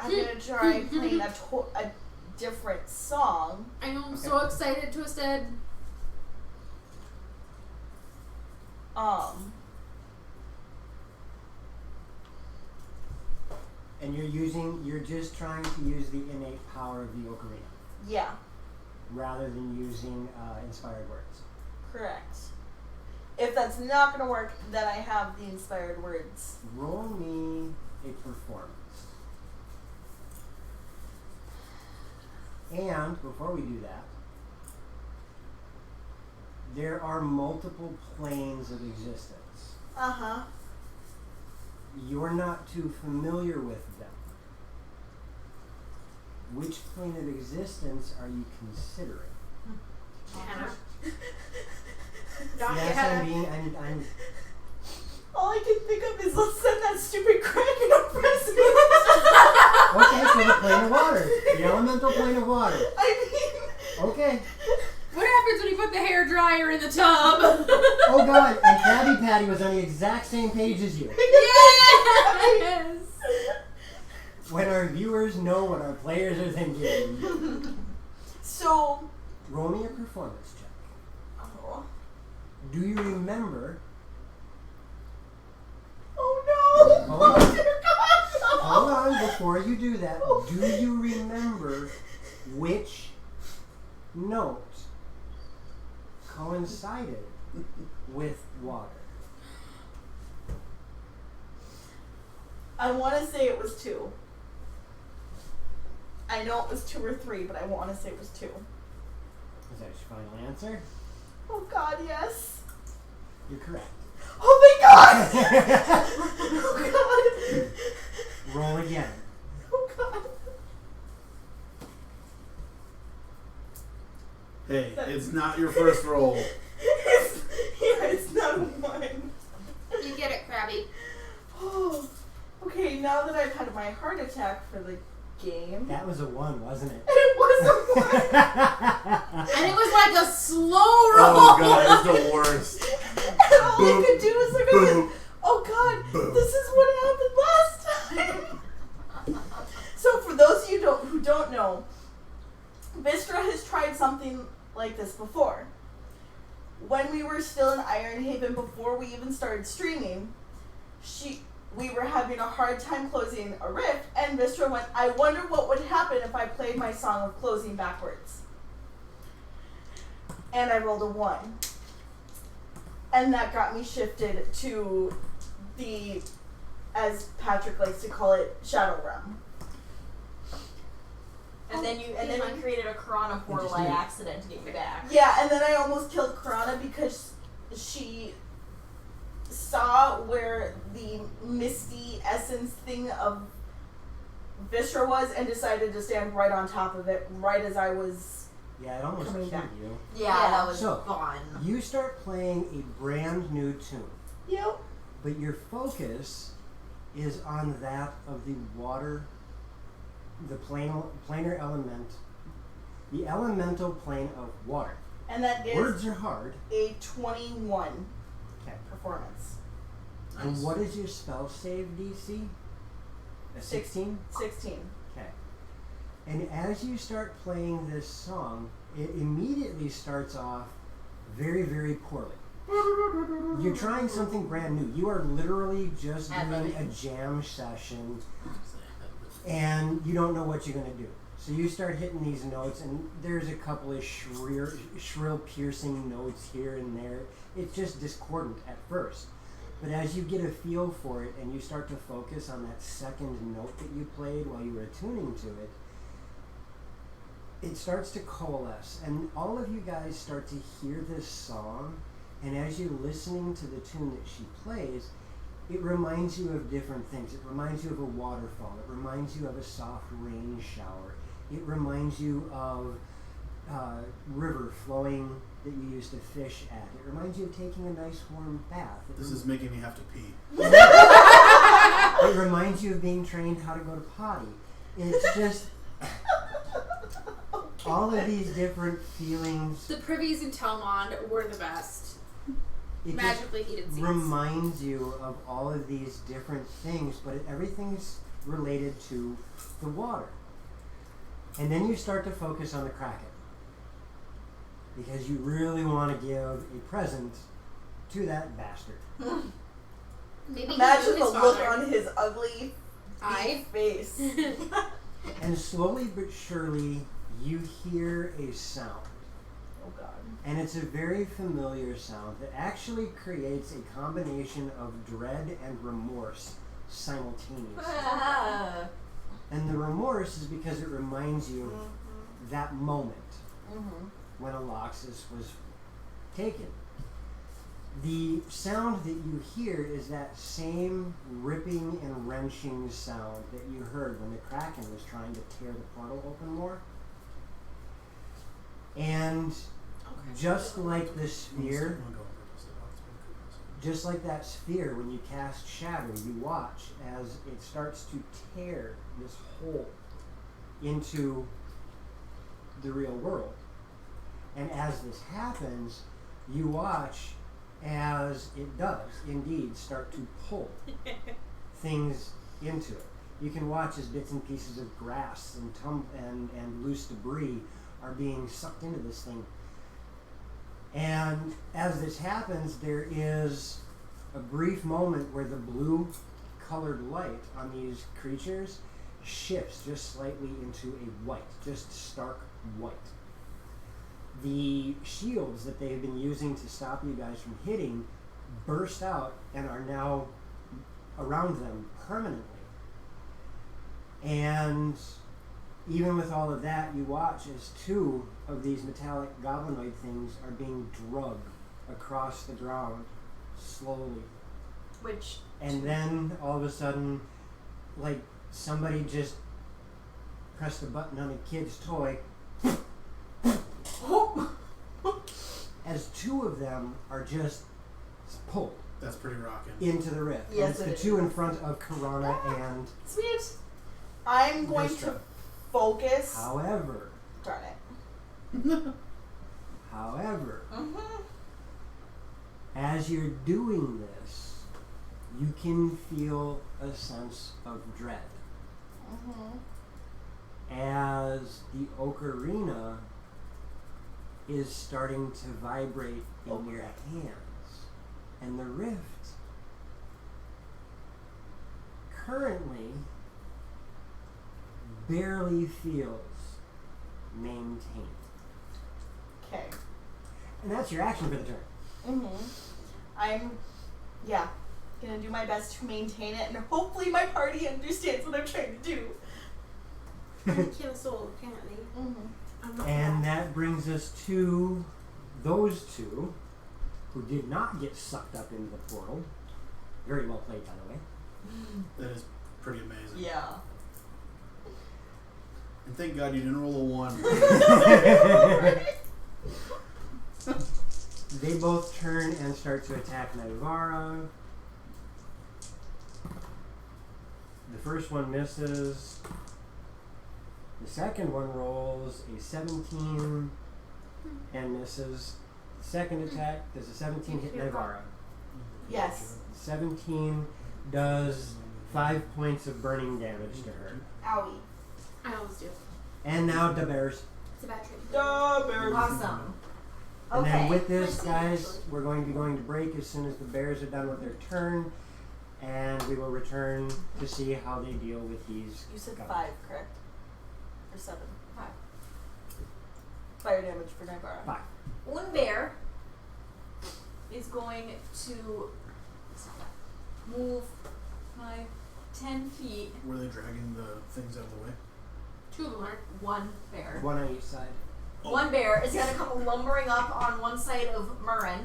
I'm going to try playing a different song.
I know, I'm so excited, Twisted.
And you're just trying to use the innate power of the ocarina,
Yeah,
rather than using inspired words.
correct. If that's not going to work, then I have the inspired words.
Roll me a performance. And before we do that, there are multiple planes of existence.
Uh-huh.
You're not too familiar with them. Which plane of existence are you considering?
Hannah.
Yes, I'm
All I can think of is let's send that stupid Kraken a present.
okay, so the plane of water. The elemental plane of water.
I mean...
Okay.
What happens when you put the hair dryer in the tub?
Oh god, and Krabby Patty was on the exact same page as you.
Yes!
When our viewers know what our players are thinking.
So...
Roll me a performance check.
Oh.
Do you remember...
Oh no!
Hold on.
Oh dear God! No.
Hold on, before you do that, do you remember which note coincided with water?
I want to say it was 2. I know it was 2 or 3, but I want to say it was 2.
Is that your final answer?
Oh God, yes.
You're correct.
Oh thank God! Oh God!
Roll again.
Oh God!
Hey, it's not your first roll.
It's not a 1.
You get it, Krabby.
Oh. Okay, now that I've had my heart attack for the game.
That was a 1, wasn't it?
It was a 1!
And it was like a slow roll.
Oh god, it's the worst.
And all I could do was look at it.
Boom.
Oh God,
Boom.
this is what happened last time. So for those of you who don't know, Vistra has tried something like this before. When we were still in Ironhaven, before we even started streaming, we were having a hard time closing a rift, and Vistra went, I wonder what would happen if I played my song of closing backwards. And I rolled a 1. And that got me shifted to the, as Patrick likes to call it, Shadow Realm.
And then we created a Karana portal by accident to get you back.
Yeah, and then I almost killed Karana because she saw where the misty essence thing of Vistra was and decided to stand right on top of it right as I was
Yeah, it almost
coming
killed
back.
you.
Yeah, that was
So,
fun.
You start playing a brand new tune,
Yep.
but your focus is on that of the water, the planar element, the elemental plane of water.
And that is
Words are hard.
a 21
Okay.
performance.
And what is your spell save DC? A 16?
16.
Okay. And as you start playing this song, it immediately starts off very, very poorly. You're trying something brand new. You are literally just doing a jam session and you don't know what you're going to do. So you start hitting these notes and there's a couple of shrill piercing notes here and there. It's just discordant at first. But as you get a feel for it and you start to focus on that second note that you played while you were attuning to it, it starts to coalesce. And all of you guys start to hear this song, and as you're listening to the tune that she plays, it reminds you of different things. It reminds you of a waterfall. It reminds you of a soft rain shower. It reminds you of river flowing that you used to fish at. It reminds you of taking a nice warm bath.
This is making me have to pee.
It reminds you of being trained how to go to potty. It's just all of these different feelings.
The privies in Telmond were the best.
It
Magically heated
just
seats.
reminds you of all of these different things, but everything's related to the water. And then you start to focus on the Kraken. Because you really want to give a present to that bastard.
Maybe
Imagine the
his
look
father.
on his ugly
Eye.
face.
And slowly but surely, you hear a sound.
Oh God.
And it's a very familiar sound that actually creates a combination of dread and remorse simultaneously. And the remorse is because it reminds you that moment
Mm-hmm.
when Aloxus was taken. The sound that you hear is that same ripping and wrenching sound that you heard when the Kraken was trying to tear the portal open more. And just like the sphere, just like that sphere, when you cast Shatter, you watch as it starts to tear this hole into the real world. And as this happens, you watch as it does indeed start to pull things into it. You can watch as bits and pieces of grass and loose debris are being sucked into this thing. And as this happens, there is a brief moment where the blue colored light on these creatures shifts just slightly into a white, just stark white. The shields that they've been using to stop you guys from hitting burst out and are now around them permanently. And even with all of that, you watch as two of these metallic goblinoid things are being drugged across the ground slowly.
Which
And then all of a sudden, like somebody just pressed a button on a kid's toy. As two of them are just pulled
That's pretty rocking.
into the rift.
Yes,
and it's
it
the
is.
two in front of Karana and
sweet.
I'm going
Vistra.
to focus.
However,
Darn it. Mm-hmm.
as you're doing this, you can feel a sense of dread.
Mm-hmm.
As the ocarina is starting to vibrate in your hands. And the rift currently barely feels maintained.
Okay.
And that's your action for the turn.
Mm-hmm. I'm, gonna do my best to maintain it, and hopefully my party understands what I'm trying to do.
Kill a soul, apparently.
Mm-hmm.
I'm not
And
that.
that brings us to those two who did not get sucked up into the portal. Very well played, by the way.
That is pretty amazing.
Yeah.
And thank God you didn't roll a 1.
They both turn and start to attack Nivara. The first one misses. The second one rolls a 17 and misses. The second attack, does a 17 hit Nivara?
Yes.
17 does 5 points of burning damage to her.
Owie.
I always do.
And now the bears.
It's a bad trade.
Awesome.
And
Okay.
then with this,
Let's see,
guys,
actually.
we're going to be going to break as soon as the bears are done with their turn. And we will return to see how they deal with these.
You said
goblins.
5, correct? Or 7?
5.
Fire damage for Nybara.
5.
One bear is going to move 10 feet.
Were they dragging the things out of the way?
Two of them are.
One bear.
One on each side.
One bear is going to come lumbering up on one side of Murren
I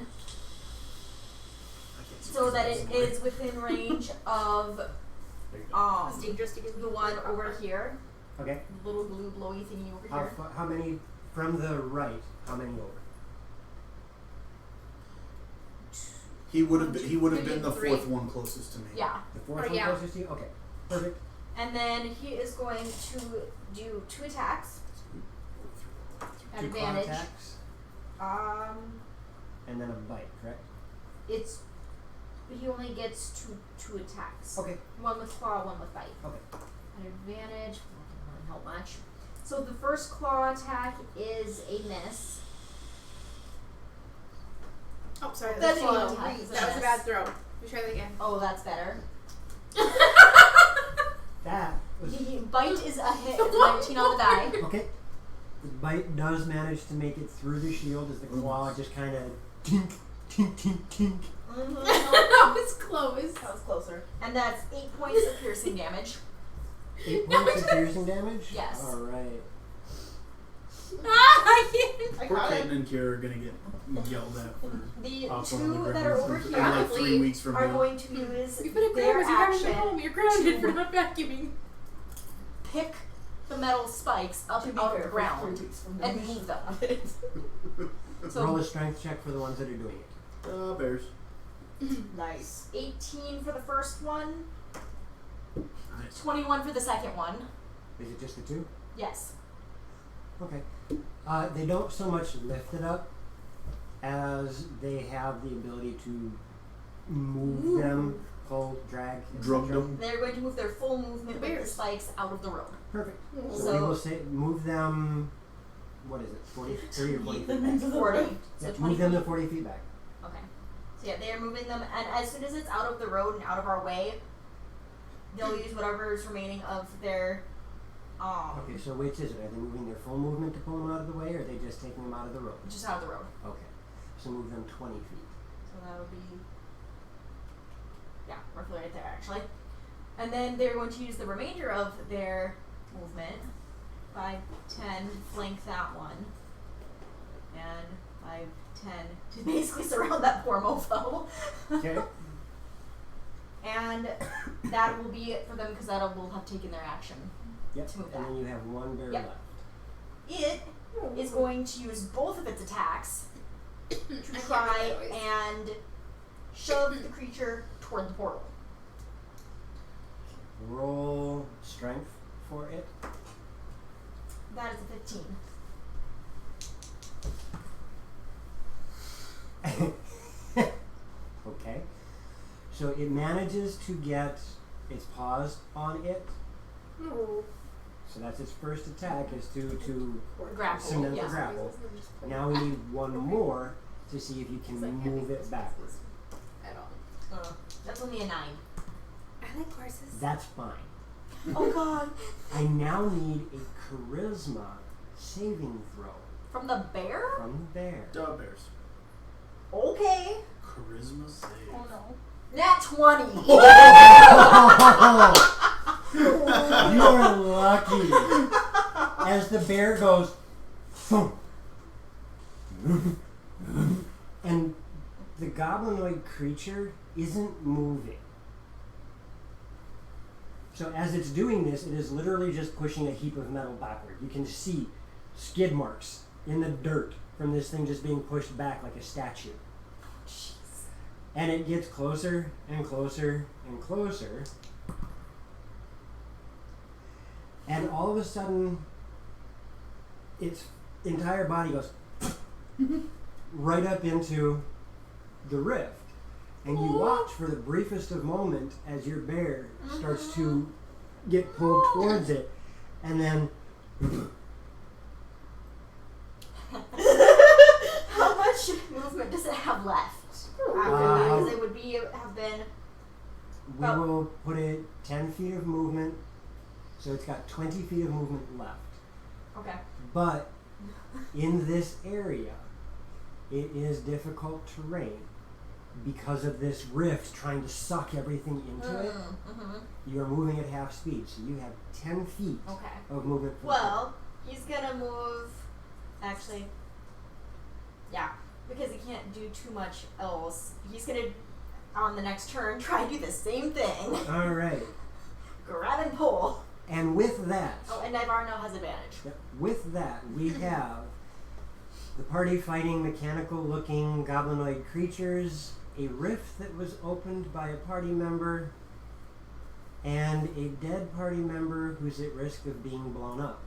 can't see
so
these
that
guys
it
in the way.
is within range of
There you go.
It's dangerous to get
the one over here.
Okay.
The little blue blowy thingy over
How,
here.
how many from the right? How many over?
He would have
Maybe
been the
3.
fourth one closest to me.
Yeah.
The fourth
Or
one
yeah.
closest to you? Okay. Perfect.
And then he is going to do 2 attacks.
Two claw
Advantage.
attacks and then a bite, correct?
It's he only gets two attacks.
Okay.
One with claw, one with bite.
Okay.
An advantage. Not really help much. So the first claw attack is a miss.
Oh, sorry.
That's
That
a
was,
low attack, is a
that was a
miss.
bad throw. We try that again.
Oh, that's better.
That was
The bite is a hit. It's 19 on the die.
okay. The bite does manage to make it through the shield as the claw just kind of tink, tink, tink, tink.
That was close.
That was closer.
And that's 8 points of piercing damage.
8 points of piercing damage?
Yes.
Alright.
I
Poor
got
Kaden
it.
and Kira are gonna get yelled at for
The
hopping on the
two that
ground
are over
in
here
like 3 weeks from
are
now.
going to use
You put it
their
grounded. You haven't
action
been home. You're grounded
to
for not vacuuming.
pick the metal spikes up
To be
out
fair,
of the
for
ground
3 weeks from now.
and move them.
Roll
So
a strength check for the ones that are doing it.
Bears.
Nice.
18 for the first one,
Nice.
21 for the second one.
Is it just the two?
Yes.
Okay. They don't so much lift it up as they have the ability to move them, pull, drag,
Drug
etc.
them.
They're going to move their full movement with the
bears.
spikes out of the road.
Perfect. So,
So-
we will say move them. What is it? 40, 30 or 40 feet back?
40. So
Yeah,
20
move them
feet.
to 40 feet back.
Okay. So yeah, they are moving them, and as soon as it's out of the road and out of our way, they'll use whatever is remaining of their.
Okay, so which is it? Are they moving their full movement to pull them out of the way, or are they just taking them out of the road?
Just out of the road.
Okay. So move them 20 feet.
So that would be. Yeah, roughly right there, actually. And then they're going to use the remainder of their movement. 5, 10, flank that one. And 5, 10 to basically surround that poor mofo.
Okay.
And that will be it for them because that will have taken their action.
Yep.
To move
And
that.
then you have one bear
Yep.
left.
It is going to use both of its attacks to try and shove the creature toward the portal.
Roll strength for it.
That is a 15.
Okay. So it manages to get its paws on it. So that's its first attack is to
Grapple.
cement the
Yeah.
grapple. Now we need one more to see if you can move it backwards.
At all.
That's only a 9.
I like horses.
That's fine.
Oh god.
I now need a charisma saving throw
From the bear?
from the bear.
Bears.
Okay.
Charisma save.
Oh no. Nat 20.
You are lucky. As the bear goes, thump, and the goblinoid creature isn't moving. So as it's doing this, it is literally just pushing a heap of metal backward. You can see skid marks in the dirt from this thing just being pushed back like a statue. And it gets closer and closer and closer. And all of a sudden, its entire body goes right up into the rift. And you watch for the briefest of moments as your bear starts to get pulled towards it. And then
How much movement does it have left? After that? Because it would have been.
we will put it 10 feet of movement. So it's got 20 feet of movement left.
Okay.
But in this area, it is difficult terrain because of this rift trying to suck everything into it. You are moving at half speed, so you have 10 feet
Okay.
of movement. For
Well, he's gonna move. Actually, yeah, because he can't do too much else. He's gonna, on the next turn, try and do the same thing.
All right.
Grab and pull.
And with that,
Oh, and Navarno has advantage.
we have the party fighting mechanical-looking goblinoid creatures, a rift that was opened by a party member, and a dead party member who's at risk of being blown up.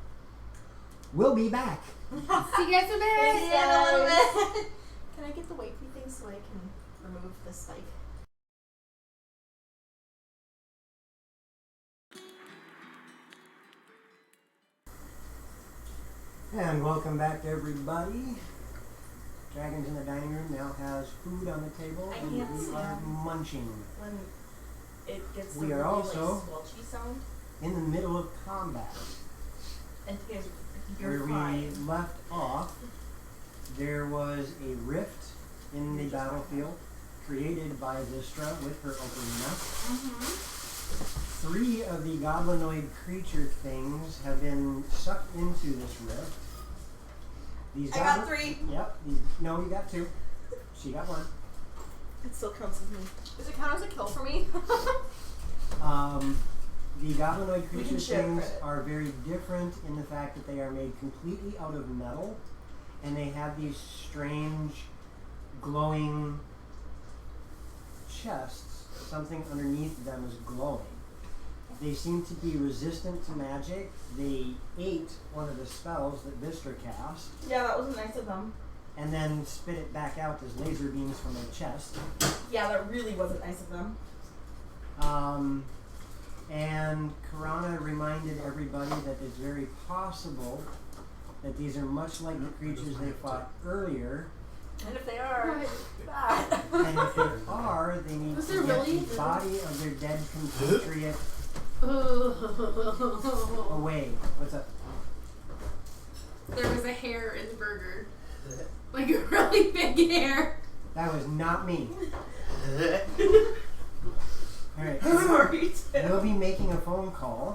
We'll be back.
See you guys in bed.
Can I get the wavy thing so I can remove the spike?
And welcome back, everybody. Dragons in the Dining Room now has food on the table,
I
and
can't
we
see
are
them.
munching.
When it gets
We
the
are
really,
also-
like, squelchy sound,
In the middle of combat,
and you guys,
where
you're
we
fine.
left off, there was a rift in the battlefield created by Vistra with her opening up. 3 of the goblinoid creature things have been sucked into this rift, These
I got 3.
Yep. No, you got 2. She got 1.
It still counts as me.
Does it count as a kill for me?
The goblinoid
We
creature
can share
things
credit.
are very different in the fact that they are made completely out of metal, and they have these strange, glowing chests. Something underneath them is glowing. They seem to be resistant to magic. They ate one of the spells that Vistra cast,
Yeah, that wasn't nice of them.
and then spit it back out as laser beams from their chest.
Yeah, that really wasn't nice of them.
And Karana reminded everybody that it's very possible that these are much like the creatures they fought earlier.
And if they are,
And if they are, they need
Was
to
there
get
really?
the body of their dead compatriot
Oh.
away. What's up?
There was a hair in the burger. Like a really big hair.
That was not me. Alright.
Sorry,
We'll be making a phone call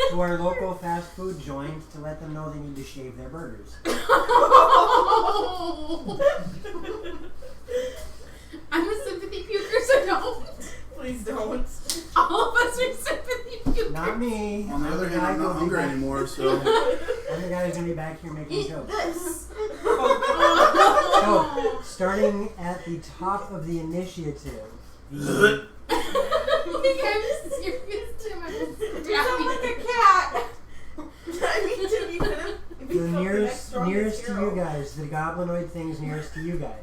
to our local fast food joint to let them know they need to shave their burgers.
I'm a sympathy puker, so no.
Please don't.
All of us are sympathy pukers.
Not me.
On the other hand, I'm not hungry anymore, so
Other guy's gonna be back here making
eat
jokes.
this.
So, starting at the top of the initiative, the
Like, I'm serious, Tim. I'm just
You sound like a cat. I mean, Tim, you could have
the
become the next
nearest to
hero.
you guys, the goblinoid things nearest to you guys.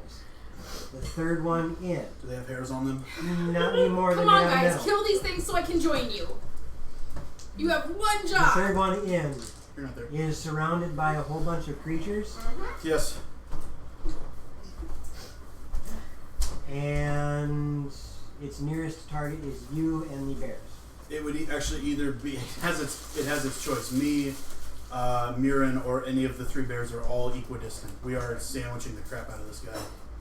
The third one in.
do they have hairs on them?
Not anymore than
Come on,
they have
guys,
metal.
kill these things so I can join you. You have one
The
job.
third one in
You're not there.
is surrounded by a whole bunch of creatures,
Yes.
and its nearest target is you and the bears.
It would actually either be it has its choice. Me, Mirren, or any of the 3 bears are all equidistant. We are sandwiching the crap out of this guy.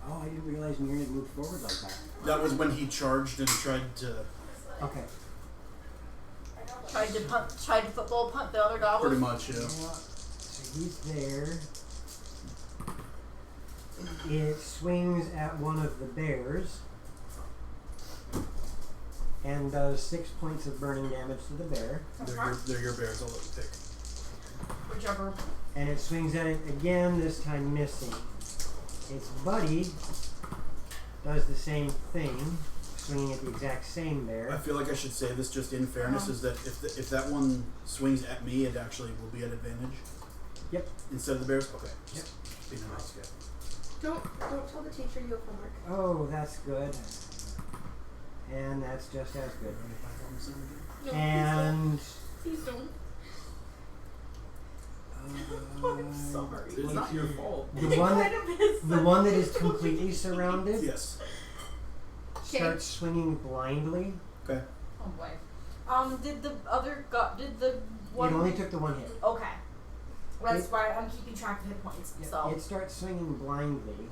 Oh, I didn't realize Mirren had moved forward like that.
That was when he charged and tried to
Okay.
Tried to football punt the other goblin.
pretty much, yeah.
So he's there. It swings at one of the bears and does 6 points of burning damage to the bear.
They're your bears. I'll let you pick.
Whichever.
And it swings at it again, this time missing. Its buddy does the same thing, swinging at the exact same
I
bear.
feel like I should say this just in fairness is that if that one swings at me, it actually will be at advantage.
Yep.
Instead of the bears. Okay.
Yep.
Being a nice guy.
Don't tell the teacher you have homework.
Oh, that's good. And that's just as good.
No,
And
please don't.
I'm sorry.
It's not your fault.
the one that is completely surrounded
Yes.
starts swinging blindly.
Okay.
Oh boy. Did the other did the
It
one?
only took the one hit.
Okay. That's why I'm keeping track of hit points.
Yeah,
So
it starts swinging blindly.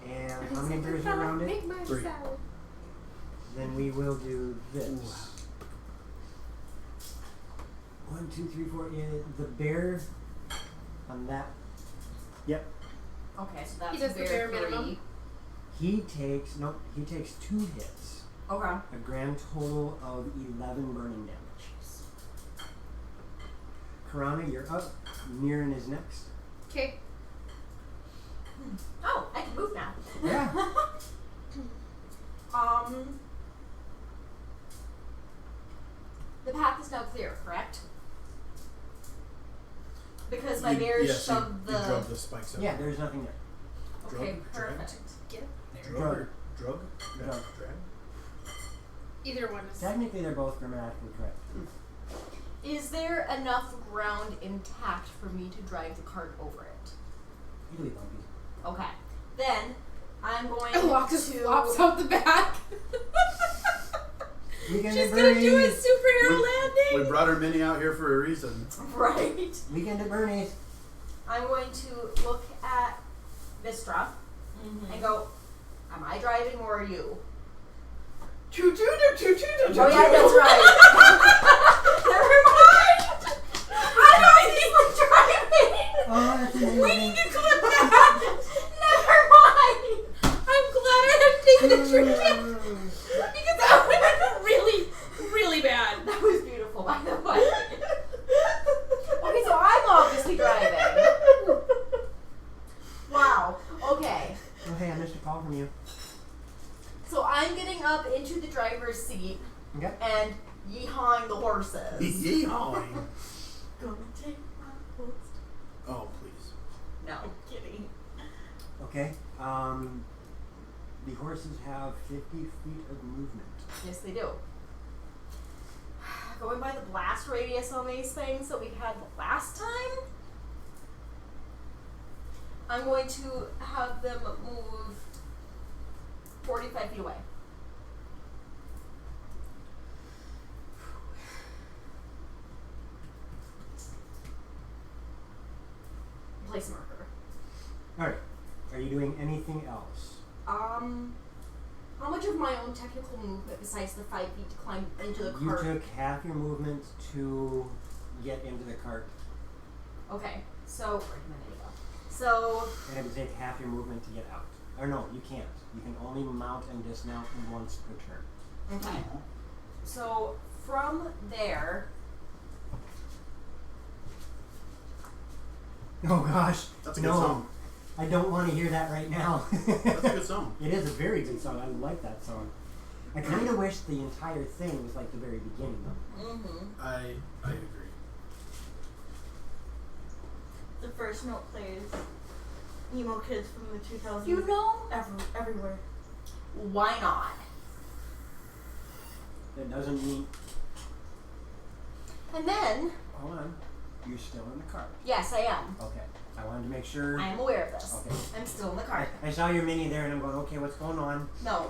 And how many bears are around it?
Make my
3.
salad.
Then we will do this. 1, 2, 3, 4. The bear on that. Yep.
okay, so that's
He does the bare
3.
minimum.
He takes 2 hits.
Okay.
A grand total of 11 burning damage. Karana, you're up. Mirren is next.
Okay.
Oh, I can move now.
Yeah.
The path is now clear, correct? Because my
You-
bears
yes,
shoved
you
the.
drug the spikes out.
Yeah, there's nothing there.
Okay,
Drug?
perfect.
Drug? or Drug? Yeah,
Drug.
drag.
Either one is.
Technically, they're both grammatically correct.
Is there enough ground intact for me to drive the cart over it?
It'll be bumpy.
Okay. Then I'm going
And walk just
to.
flops out the back.
Weekend
She's
at
gonna do a
Bernie's.
superhero landing.
We brought our mini out here for a reason.
Right.
Weekend at Bernie's.
I'm going to look at Vistra and go, am I driving or are you? Oh yeah, that's right. Never mind. I know he's driving.
Oh, that's
seat
Okay.
and yeehawing the horses.
Yeehawing.
Gonna take my post.
Oh, please.
No.
I'm kidding.
Okay. The horses have 50 feet of movement.
Yes, they do. Going by the blast radius on these things that we had last time, I'm going to have them move 45 feet away. Place marker.
Alright. Are you doing anything else?
How much of my own technical movement besides the 5 feet to climb into the
You
cart?
took half your movement to get into the cart,
Okay, so where did my money go? So
and it would take half your movement to get out. Or no, you can't. You can only mount and dismount once per turn.
okay, so from there,
Oh gosh.
That's a good
no.
song.
I don't want to hear that right now.
That's a good song.
It is a very good song. I like that song. I kind of wish the entire thing was like the very beginning though.
I agree.
The first note plays emo kids from the 2000s.
you know,
everywhere.
why not?
That doesn't mean.
And then,
Hold on. You're still in the cart.
yes, I am.
Okay. I wanted to make sure.
I am aware of this.
Okay.
I'm still in the cart.
I saw your mini there, and I'm going. Okay, what's going on?
No,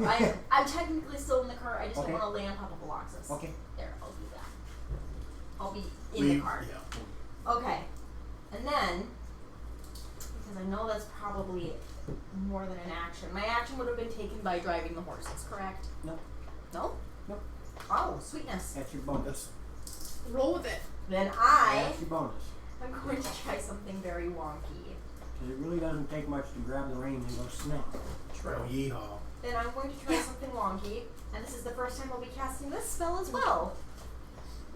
I'm technically still in the cart. I just
Okay.
don't want to lay on top of a Loxus.
Okay.
There, I'll do that. I'll be in the cart.
Yeah.
Okay. And then, because I know that's probably more than an action, my action would have been taken by driving the horses, correct?
No.
No?
Nope.
Oh, sweetness.
That's your bonus.
Roll with it.
Then I
That's your bonus.
am going to try something very wonky.
Because it really doesn't take much to grab the reins and go snap.
Oh, yeehaw.
Then I'm going to try something wonky, and this is the first time I'll be casting this spell as well,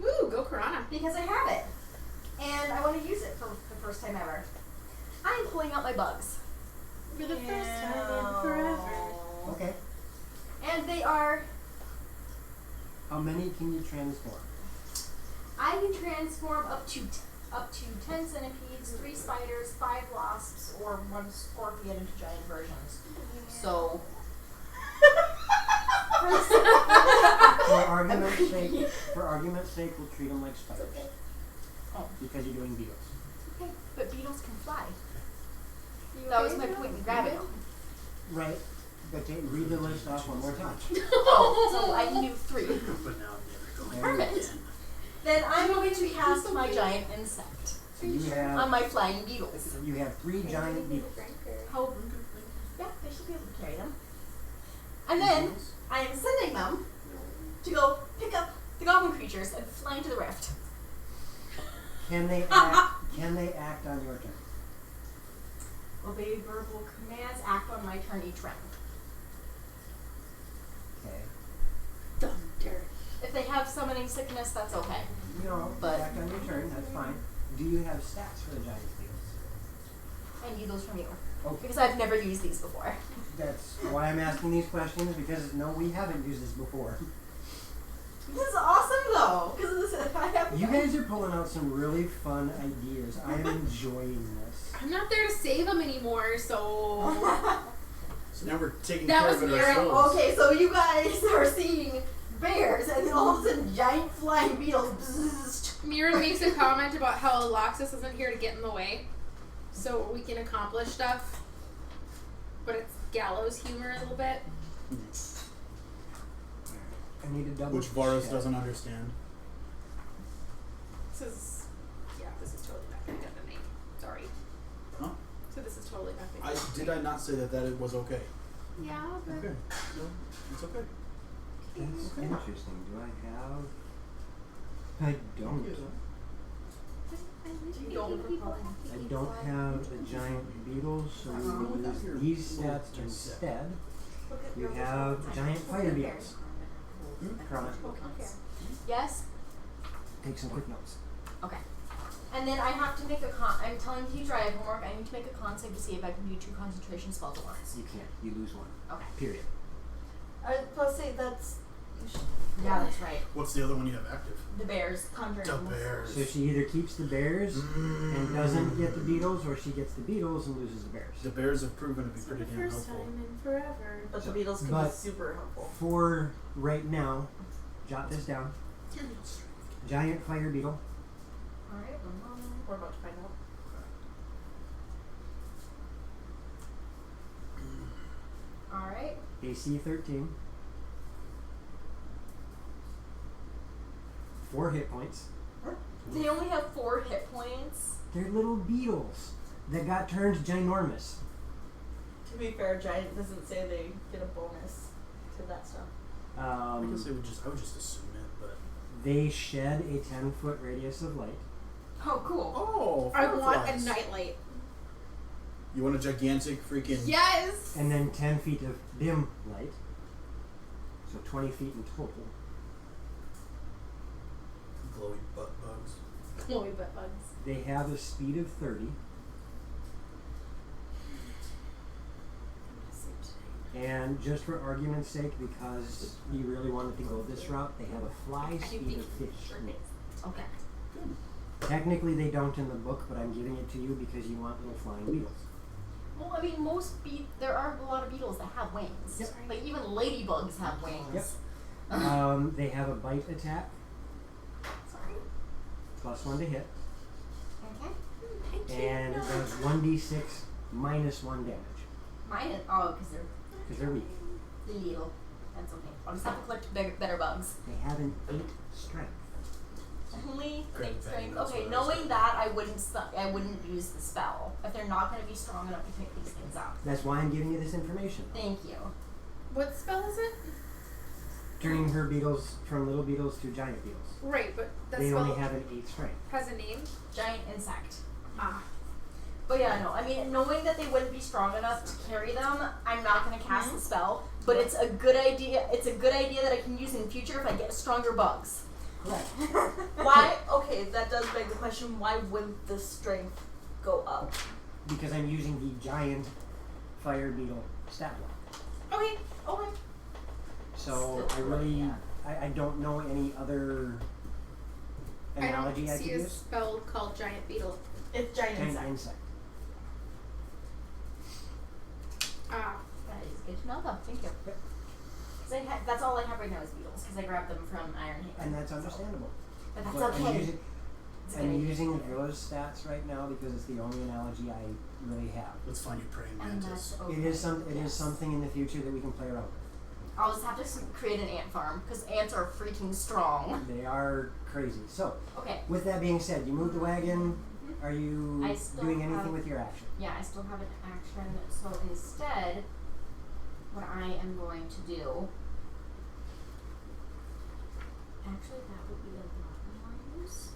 Woo, go Karana.
because I have it. And I want to use it for the first time ever. I'm pulling out my bugs.
For the first time in forever.
Okay.
And they are,
How many can you transform?
I can transform up to 10 centipedes, 3 spiders, 5 wasps, or 1 scorpion into giant versions. So,
For argument's sake, we'll treat them like spiders.
Oh.
Because you're doing beetles.
okay, but beetles can fly. That was my point in grabbing them.
Right. But read the list off one more time.
Oh, so I can do 3.
But now I'm never going
Perfect.
again.
Then I'm going to cast my giant insect
So you
on
have
my flying beetles.
3 giant beetles.
How? Yeah, they should be able to carry them. And then I am sending them to go pick up the goblin creatures and fly into the rift.
Can they act on your turn?
Obey verbal commands, act on my turn each round.
Okay.
Thunder.
If they have summoning sickness, that's okay.
No,
But-
act on your turn, that's fine. Do you have stats for the giant beetles?
I need those from you.
Okay.
Because I've never used these before.
That's why I'm asking these questions, because no, we haven't used this before.
This is awesome though, because I have.
You guys are pulling out some really fun ideas. I am enjoying this.
I'm not there to save them anymore, so.
So now we're taking
That
care
was
of it
weird.
ourselves.
Okay, so you guys are seeing bears, and then all of a sudden, giant flying beetles. Bzzzt.
Mira makes a comment about how Loxus isn't here to get in the way, so we can accomplish stuff. But it's gallows humor a little bit.
I need to double
Which Varus
check.
doesn't understand.
This is totally not gonna get the name. Sorry.
Huh?
So this is totally not gonna
I
get the
did I not say that it was okay?
Yeah, but
Okay. So it's okay.
That's interesting. Do I have? I don't. I don't have the giant beetles, so we will use these stats instead. You have giant fire beetles. Corona,
Yes?
take some quick notes.
Okay. And then I have to make I'm telling the teacher I have homework. I need to make a con save to see if I can do 2 concentration spells at once.
You can't. You lose one.
Okay.
Period.
Plus, say that's
Yeah, that's right.
What's the other one you have active?
The bears.
Conjuring.
The bears.
So she either keeps the bears and doesn't get the beetles, or she gets the beetles and loses the bears.
The bears have proven to be
For
pretty
the
damn
first
helpful.
time in forever.
But the beetles can be
But-
super helpful.
For right now, jot this down. Giant fire beetle.
Alright,
We're about to find out.
Alright.
AC 13. 4 hit points.
They only have 4 hit points.
They're little beetles that got turned ginormous.
To be fair, giant doesn't say they get a bonus to that stuff.
I guess I would just assume it, but
They shed a 10-foot radius of light.
Oh, cool.
oh,
I want a
fireflies.
nightlight.
You want a gigantic freaking
Yes!
And then 10 feet of dim light. So 20 feet in total.
glowy butt bugs.
Chloe butt bugs.
They have a speed of 30. And just for argument's sake, because you really wanted to go this route, they have a fly speed of 15.
Okay.
Technically they don't in the book, but I'm giving it to you because you want little flying beetles.
Well, I mean, there are a lot of beetles that have wings.
Yep.
Like, even ladybugs have wings.
Yep. They have a bite attack,
Sorry.
+1 to hit,
Okay.
and it does 1d6 minus 1 damage,
Mine, because they're
because they're weak.
little. That's okay. I'll just have to collect better bugs.
They have an 8 strength.
Only
Great
think strength.
bang, that's
Okay,
what I was
knowing that, I wouldn't use the spell if they're not going to be strong enough to pick these things up.
That's why I'm giving you this information.
Thank you.
What spell is it?
Turning her beetles from little beetles to giant beetles.
Right, but that
They
spell
only have an 8 strength.
has a name.
Giant insect.
Ah.
But yeah, no. I mean, knowing that they wouldn't be strong enough to carry them, I'm not going to cast the spell. But it's a good idea. It's a good idea that I can use in the future if I get stronger bugs.
Correct.
Why? Okay, that does beg the question. Why wouldn't the strength go up?
Because I'm using the giant fire beetle stat block.
Okay.
Okay.
So
Still
I really,
yeah.
I don't know any other analogy
I
I
don't
could
see a
use.
spell called giant beetle.
It's giant
Giant
insect.
insect.
Ah.
That is good to know, though. Thank you.
Yep.
Because that's all I have right now is beetles. Because I grabbed them from Iron Haven.
And that's understandable.
But that's
But
okay. It's a good
I'm
idea.
using those stats right now because it's the only analogy I really have.
Let's find you praying
And
mantis.
that's okay.
It is
Yes.
something in the future that we can play around with.
I'll just have to create an ant farm because ants are freaking strong.
They are crazy. So,
Okay.
with that being said, you moved the wagon. Are you
I still
doing anything
have-
with your action?
Yeah, I still have an action. So instead, what I am going to do. Actually, that would be a lot more useful.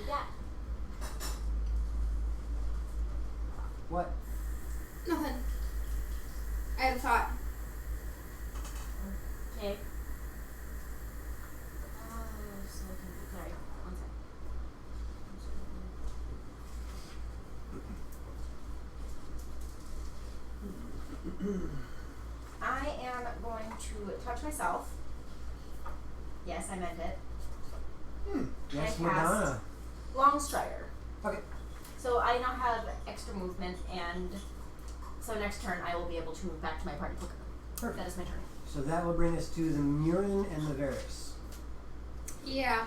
Yeah.
What?
Nothing. I had a thought.
Okay. Sorry, one sec. I am going to touch myself. Yes, I meant it.
Yes,
I
Madonna.
Longstrider.
Okay.
So I now have extra movement, and so next turn I will be able to move back to my party quicker.
Perfect.
That is my turn.
So that will bring us to the Murin and the Varus.
Yeah.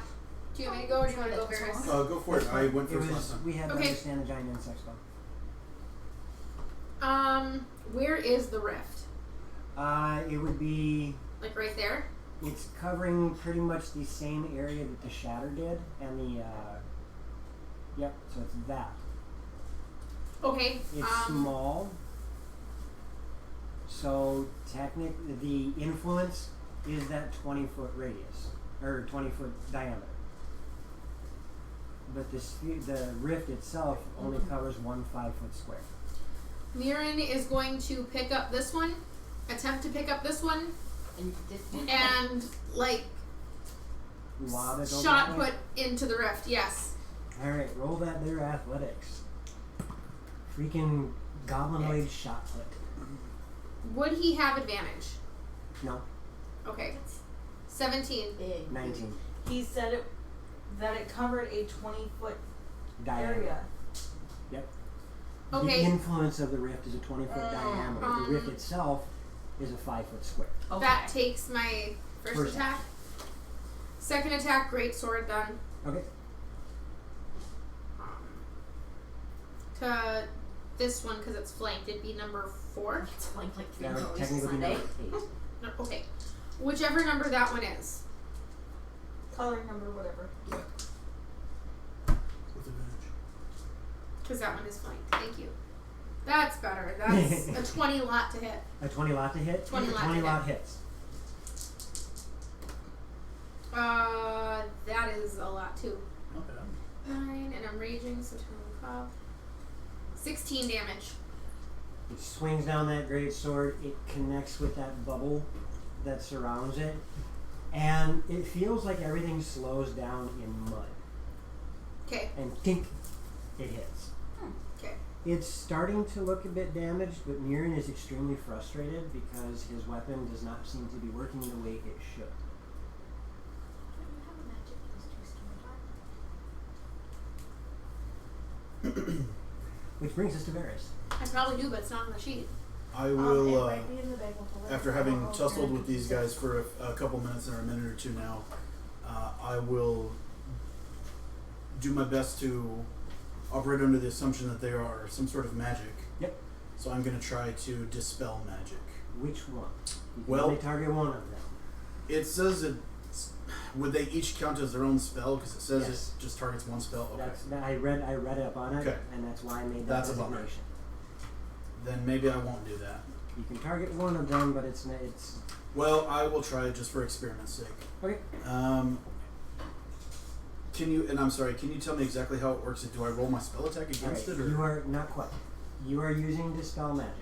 Do you want me to go or do you want to go first?
Go for it. I went
It
first
was,
last time.
we had to
Okay.
understand the giant insect spell.
Where is the rift?
It would be,
Like right there?
it's covering pretty much the same area that the Shatter did, and the, yep, so it's that.
Okay.
It's small, so technically the influence is that 20-foot radius, or 20-foot diameter. But the rift itself only covers 1 5-foot square.
Mirren is going to pick up this one, attempt to pick up this one,
And you did.
and like
Lob it over
shot
that way.
put into the rift. Yes.
Alright, roll that there athletics. Freaking goblinoid shot put.
Would he have advantage?
No.
Okay. 17.
Big.
19.
He said that it covered a 20-foot
Diameter.
area.
Yep.
Okay.
The influence of the rift is a 20-foot diameter. The rift itself is a 5-foot square.
Okay.
That takes my first attack. Second attack, great sword then.
Okay.
To this one, because it's flanked, it'd be number 4.
It's like 3
That would
hours
technically be
Sunday.
number 8.
No, okay. Whichever number that one is.
Color number, whatever.
With advantage.
Because that one is flanked. Thank you. That's better. That's a 20 lot to hit.
A 20 lot to hit?
20 lot
20
to
lot hits.
That is a lot too.
Not bad.
9, and I'm raging, so 12. 16 damage.
It swings down that great sword. It connects with that bubble that surrounds it. And it feels like everything slows down in mud.
Okay.
And tink, it hits.
Okay.
It's starting to look a bit damaged, but Mirren is extremely frustrated because his weapon does not seem to be working the way it should. Which brings us to Varys.
I probably do, but it's not on the sheet.
I
It
will,
might be in the bag with the
after
letter.
having
Oh,
tussled
yeah.
with these guys for a couple minutes or a minute or two now, I will do my best to operate under the assumption that they are some sort of magic.
Yep.
So I'm going to try to dispel magic.
Which one? You can
Well-
only target one of them.
It says would they each count as their own spell? Because it says
Yes.
it just targets one spell. Okay.
I read up on it,
Okay.
and that's why I made that
That's a bummer.
designation.
Then maybe I won't do that.
You can target one of them, but it's
Well, I will try it just for experiment's sake.
okay.
Can you? And I'm sorry. Can you tell me exactly how it works? Do I roll my spell attack against
Alright,
it, or
you are not quite. You are using dispel magic.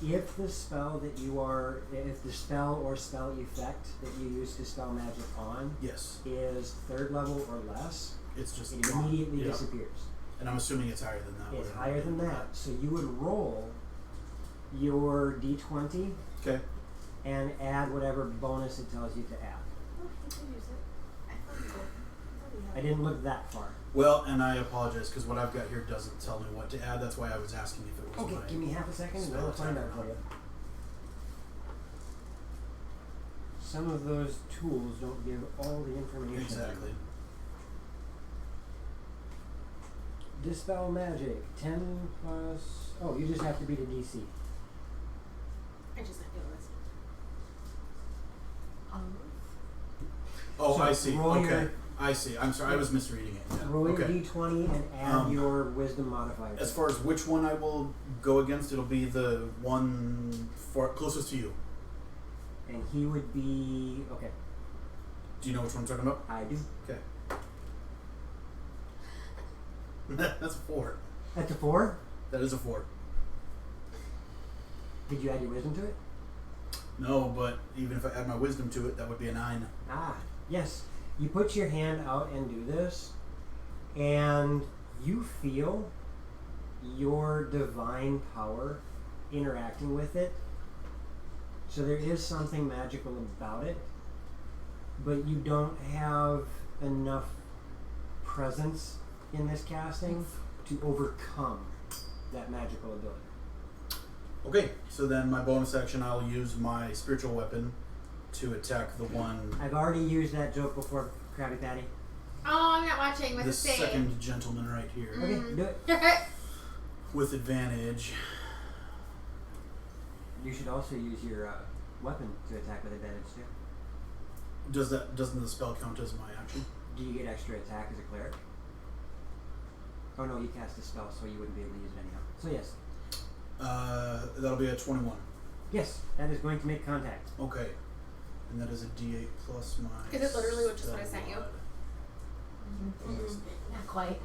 If the spell or spell effect that you use dispel magic on
yes?
is 3rd level or less,
It's just
it
gone.
immediately
Yeah.
disappears.
And I'm assuming it's higher than that.
It's
whatever.
higher than that. So you would roll your d20
Okay.
and add whatever bonus it tells you to add.
Oh, you can use it. I thought you did. I thought you had
I didn't look that far.
Well, and I apologize because what I've got here doesn't tell me what to add. That's why I was asking if it was
Okay,
my
give me half a second and
spell
I'll find
attack
out
or
for you.
not.
Some of those tools don't give all the information.
Exactly.
Dispel magic, 10 plus... Oh, you just have to beat a DC.
I just not doing this.
Oh,
So
I see.
roll
Okay.
your-
I see. I'm sorry. I was misreading it. Yeah.
Roll your
Okay.
d20 and add
Um,
your wisdom modifier.
As far as which one I will go against, it'll be the one closest to you.
And he would be... Okay,
Do you know which one I'm talking about?
I do.
Okay. That's a 4.
That's a 4?
That is a 4.
Did you add your wisdom to it?
No, but even if I add my wisdom to it, that would be a 9.
Ah, yes. You put your hand out and do this, and you feel your divine power interacting with it. So there is something magical about it, but you don't have enough presence in this casting to overcome that magical ability.
Okay, so then my bonus action, I'll use my spiritual weapon to attack the one,
I've already used that joke before, Krabby Patty.
Oh, I'm not watching. What
the
to say?
second gentleman right here,
Okay, do it.
with advantage.
You should also use your weapon to attack with advantage too.
Doesn't the spell count as my action?
Do you get extra attack as a cleric? Oh no, you cast a spell, so you wouldn't be able to use it anyhow. So yes.
That'll be a 21.
Yes, that is going to make contact.
Okay. And that is a D8 plus my...
Is it literally just what I sent you?
spell mod.
Not quite.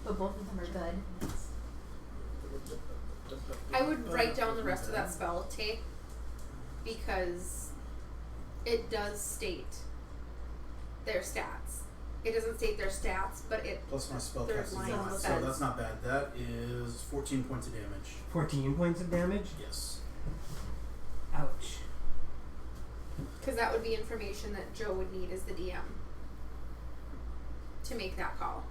But both of them are good.
I would write down the rest of that spell tape because it does state their stats. It doesn't state their stats, but it
Plus my spell
Third
casting
line
mod. So
says-
that's not bad. That is 14 points of damage.
14 points of damage.
Yes.
Ouch.
Because that would be information that Joe would need as the DM to make that call.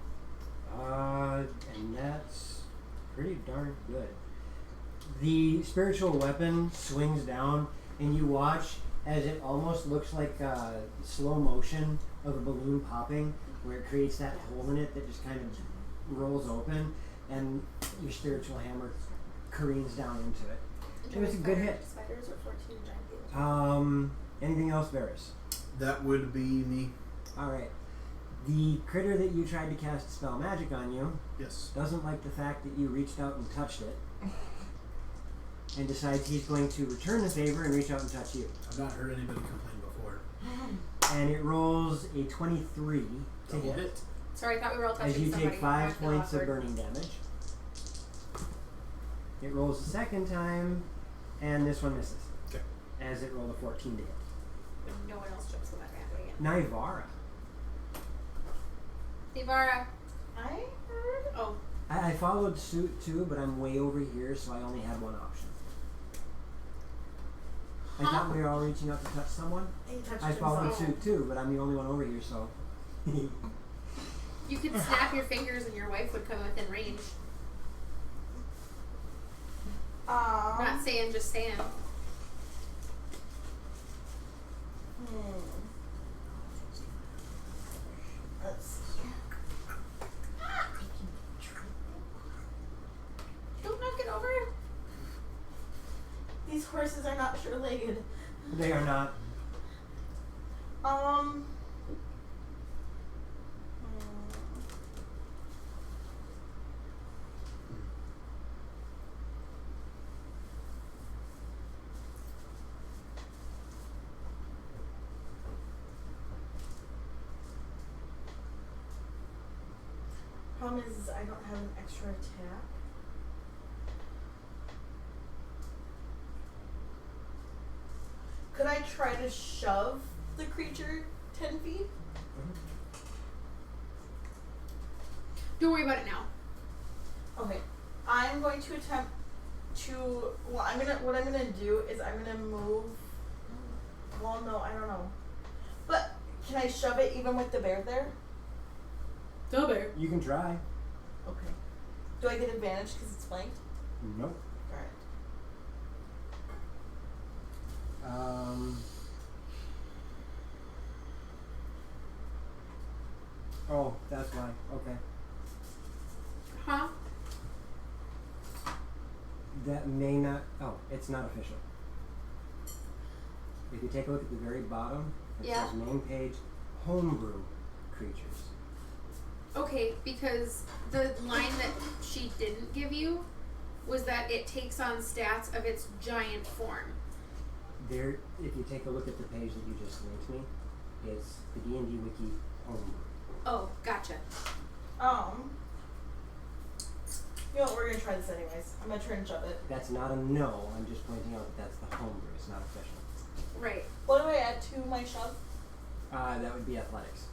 And that's pretty darn good. The spiritual weapon swings down, and you watch as it almost looks like slow motion of a balloon popping, where it creates that hole in it that just kind of rolls open, and your spiritual hammer careens down into it. It was a good hit.
Spiders or 14 giant beetles?
Anything else, Varys?
That would be me.
Alright. The critter that you tried to cast spell magic on you
Yes.
doesn't like the fact that you reached out and touched it, and decides he's going to return the favor and reach out and touch you.
I've not heard anybody complain before.
And it rolls a 23 to
Double
hit.
hit.
Sorry, I thought we were all touching
As you
somebody.
take 5
I feel
points of
awkward.
burning damage. It rolls a second time, and this one misses.
Okay.
As it rolled a 14 to hit.
No one else jumps on that bandwagon.
Nivara.
Ivara.
I heard.
Oh,
I followed suit too, but I'm way over here, so I only had one option. I thought we were all reaching out to touch someone.
He touched
I followed
himself.
suit too, but I'm the only one over here, so.
you could snap your fingers and your wife would come within range. Not saying, just saying.
Let's see.
Don't knock it over.
These horses are not sure-legged.
They are not.
Problem is, I don't have an extra attack. Could I try to shove the creature 10 feet?
Don't worry about it now.
Okay. I'm going to attempt to. Well, what I'm gonna do is I'm gonna move. Well, no, I don't know. But can I shove it even with the bear there?
The bear.
You can try.
Okay. Do I get advantage because it's flanked?
Nope.
Alright.
Oh, that's why. Okay.
Huh?
That may not. Oh, it's not official. If you take a look at the very bottom, it
Yeah.
says main page, homebrew creatures.
Okay, because the line that she didn't give you was that it takes on stats of its giant form.
There, if you take a look at the page that you just linked me, it's the D&D Wiki homebrew.
Oh, gotcha.
You know what, we're gonna try this anyways. I'm gonna try and shove it.
That's not a no. I'm just pointing out that that's the homebrew. It's not official.
Right.
What do I add to my shove?
That would be athletics.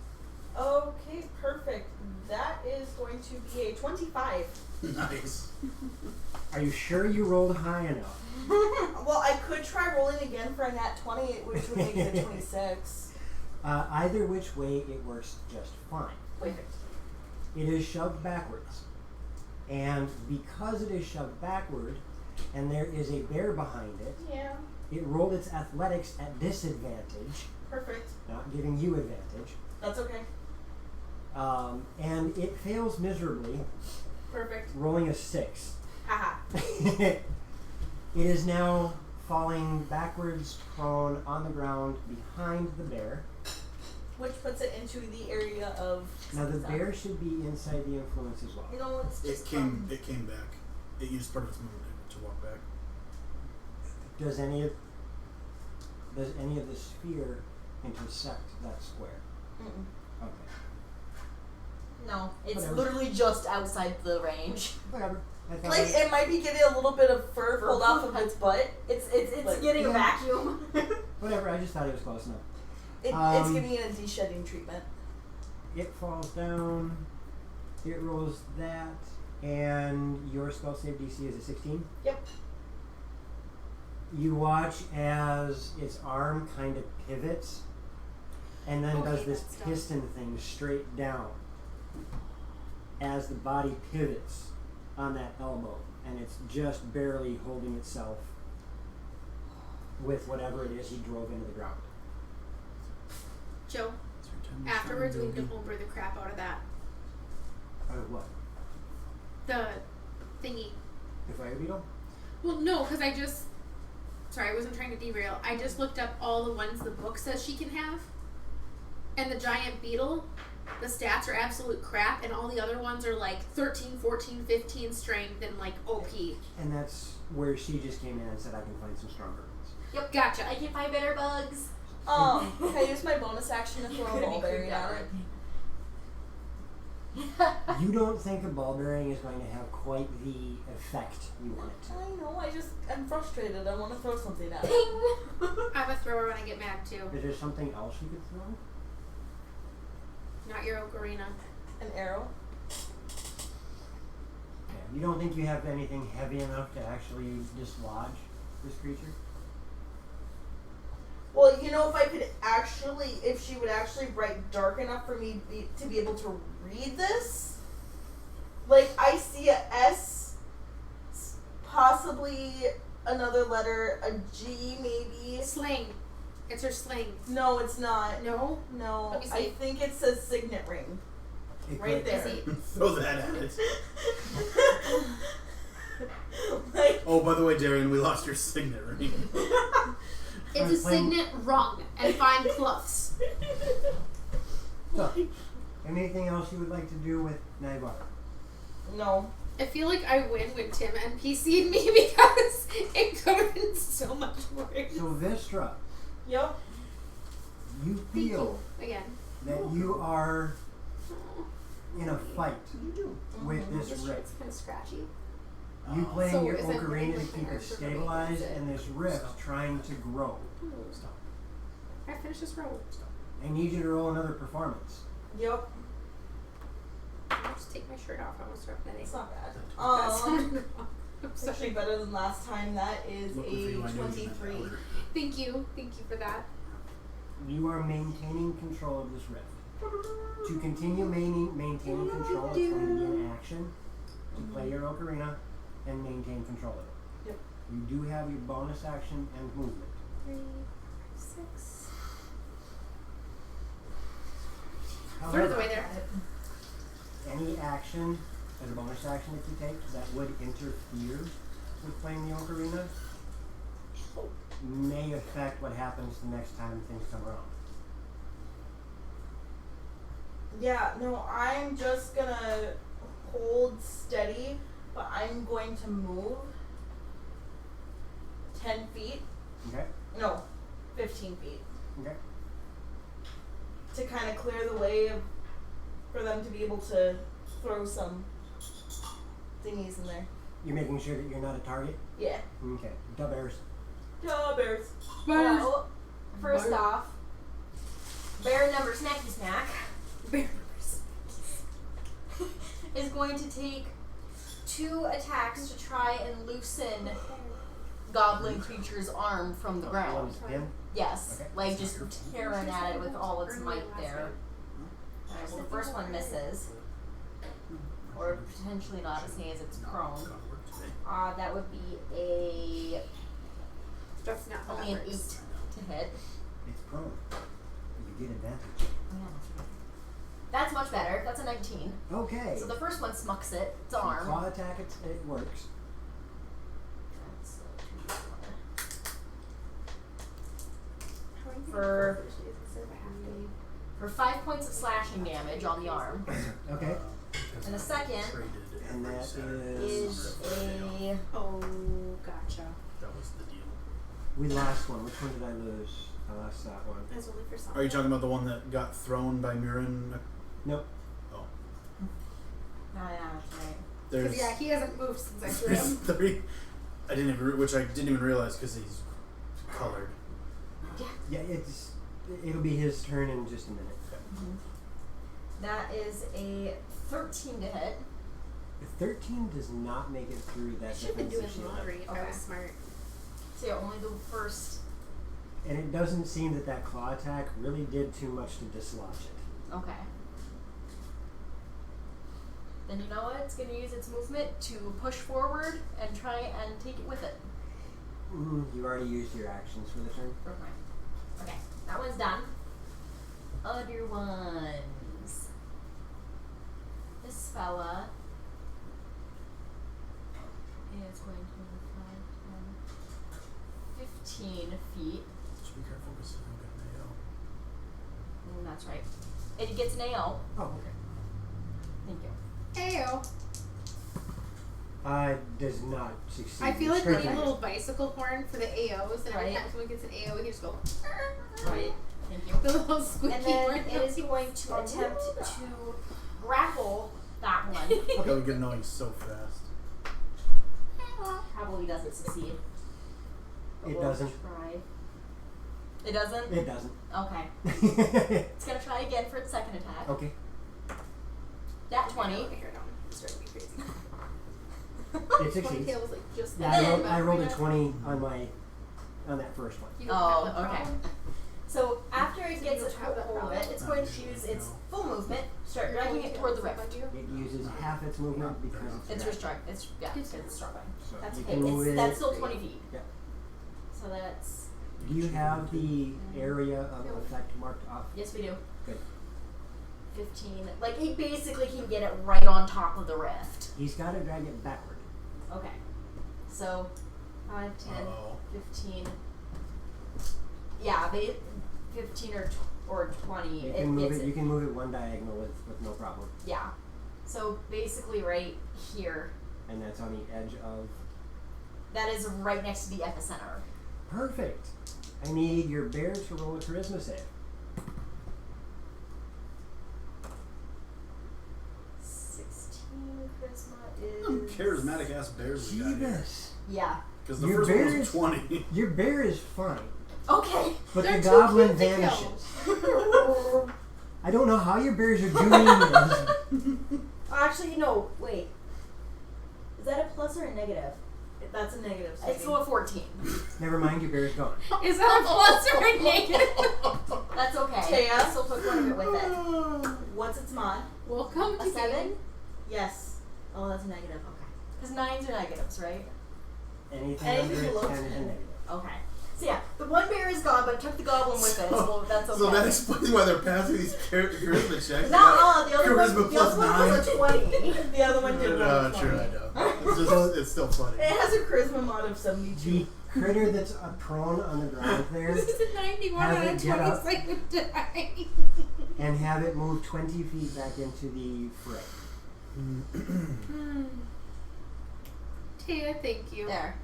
Okay, perfect. That is going to be a 25.
Nice.
Are you sure you rolled high enough?
Well, I could try rolling again for a nat 20, which would make it a 26.
Either which way, it works just fine.
Perfect.
It is shoved backwards. And because it is shoved backward, and there is a bear behind it,
Yeah.
it rolled its athletics at disadvantage,
Perfect.
not giving you advantage.
That's okay.
And it fails miserably,
Perfect.
rolling a 6.
Haha.
It is now falling backwards, prone, on the ground, behind the bear.
Which puts it into the area of.
Now the bear should be inside the influence as well.
You know, it's just.
It came back. It used part of its movement to walk back.
Does any of the sphere intersect that square?
Mm-mm.
Okay.
No, it's
Whatever.
literally just outside the range.
Whatever. I thought
Like, it might be getting a little bit of fur pulled off of its butt.
It's
Like,
getting a
yeah.
vacuum.
whatever, I just thought it was close enough.
It's giving it a de-shedding treatment.
It falls down, it rolls that, and your spell save DC is a 16?
Yep.
You watch as its arm kind of pivots and then
Okay,
does this
that's done.
piston thing straight down as the body pivots on that elbow, and it's just barely holding itself with whatever it is he drove into the ground.
Joe, afterwards we need to homebrew the crap out of that.
Out of what?
The thingy.
The fire beetle?
Well, no, because sorry, I wasn't trying to derail. I just looked up all the ones the book says she can have. And the giant beetle, the stats are absolute crap, and all the other ones are like 13, 14, 15 strength and like OP.
And that's where she just came in and said, I can find some stronger ones.
Yep.
Gotcha.
I can find better bugs.
Can I use my bonus action to throw a ball bearing at it?
You don't think a ball bearing is going to have quite the effect you want it to.
I know, I'm frustrated. I want to throw something at it.
Ping!
I'm a thrower when I get mad too.
Is there something else you could throw?
Not your ocarina.
An arrow?
Yeah. You don't think you have anything heavy enough to actually dislodge this creature?
Well, you know, if she would actually write dark enough for me to be able to read this, like I see a S, possibly another letter, a G maybe.
Sling. It's her sling.
No, it's not.
No?
No,
Let me see.
I think it says signet ring.
It
Right
could.
there.
See?
Throw that at it.
Like,
Oh, by the way, Darian, we lost your signet ring.
It's a signet rung and fine cloths.
So, anything else you would like to do with Naivara?
no.
I feel like I win when Tim NPC'd me because it could have been so much worse.
So Vistra,
Yep.
you
Thank
feel
you. Again.
that you are in a fight
You
with this
This
rift.
shit's kind of scratchy.
You playing
So
your
is it
ocarina to
like
keep
my
it
urge for
stabilized,
moving?
and this rift trying to grow.
Stop.
I finished this roll.
I need you to roll another performance.
Yep.
I'll just take my shirt off. I almost dropped that.
It's not bad.
That's not wrong. I'm
It's
sorry.
actually better than last time. That is
Luckily for
a
you, I knew you meant
23.
powder.
Thank you. Thank you for that.
You are maintaining control of this rift. To continue maintaining control, it's going to be an action to play your ocarina and maintain control of it.
Yep.
You do have your bonus action and movement.
3, 6. Throw it away there.
Any action as a bonus action that you take that would interfere with playing the ocarina may affect what happens the next time things come around.
Yeah, no, I'm just gonna hold steady, but I'm going to move 10 feet.
Okay?
No, 15 feet.
Okay?
To kind of clear the way for them to be able to throw some thingies in there.
You're making sure that you're not a target?
Yeah.
Okay. Dub bears.
Duh, bears.
Well, first off, bear number snacky snack
Bear
is going to take 2 attacks to try and loosen goblin creature's arm from the ground.
Him?
Yes,
Okay.
like just tearing at it with all its might there. Alright, well the first one misses. Or potentially not, seeing as it's prone. That would be
That's not how
only an
that
8
works.
to hit.
It's prone. You get advantage.
That's much better. That's a 19.
Okay.
So the first one smucks it. Its arm.
Claw attack, it works.
That's,
How are you
For-
gonna finish these instead of a half day?
for 5 points of slashing damage on the arm.
Okay.
And the second
And that
is a
Oh, gotcha.
That was the deal.
we lost one. Which one did I lose? I lost that one.
That's only for some.
Are you talking about the one that got thrown by Mirren?
Nope.
Oh.
oh yeah, that's right.
There's,
Because yeah, he hasn't moved since I threw
there's
him.
3. I didn't even, which I didn't even realize because he's colored.
Yeah, it'll be his turn in just a minute.
That is a 13 to hit.
If 13 does not make it through
I
that
should have been doing
defensive shield.
lottery if I
Okay.
was smart.
So yeah, only the first.
And it doesn't seem that claw attack really did too much to dislodge it.
Okay. Then you know what? It's going to use its movement to push forward and try and take it with it.
You already used your actions for the turn.
Okay, that one's done. Other ones. This fella is going to move 5, 10, 15 feet.
Just be careful because I'm getting
That's right. And he gets an AO.
Oh, okay.
Thank you.
Ayo.
Does not succeed.
I feel like we
Straight
need a
back.
little bicycle horn for the AOs, and every
Right.
time someone gets an AO, we can just go.
Right. Thank you.
The little squeaky
And then
horn.
it is going to attempt to grapple that one.
AO. That would get annoying so fast.
Probably doesn't succeed. But
It
we'll
doesn't.
Try. It doesn't?
It doesn't.
Okay. It's going to try again for its second attack.
Okay.
That 20.
It's driving me crazy.
It succeeds.
Ponytail was like just
Yeah,
that.
I rolled a 20 on that first one.
You don't
Oh,
have that
okay.
problem.
So after it
So
gets
you
a
don't have that
hold of it,
problem?
it's going to use its full movement, start dragging it toward the rift.
It uses half its movement because
It's
it's
restruck. It's because it's struggling.
so
That's
you
okay.
can move it.
That's still 20 feet.
Yeah.
So that's
Do you have the area of effect marked off?
yes, we do.
Good.
15. Like he basically can get it right on top of the rift.
He's got to drag it backward.
Okay. So 5, 10,
Uh-oh.
15. Yeah, 15 or 20.
You
it
can move
gets
it. You can move it one diagonal with no problem,
Yeah. So basically right here.
and that's on the edge of.
That is right next to the epicenter.
Perfect. I need your bear to roll a charisma save.
16 charisma
Some
is
charismatic ass bears we got here.
Jeebus.
Yeah.
Because the
Your
first one
bear
was
is-
20.
Your bear is fine,
Okay.
but
They're
the
too
goblin
cute to kill.
vanishes. I don't know how your bears are doing this.
Actually, no. Wait. Is that a plus or a negative?
That's a negative.
It's still a 14.
Never mind, your bear is gone.
Is that a plus or a negative?
That's okay.
Taya?
I still took one of it with it.
What's its mod?
Welcome
A
to
7?
Yes.
Oh, that's a negative. Okay. Because 9s are negatives, right?
Anything
Anything
under
below
10 is a
10.
negative.
Okay. So yeah, the one bear is gone, but took the goblin with it, so that's okay.
So that explains why they're passing these charisma checks.
Not all. The other
Charisma
one, the
plus
other one was a 20.
The other one did roll
True,
20.
I know. It's just, it's still funny.
It has a charisma mod of 72.
The critter that's prone on the ground there,
This is a 91
Have
out
it
of
get
20
up.
second die.
and have it move 20 feet back into the fray.
Taya, thank you.
There.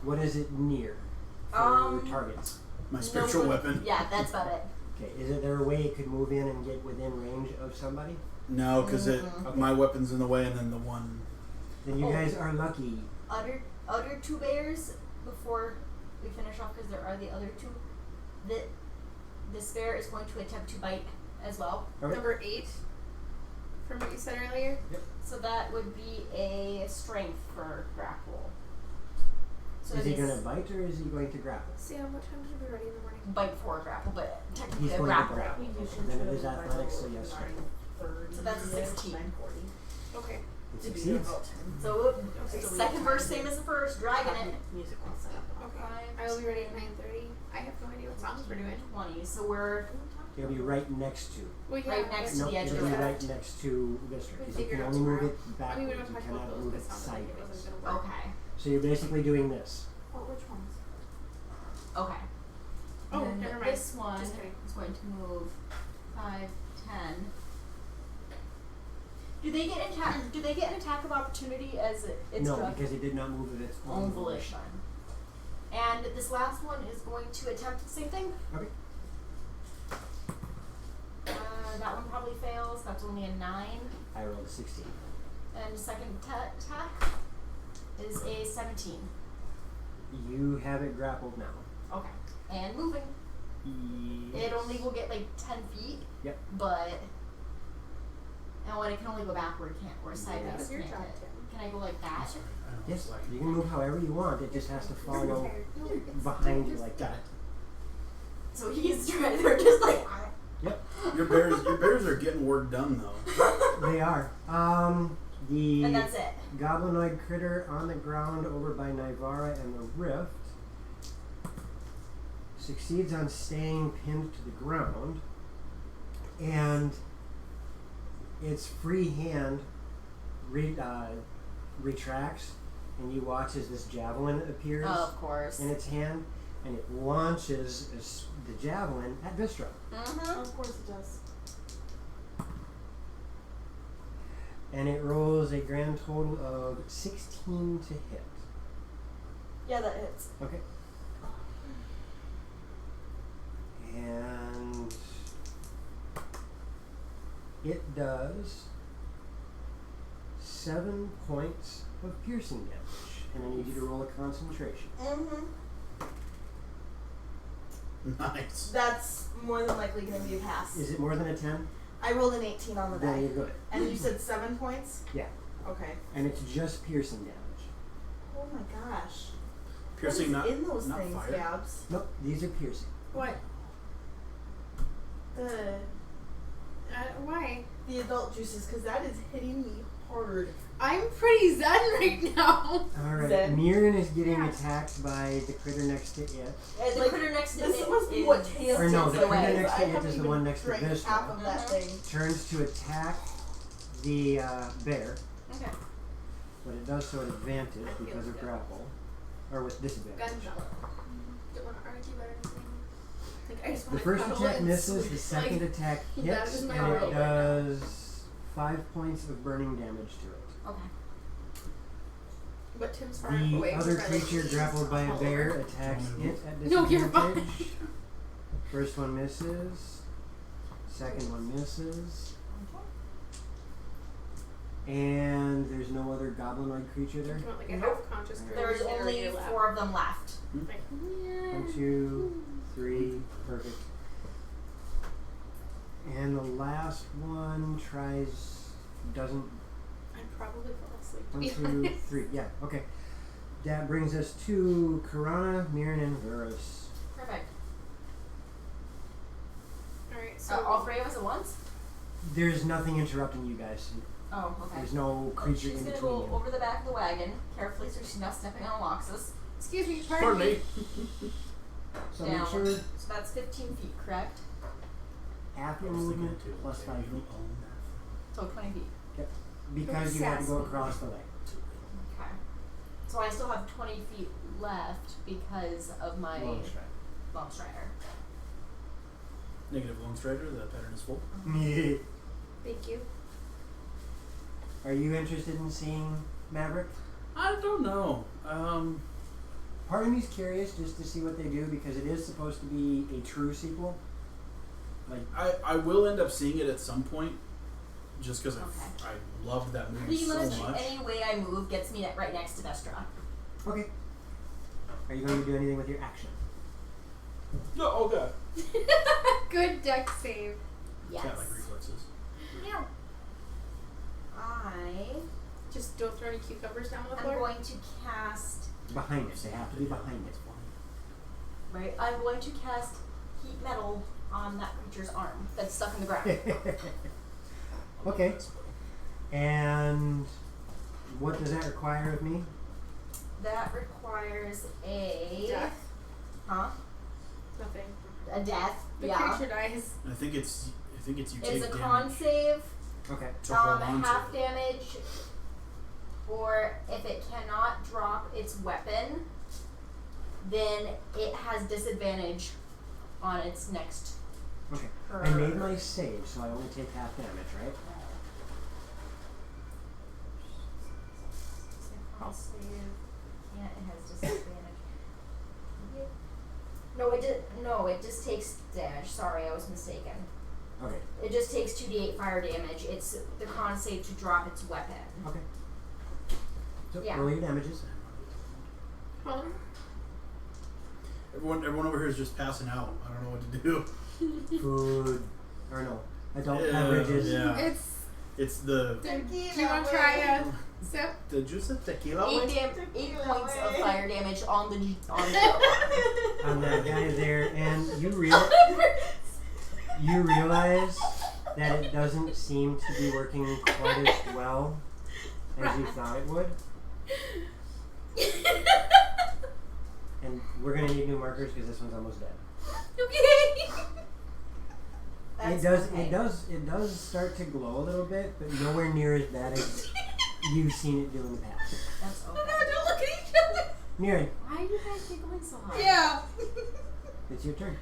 What is it near for targets?
My spiritual
No,
weapon.
Yeah, that's about it.
Okay, is there a way it could move in and get within range of somebody?
No, because
Mhm.
my weapon's in the way, and then the one.
Then you
Oh.
guys are lucky.
Other 2 bears before we finish off, because there are the other 2. This bear is going to attempt to bite as well.
Okay.
Number 8, from what you said earlier.
So that would be a strength for grapple. So
Is
it
he going to bite or is he going to grapple?
Sam, what time did we ready in the morning?
bite for a grapple, but technically
He's
a
going to
grapple.
grapple. Then it is athletics, so yes, strength.
So that's a 16.
940.
Okay.
It succeeds.
So second verse, same as the first, dragging it.
Musical setup.
Okay. I will be ready at 9:30. I have no idea what songs we're doing.
20. So we're
It'll be right next to.
Well, yeah,
Right next to
No,
the edge
it'll
of
be
the
right next to Lister.
We
Because you
figure
can
out
only move
tomorrow.
it
I mean,
backwards.
we
You
don't talk about
cannot
those
move it
because sound like it
sideways.
wasn't gonna work.
okay.
So you're basically doing this.
Oh, which ones?
Okay.
Oh,
And
never mind.
This one
Just kidding.
is going to move 5, 10. Do they get an attack of opportunity as it's
No,
struck?
because it did not move of its
Own volition. And this last one is going to attempt the same thing.
Okay.
That one probably fails. That's only a 9.
I rolled a 16.
And the second attack is a 17.
You have it grappled now.
Okay. And moving. It only will get like 10 feet.
Yep.
But. And when it can only go backward, it can't. Or sideways,
That's your
can't
job,
hit.
Tim.
Can I go like that?
Sorry, I don't know.
Yes,
It's like-
you can move however you want. It just has to follow behind you like that.
So he's trying. They're just like.
Your bears are getting work done though.
They are. The
And that's it.
goblinoid critter on the ground over by Nivara and the rift succeeds on staying pinned to the ground, and its free hand retracts, and you watch as this javelin appears
Oh, of course.
in its hand, and it launches the javelin at Vistra.
Mm-hmm.
Of course it does.
And it rolls a grand total of 16 to hit.
Yeah, that hits.
Okay. And it does 7 points of piercing damage. And I need you to roll a concentration.
Mm-hmm.
Nice.
That's more than likely going to be a pass.
Is it more than a 10?
I rolled an 18 on the
Then
die.
you're good.
And you said 7 points?
Yeah.
Okay.
And it's just piercing damage.
Oh my gosh.
Piercing,
what
not
is in those
not
things,
fire.
Gabs?
Nope, these are piercing.
What? Why?
The adult juices, because that is hitting me hard.
I'm pretty zen right now.
Alright,
Zen.
Mirren is getting
Yeah.
attacked by the critter next to it.
The
Like,
critter next to
This
it
must be
is-
what Tails
Or no,
takes
the
away.
critter next to
I
it
haven't
is the
even
one next to
drank
Vistra.
half of that thing.
Turns to attack the bear,
Okay.
but it does so at advantage
I feel
because of
good.
grapple. Or with disadvantage.
Gunshot. Don't want to argue about anything. Like, I just
The
want
first
to cuddle
attack
and
misses,
sleep.
the second
Like,
attack
that
hits,
is my
and
world
it
right now.
does 5 points of burning damage to it.
Okay.
But Tim's far enough
The
away.
other
so I, like,
creature grappled by a
all
bear
over.
attacks it at
No, you're
disadvantage. First one misses. Second one misses. And there's no other goblinoid creature there.
You want like a
Nope.
half conscious girl
There's
sitting on
only
your lap.
4 of them left.
Like, yeah.
1, 2, 3, perfect. And the last one doesn't.
I'd probably fall asleep.
1,
to be
2,
honest.
3. Yeah, okay. That brings us to Karana, Mirren, and Verus.
Perfect.
Alright, so.
All 3 of us at once?
There's nothing interrupting you guys.
Oh, okay.
There's no creature
She's
in
gonna
between
go
you.
over the back of the wagon carefully so she's not stepping on Loxus.
Excuse me,
Pardon
pardon me.
me.
So
down.
make sure
So that's 15 feet, correct?
half your
I was thinking
movement
it too.
plus 5 feet.
So 20 feet.
Because you had to go across the lake.
Okay. So I still have 20 feet left because of my
Long stride.
Long Strider.
Negative long strider, the pattern is full.
Thank you.
Are you interested in seeing Maverick?
I don't know.
Part of me's curious just to see what they do because it is supposed to be a true sequel. Like,
I will end up seeing it at some point, just because
Okay.
I loved that movie
Pretty
so
much
much.
any way I move gets me right next to Vestra.
okay. Are you going to do anything with your action?
No, oh god.
Good deck save.
Yes.
Cat like reflexes.
Meow. I
Just don't throw any cucumbers down on the
am
floor.
going to cast.
Behind it. They have to be behind it.
Right. I'm going to cast heat metal on that creature's arm that's stuck in the ground.
Okay. And what does that require of me?
That requires a
Death.
Huh?
Nothing.
A death.
The
yeah.
creature dies.
I think it's you
It's
take
a
damage
con save.
Okay.
to hold on
Half
to.
damage, or if it cannot drop its weapon, then it has disadvantage on its next
Okay.
turn.
I made my save, so I only take half damage, right?
Con save. Yeah, it has disadvantage. No, it just takes damage. Sorry, I was mistaken.
Okay.
It just takes 2d8 fire damage. It's the con save to drop its weapon.
Okay. So
Yeah.
roll your damages.
Huh?
Everyone over here is just passing out. I don't know what to do.
Food. Or no. Adult
Yeah,
beverages.
yeah.
It's.
It's the
Do you want to try Sip.
The juice of tequila.
8 points of fire damage on the
On that guy there, and you realize that it doesn't seem to be working quite as well as you thought it would. And we're gonna need new markers because this one's almost dead.
Okay.
It does start to glow a little bit, but nowhere near as bad as you've seen it do in the past.
That's
Oh
okay.
no, don't look at each other.
Mirren,
Why are you guys giggling so hard?
Yeah.
it's your turn.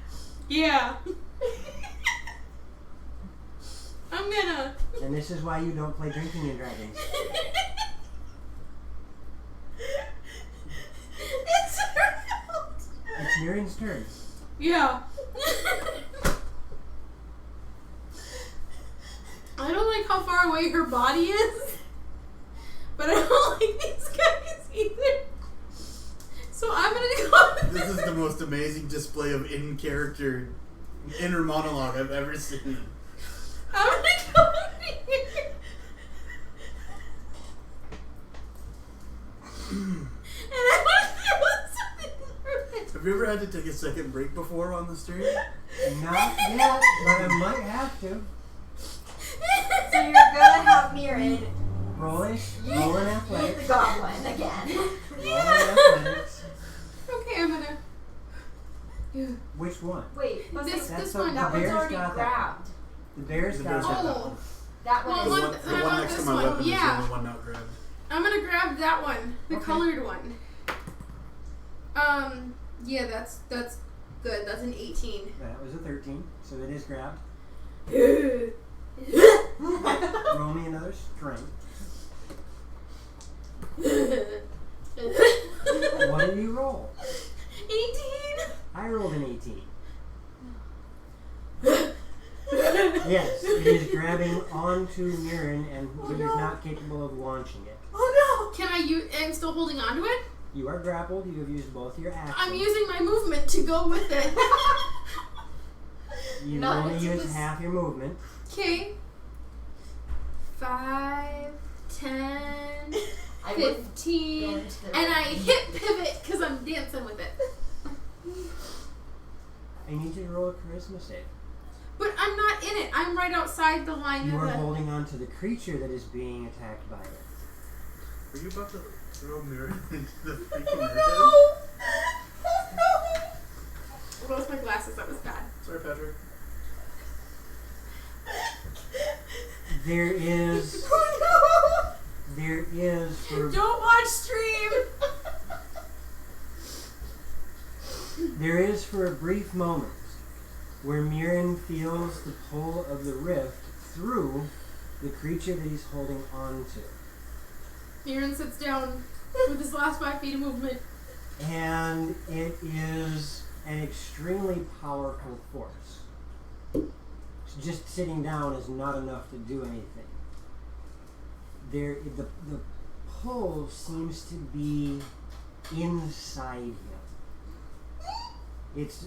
Yeah. I'm gonna.
And this is why you don't play Drinking and Dragons.
It's her fault.
It's Mirren's turn.
Yeah. I don't like how far away her body is, but I don't like these guys either. So I'm gonna go.
This is the most amazing display of inner monologue I've ever seen.
I'm gonna go over here. And I want to do something perfect.
Have you ever had to take a second break before on the stream?
Not yet, but I might have to.
So you're gonna have Mirren
Roll an
eat
athletics.
the goblin again.
Roll an athletics.
Okay, I'm gonna.
Which one?
Wait,
This
That's
one.
that
the
one's
bear's
already
got that.
grabbed.
The bear's
The
got
bear's got
that.
Oh,
That one
Well,
The
is.
one,
what
the one
about
next to
this
my
one?
weapon is
Yeah.
the only one not grabbed.
I'm gonna grab that one, the
Okay.
colored one. Yeah, that's good. That's an 18.
That was a 13, so it is grabbed.
What
Roll me another strength. What did you roll?
18.
I rolled an 18. Yes, it is grabbing onto Mirren, and
Oh,
he is
no.
not capable of launching it.
Oh no! Can I use? I'm still holding onto it.
You are grappled. You have used both your actions.
I'm using my movement to go with it.
You
Not
only
into
use
this-
half your movement.
Okay. 5, 10,
I wouldn't go
15,
into the
and I hit pivot because I'm dancing with it.
I need you to roll a charisma save.
But I'm not in it. I'm right outside the line
You
of
are
the.
holding on to the creature that is being attacked by it.
Are you about to throw Mirren into the freaking
Oh no! Lost my glasses. That was bad.
Sorry, Patrick.
There is
Oh
for
no! Don't watch stream.
there is for a brief moment where Mirren feels the pull of the rift through the creature that he's holding on to.
Mirren sits down with his last 5 feet of movement.
And it is an extremely powerful force. Just sitting down is not enough to do anything. The pull seems to be inside him. It's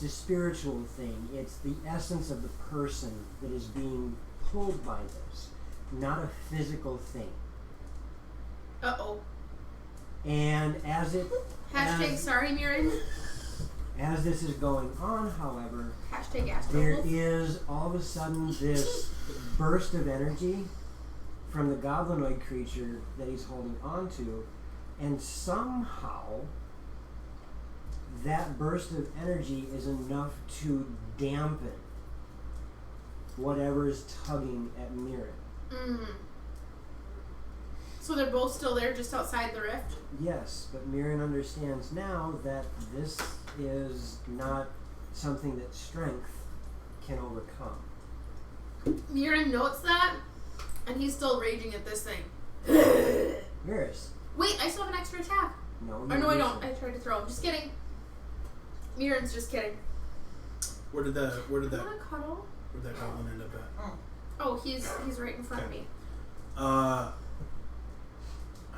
a spiritual thing. It's the essence of the person that is being pulled by this, not a physical thing.
Uh-oh.
And as
Sorry, Mirren.
as this is going on, however, there
#Astro.
is all of a sudden this burst of energy from the goblinoid creature that he's holding on to, and somehow that burst of energy is enough to dampen whatever is tugging at Mirren.
So they're both still there just outside the rift?
Yes, but Mirren understands now that this is not something that strength can overcome.
Mirren notes that, and he's still raging at this thing.
Mirrors.
Wait, I still have an extra attack.
No,
Or no, I don't. I tried to throw him. Just kidding. Mirren's just kidding.
Where did that
You wanna cuddle?
goblin end up at?
Oh, he's right in front of me.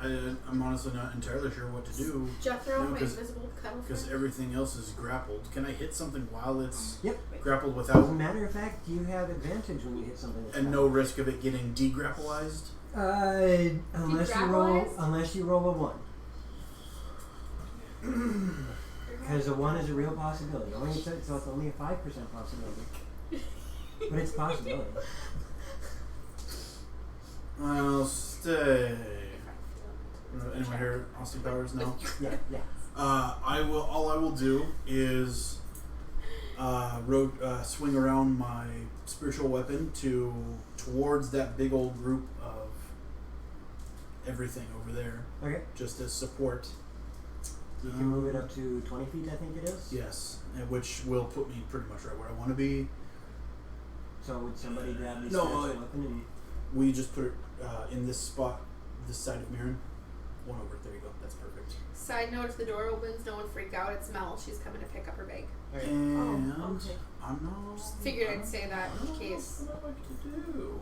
I'm honestly not entirely sure what to do
Jethro,
No,
my
'cause-
invisible cuddle
because
friend.
everything else is grappled. Can I hit something while it's
Yep.
grappled
As a
without
matter of fact, you have advantage when you hit something that's
and no risk of it getting degrapplized?
Unless you roll a 1. Because a 1 is a real possibility. So it's only a 5% possibility. But it's a possibility.
I'll stay. Anyone here Austin Powers? No.
Yeah.
All I will do is swing around my spiritual weapon towards that big old group of everything over there.
Okay.
Just as support.
You can move it up to 20 feet, I think it is.
Yes, which will put me pretty much right where I want to be.
So would somebody grab the
No,
spiritual weapon and...
We just put it in this spot, this side of Mirren. 1 over. There you go. That's perfect.
Side note: if the door opens, no one freak out. It's Mel. She's coming to pick up her bag.
Okay.
And
okay.
I'm not.
Just figured I'd say that in case.
What would I like to do?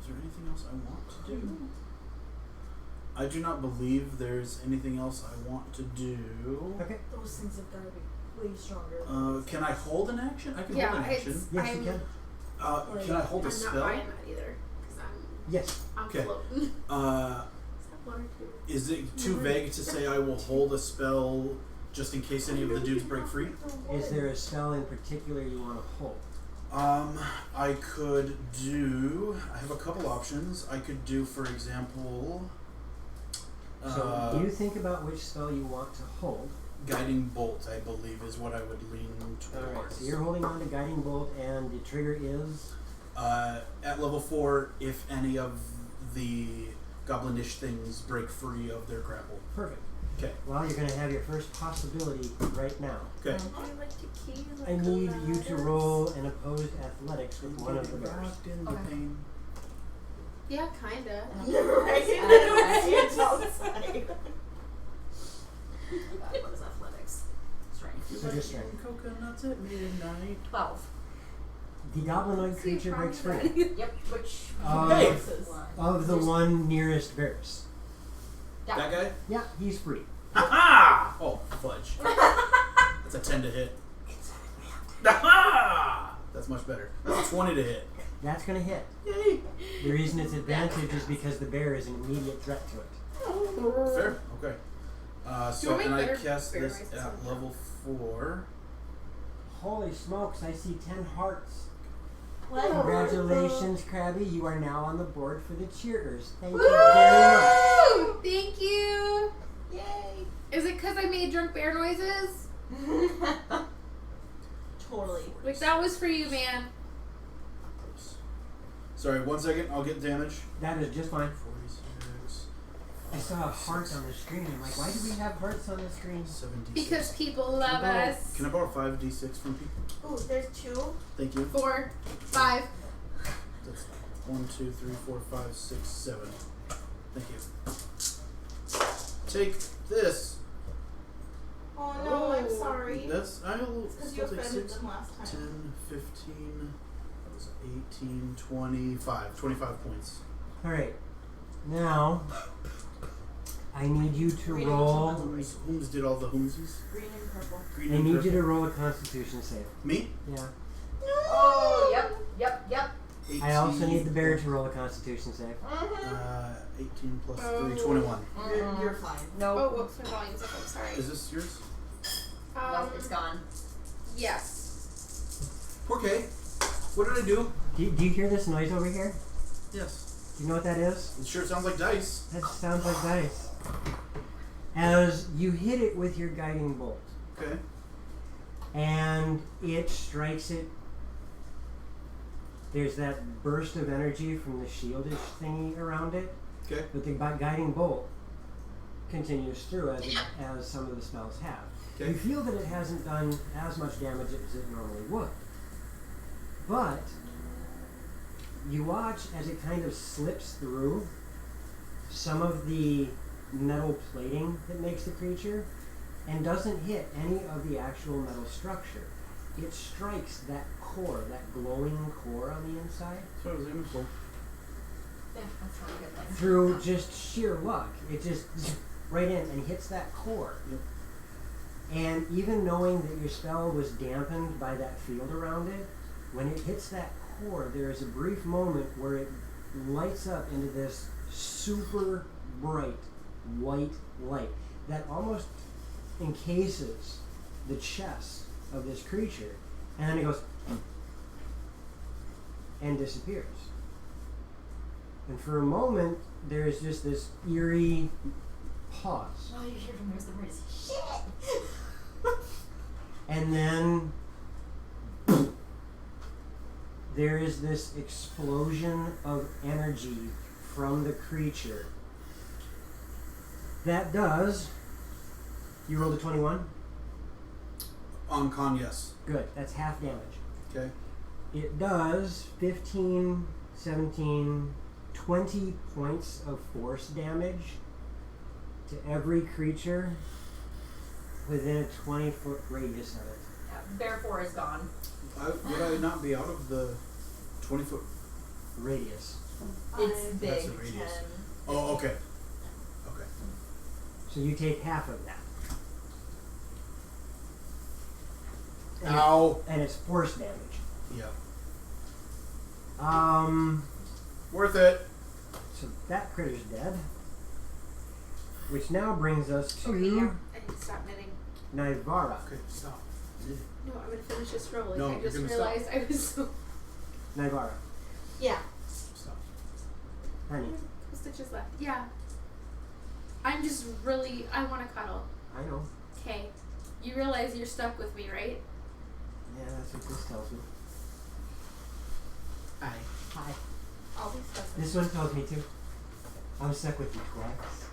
Is there anything else I want to do? I do not believe there's anything else I want to do.
Okay.
Those things have got to be way stronger.
Can I hold an action? I can
Yeah,
hold an action.
Yes, you can.
Can I hold a
I'm not
spell?
buying that either because
Yes.
I'm
Okay.
floating. Is that 1 or 2?
Is it too vague to say I will hold a spell just in case any of the dudes break free?
Is there a spell in particular you want to hold?
I could do. I have a couple options. I could do, for example.
So you think about which spell you want to hold.
Guiding bolt, I believe, is what I would lean towards.
Alright, so you're holding on to Guiding Bolt, and the trigger is?
At level 4, if any of the goblinish things break free of their grapple.
Perfect.
Okay.
Well, you're going to have your first possibility right now.
Okay.
I need you to roll an opposed athletics with one of the bears.
Rocked into
Okay.
pain.
Yeah, kinda.
Right? It's outside.
What is athletics? Strength.
So just strength.
Coconuts at midnight.
12.
The goblinoid creature breaks free
Yep. Which
Hey!
of the one nearest bears.
Yeah.
That guy?
Yeah, he's free.
Ha-ha! Oh, fudge. That's a 10 to hit. Ha-ha! That's much better. That's a 20 to hit.
That's going to hit.
Yay!
The reason it's advantage is because the bear is an immediate threat to it.
Fair. Okay. So,
make
and I
better
cast
bear
this
noises
at
sometime.
level 4.
Holy smokes, I see 10 hearts.
What?
Congratulations, Krabby. You are now on the board for the cheerers. Thank you very much.
Woo! Thank you.
Yay!
Is it because I made drunk bear noises?
Totally.
Like that was for you, man.
Sorry, 1 second. I'll get damage.
That is just fine.
46.
I saw a heart on the screen. I'm like, why do we have hearts on the screen?
76.
Because people love us.
Can I borrow 5d6 from people?
Ooh, there's 2.
Thank you.
4, 5.
That's 1, 2, 3, 4, 5, 6, 7. Thank you. Take this.
Oh no, I'm sorry.
That's I will
Because you
still take
offended
6,
them last time.
10, 15, that was 18, 25. 25 points.
Alright. Now, I need you to
Reading
roll.
Whom's did all the whomsies?
Green and purple.
Green
I
and
need
purple.
you to roll a constitution save.
Me?
Yeah.
Oh, yep.
18,
I also need the bear to roll a constitution save.
18 plus
Oh.
3, 21.
You're fine.
No.
Oh, whoops, my volume's up. I'm sorry.
Is this yours?
No, it's gone.
Yes.
Okay. What did I do?
Do you hear this noise over here?
Yes.
Do you know what that is?
It sure sounds like dice.
That sounds like dice. As you hit it with your guiding bolt,
Okay.
and it strikes it, there's that burst of energy from the shieldish thingy around it,
Okay.
but the guiding bolt continues through as some of the spells have.
Okay.
You feel that it hasn't done as much damage as it normally would, but you watch as it kind of slips through some of the metal plating that makes the creature and doesn't hit any of the actual metal structure. It strikes that core, that glowing core on the inside,
That's what I was aiming for.
Yeah, that's not a good thing.
through just sheer luck. It just right in and hits that core.
Yep.
And even knowing that your spell was dampened by that field around it, when it hits that core, there is a brief moment where it lights up into this super bright white light that almost encases the chest of this creature, and then it goes and disappears. And for a moment, there is just this eerie pause.
All you hear from there's the words, shit!
And then there is this explosion of energy from the creature that does. You rolled a 21?
On con, yes.
Good. That's half damage.
Okay.
It does 15, 17, 20 points of force damage to every creature within a 20-foot radius of it.
Yeah, Bear 4 is gone.
Would I not be out of the 20-foot?
Radius.
It's big.
That's a radius. Oh, okay. Okay.
So you take half of that. And
Ow.
and it's force damage.
Yeah. Worth it.
So that critter's dead. Which now brings us to
Okay, yeah. I need to stop knitting.
Nivara.
Okay, stop.
No, I'm gonna finish this roll. Like,
No,
I
you're
just
gonna
realized I was so.
Nivara.
Yeah.
Stop.
Honey.
The stitches left. Yeah. I'm just really. I want to cuddle.
I know.
Okay. You realize you're stuck with me, right?
Yeah, that's what this tells me.
Hi.
Hi.
I'll be stuck.
This one tells me too. I'm stuck with you twice.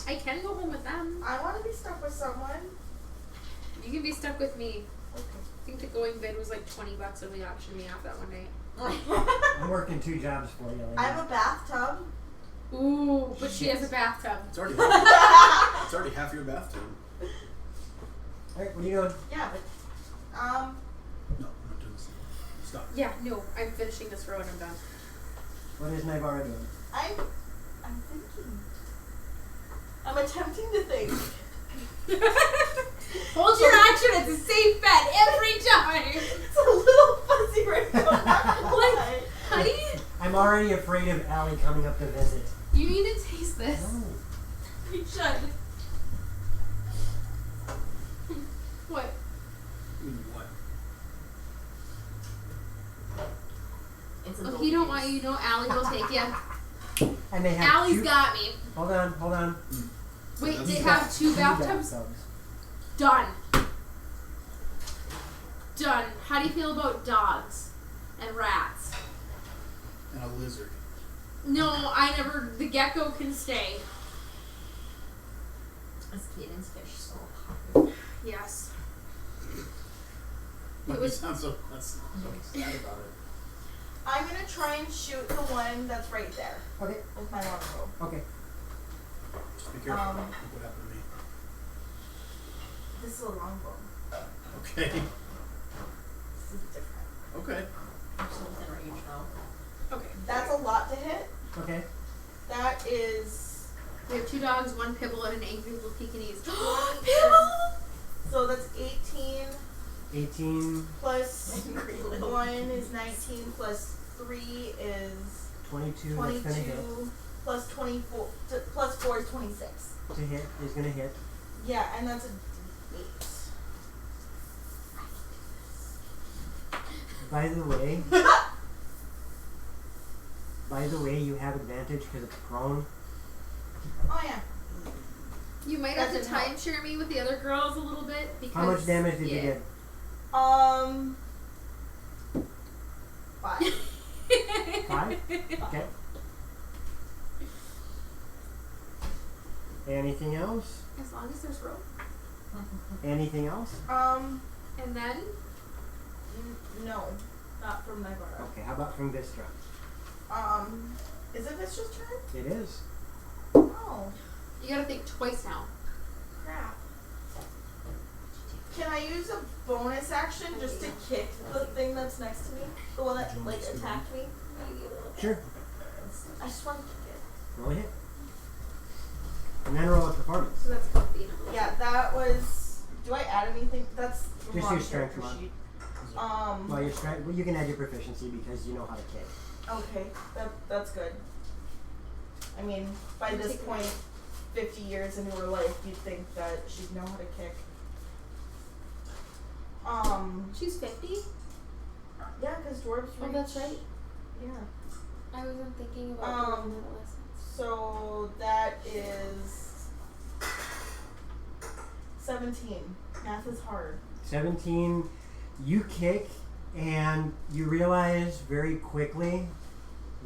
I can go home with them.
I want to be stuck with someone.
You can be stuck with me.
Okay.
I think the going bid was like $20 when we auctioned me off that one night.
I'm working 2 jobs for you. Lady.
I have a bathtub.
Ooh, but she has a bathtub.
It's already half your bathtub.
Alright, what are you doing?
Yeah, but
No, I'm not doing this. Stop.
Yeah, no, I'm finishing this row and I'm done.
What is Nivara doing?
I'm thinking. I'm attempting to think.
Hold your action, it's a safe bet every time!
It's a little fuzzy right now.
What? Honey?
I'm already afraid of Allie coming up to visit.
You need to taste this.
No.
You should. What?
What?
It's a
Oh,
little
he don't
fierce.
want you to know Allie will take you.
And they have
Allie's
2.
got me.
Hold on.
Wait,
That's
they
got
have 2 bathtubs? Done. Done. How do you feel about dogs and rats?
And a lizard.
No, I never. The gecko can stay.
This Caden's fish so popular.
Yes.
But
It
you
was-
sound so sad about it.
I'm gonna try and shoot the one that's right there
Okay.
with my longbow.
Okay.
Just be careful. Look what happened to me.
This is a longbow.
Okay.
This is different.
Okay.
Actually within range though.
Okay.
That's a lot to hit.
Okay.
That is
We have 2 dogs, 1 Pibble, and an angry little Pekingese.
Pibble! So that's 18
18,
plus 1 is 19 plus 3 is
22, that's gonna hit.
22 plus 24 plus 4 is 26.
To hit is gonna hit.
Yeah, and that's a 8.
By the way, you have advantage because it's prone.
Oh yeah.
You might have to
Doesn't help.
timeshare me with the other girls a little bit because.
How much damage did you get?
5.
5? Okay. Anything else?
As long as there's rope.
Anything else?
And then.
No, not from Nivara.
Okay, how about from Vistra?
Is it Vistra's turn?
It is.
Oh,
You gotta think twice now.
crap. Can I use a bonus action just to kick the thing that's next to me? The one that like attacked me?
Sure.
I just want to kick it.
Roll a hit. And then roll a performance.
So that's called being able to.
Yeah, that was. Do I add anything? That's
Just
wrong
your strength
character
mod.
sheet.
Well, your strength. Well, you can add your proficiency because you know how to kick.
Okay, that's good. I mean, by this point, 50 years into her life, you'd think that she'd know how to kick.
She's 50?
Yeah, because dwarves
Oh,
reach.
that's right.
Yeah.
I wasn't thinking about doing adolescence.
So that is 17. Math is hard.
17. You kick, and you realize very quickly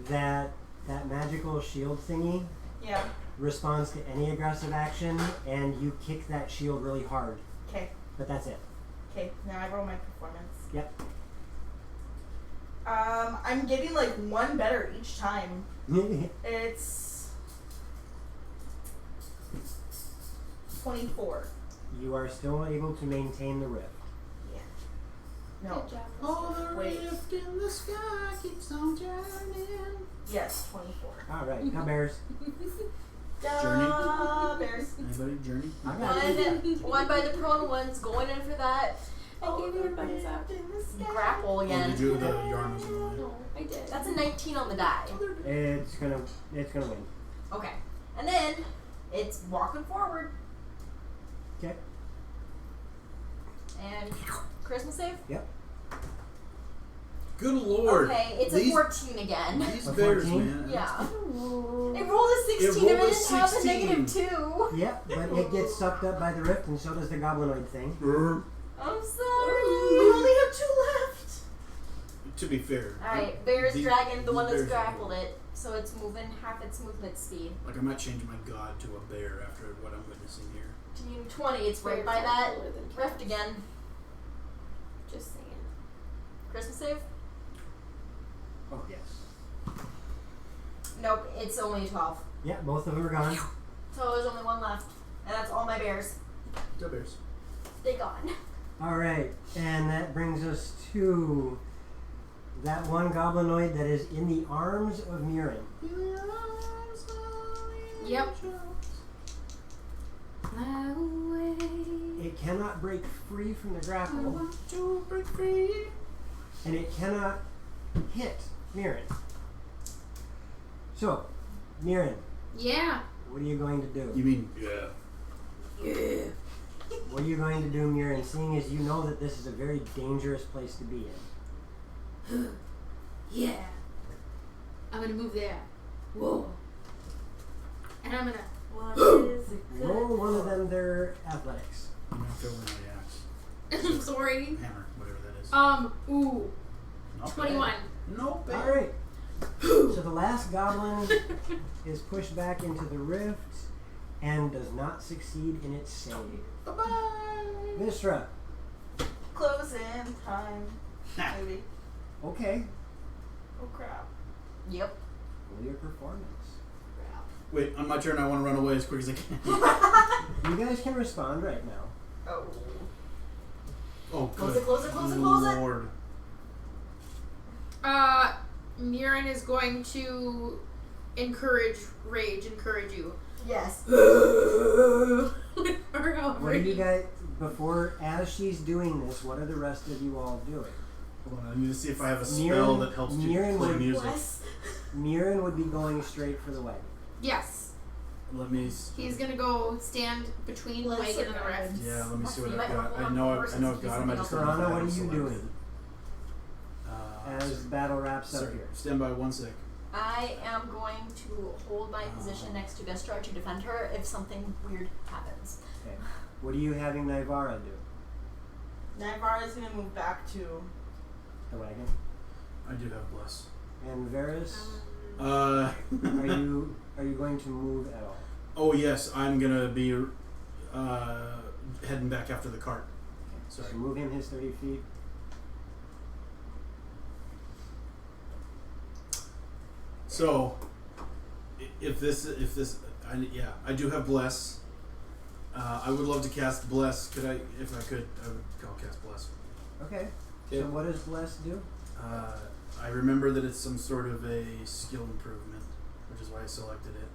that that magical shield thingy
Yeah.
responds to any aggressive action, and you kick that shield really hard.
Okay.
But that's it.
Okay. Now I roll my performance.
Yep.
I'm getting like one better each time. It's 24.
You are still able to maintain the rift.
No.
Good job.
Oh, the
Wait.
rift in the sky keeps on turning.
Yes, 24.
All right, come bears.
Duh, bears.
Anybody? Journey?
I got you.
One by the prone one's going in for that
I gave you a thumbs up.
grapple
Oh,
again.
did you? The yarn was in the way.
No, I did.
That's a 19 on the die.
It's gonna win.
Okay. And then it's walking forward.
Okay.
And Christmas save?
Good lord.
Okay, it's
These-
a 14 again.
These
A
bears,
14?
man.
Yeah. It rolled a 16
It rolled
and
a
it didn't have a
16.
-2.
Yep, but it gets sucked up by the rift, and so does the goblinoid thing.
Brr.
I'm
We
sorry.
only have 2 left.
To be fair.
Alright, bear's
these-
dragging the
these
one that's
bears-
grappled it. So it's moving half its movement speed.
Like, I might change my god to a bear after what I'm witnessing here.
Team 20, it's right
Bears
by
are
that
cooler than
rift
cats.
again.
Just saying.
Christmas save?
Oh yes.
Nope, it's only 12.
Yeah, both of them are gone.
So there's only one left. And that's all my bears.
Go bears.
They gone.
All right, and that brings us to that one goblinoid that is in the arms of Murin.
Yep. Fly away.
It cannot break free from the
I
grapple,
want to break free.
and it cannot hit Murin. So, Murin,
Yeah.
what are you going to do?
You mean, yeah.
What are you going to do, Murin, seeing as you know that this is a very dangerous place to be in?
Yeah. I'm gonna move there. Whoa. And I'm gonna.
What is it?
Roll one of them their athletics.
I'm gonna throw in my axe.
I'm sorry.
Hammer, whatever that is.
Ooh.
Not
21.
bad. No bad.
All right. So the last goblin is pushed back into the rift and does not succeed in its save.
Bye-bye.
Vistra.
Closing time. Maybe.
Okay.
Oh crap.
Yep.
Roll your performance.
Wait, on my turn, I want to run away as quick as I can.
You guys can respond right now.
Oh.
Oh,
Close
good
it, close it, close it, close it.
Lord.
Murin is going to encourage you.
Yes.
What are you guys, as she's doing this, what are the rest of you all doing?
Hold on, I need to see if I have a spell
Murin-
that helps you
Murin
play
would-
music.
Bless.
Murin would be going straight for the wagon.
Yes.
Let me.
He's gonna go stand between the
Bless
wagon and the
her
rift.
guards.
Yeah, let me see what
You
I've
might
got.
wanna
I know
hold
I've
on
got them. I just don't know
Serana,
if I
what
have
are you
selected.
doing as battle wraps up
Sorry,
here?
stand by 1 sec.
I am going to hold my position next to Vestra to defend her if something weird happens.
Okay. What are you having Naivara do?
Naivara is gonna move back to.
The wagon.
I do have bless.
And Varys,
Uh.
are you going to move at all?
Oh yes, I'm gonna be heading back after the cart. Sorry.
So move him his 30 feet.
So, if this, I do have bless. I would love to cast bless. Could I, if I could, I'll cast bless.
Okay.
Yeah.
So what does Bless do?
I remember that it's some sort of a skill improvement, which is why I selected it.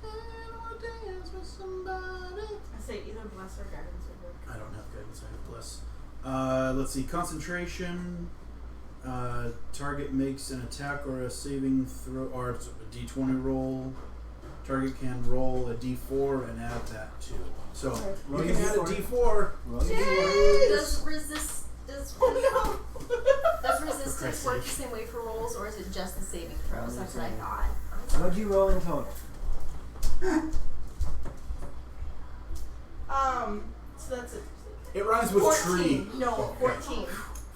I wanna dance with somebody.
I say either bless or guidance would work.
I don't have guidance. I have bless. Let's see. Concentration. Target makes an attack or a saving throw, or a D20 roll. Target can roll a D4 and add that to. So
Roll
you
your
can add a
D4.
D4.
Roll your D4.
Does resistance
Christ's
work the
sake.
same way for rolls, or is it just the saving throws? That's what I
Saving.
thought.
What'd you roll in total?
So that's it.
It rhymes with
14.
tree.
No, 14.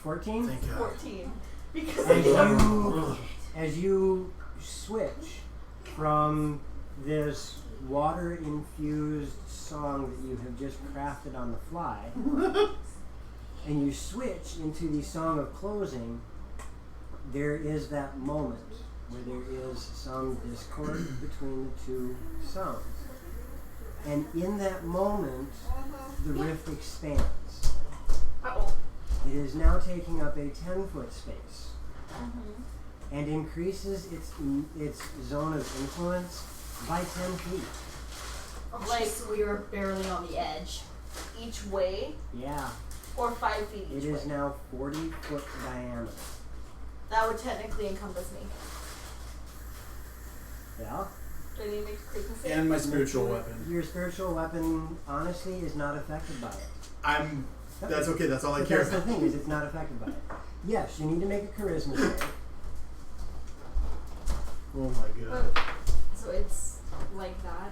14?
Thank God.
14. Because
As you switch from this water-infused song that you have just crafted on the fly, and you switch into the song of closing, there is that moment where there is some discord between the two sounds. And in that moment, the rift expands.
Uh-oh.
It is now taking up a 10-foot space and increases its zone of influence by 10 feet.
Like we were barely on the edge.
Each way,
Yeah,
or 5 feet
it
each
is
way.
now 40-foot diameter.
That would technically encompass me.
Yeah.
Do I need to make a charisma save?
And my spiritual weapon.
Your spiritual weapon, honestly, is not affected by it.
That's okay. That's all I
But
care
that's
about.
the thing, is it's not affected by it. Yes, you need to make a charisma save.
Oh my God.
So it's like that.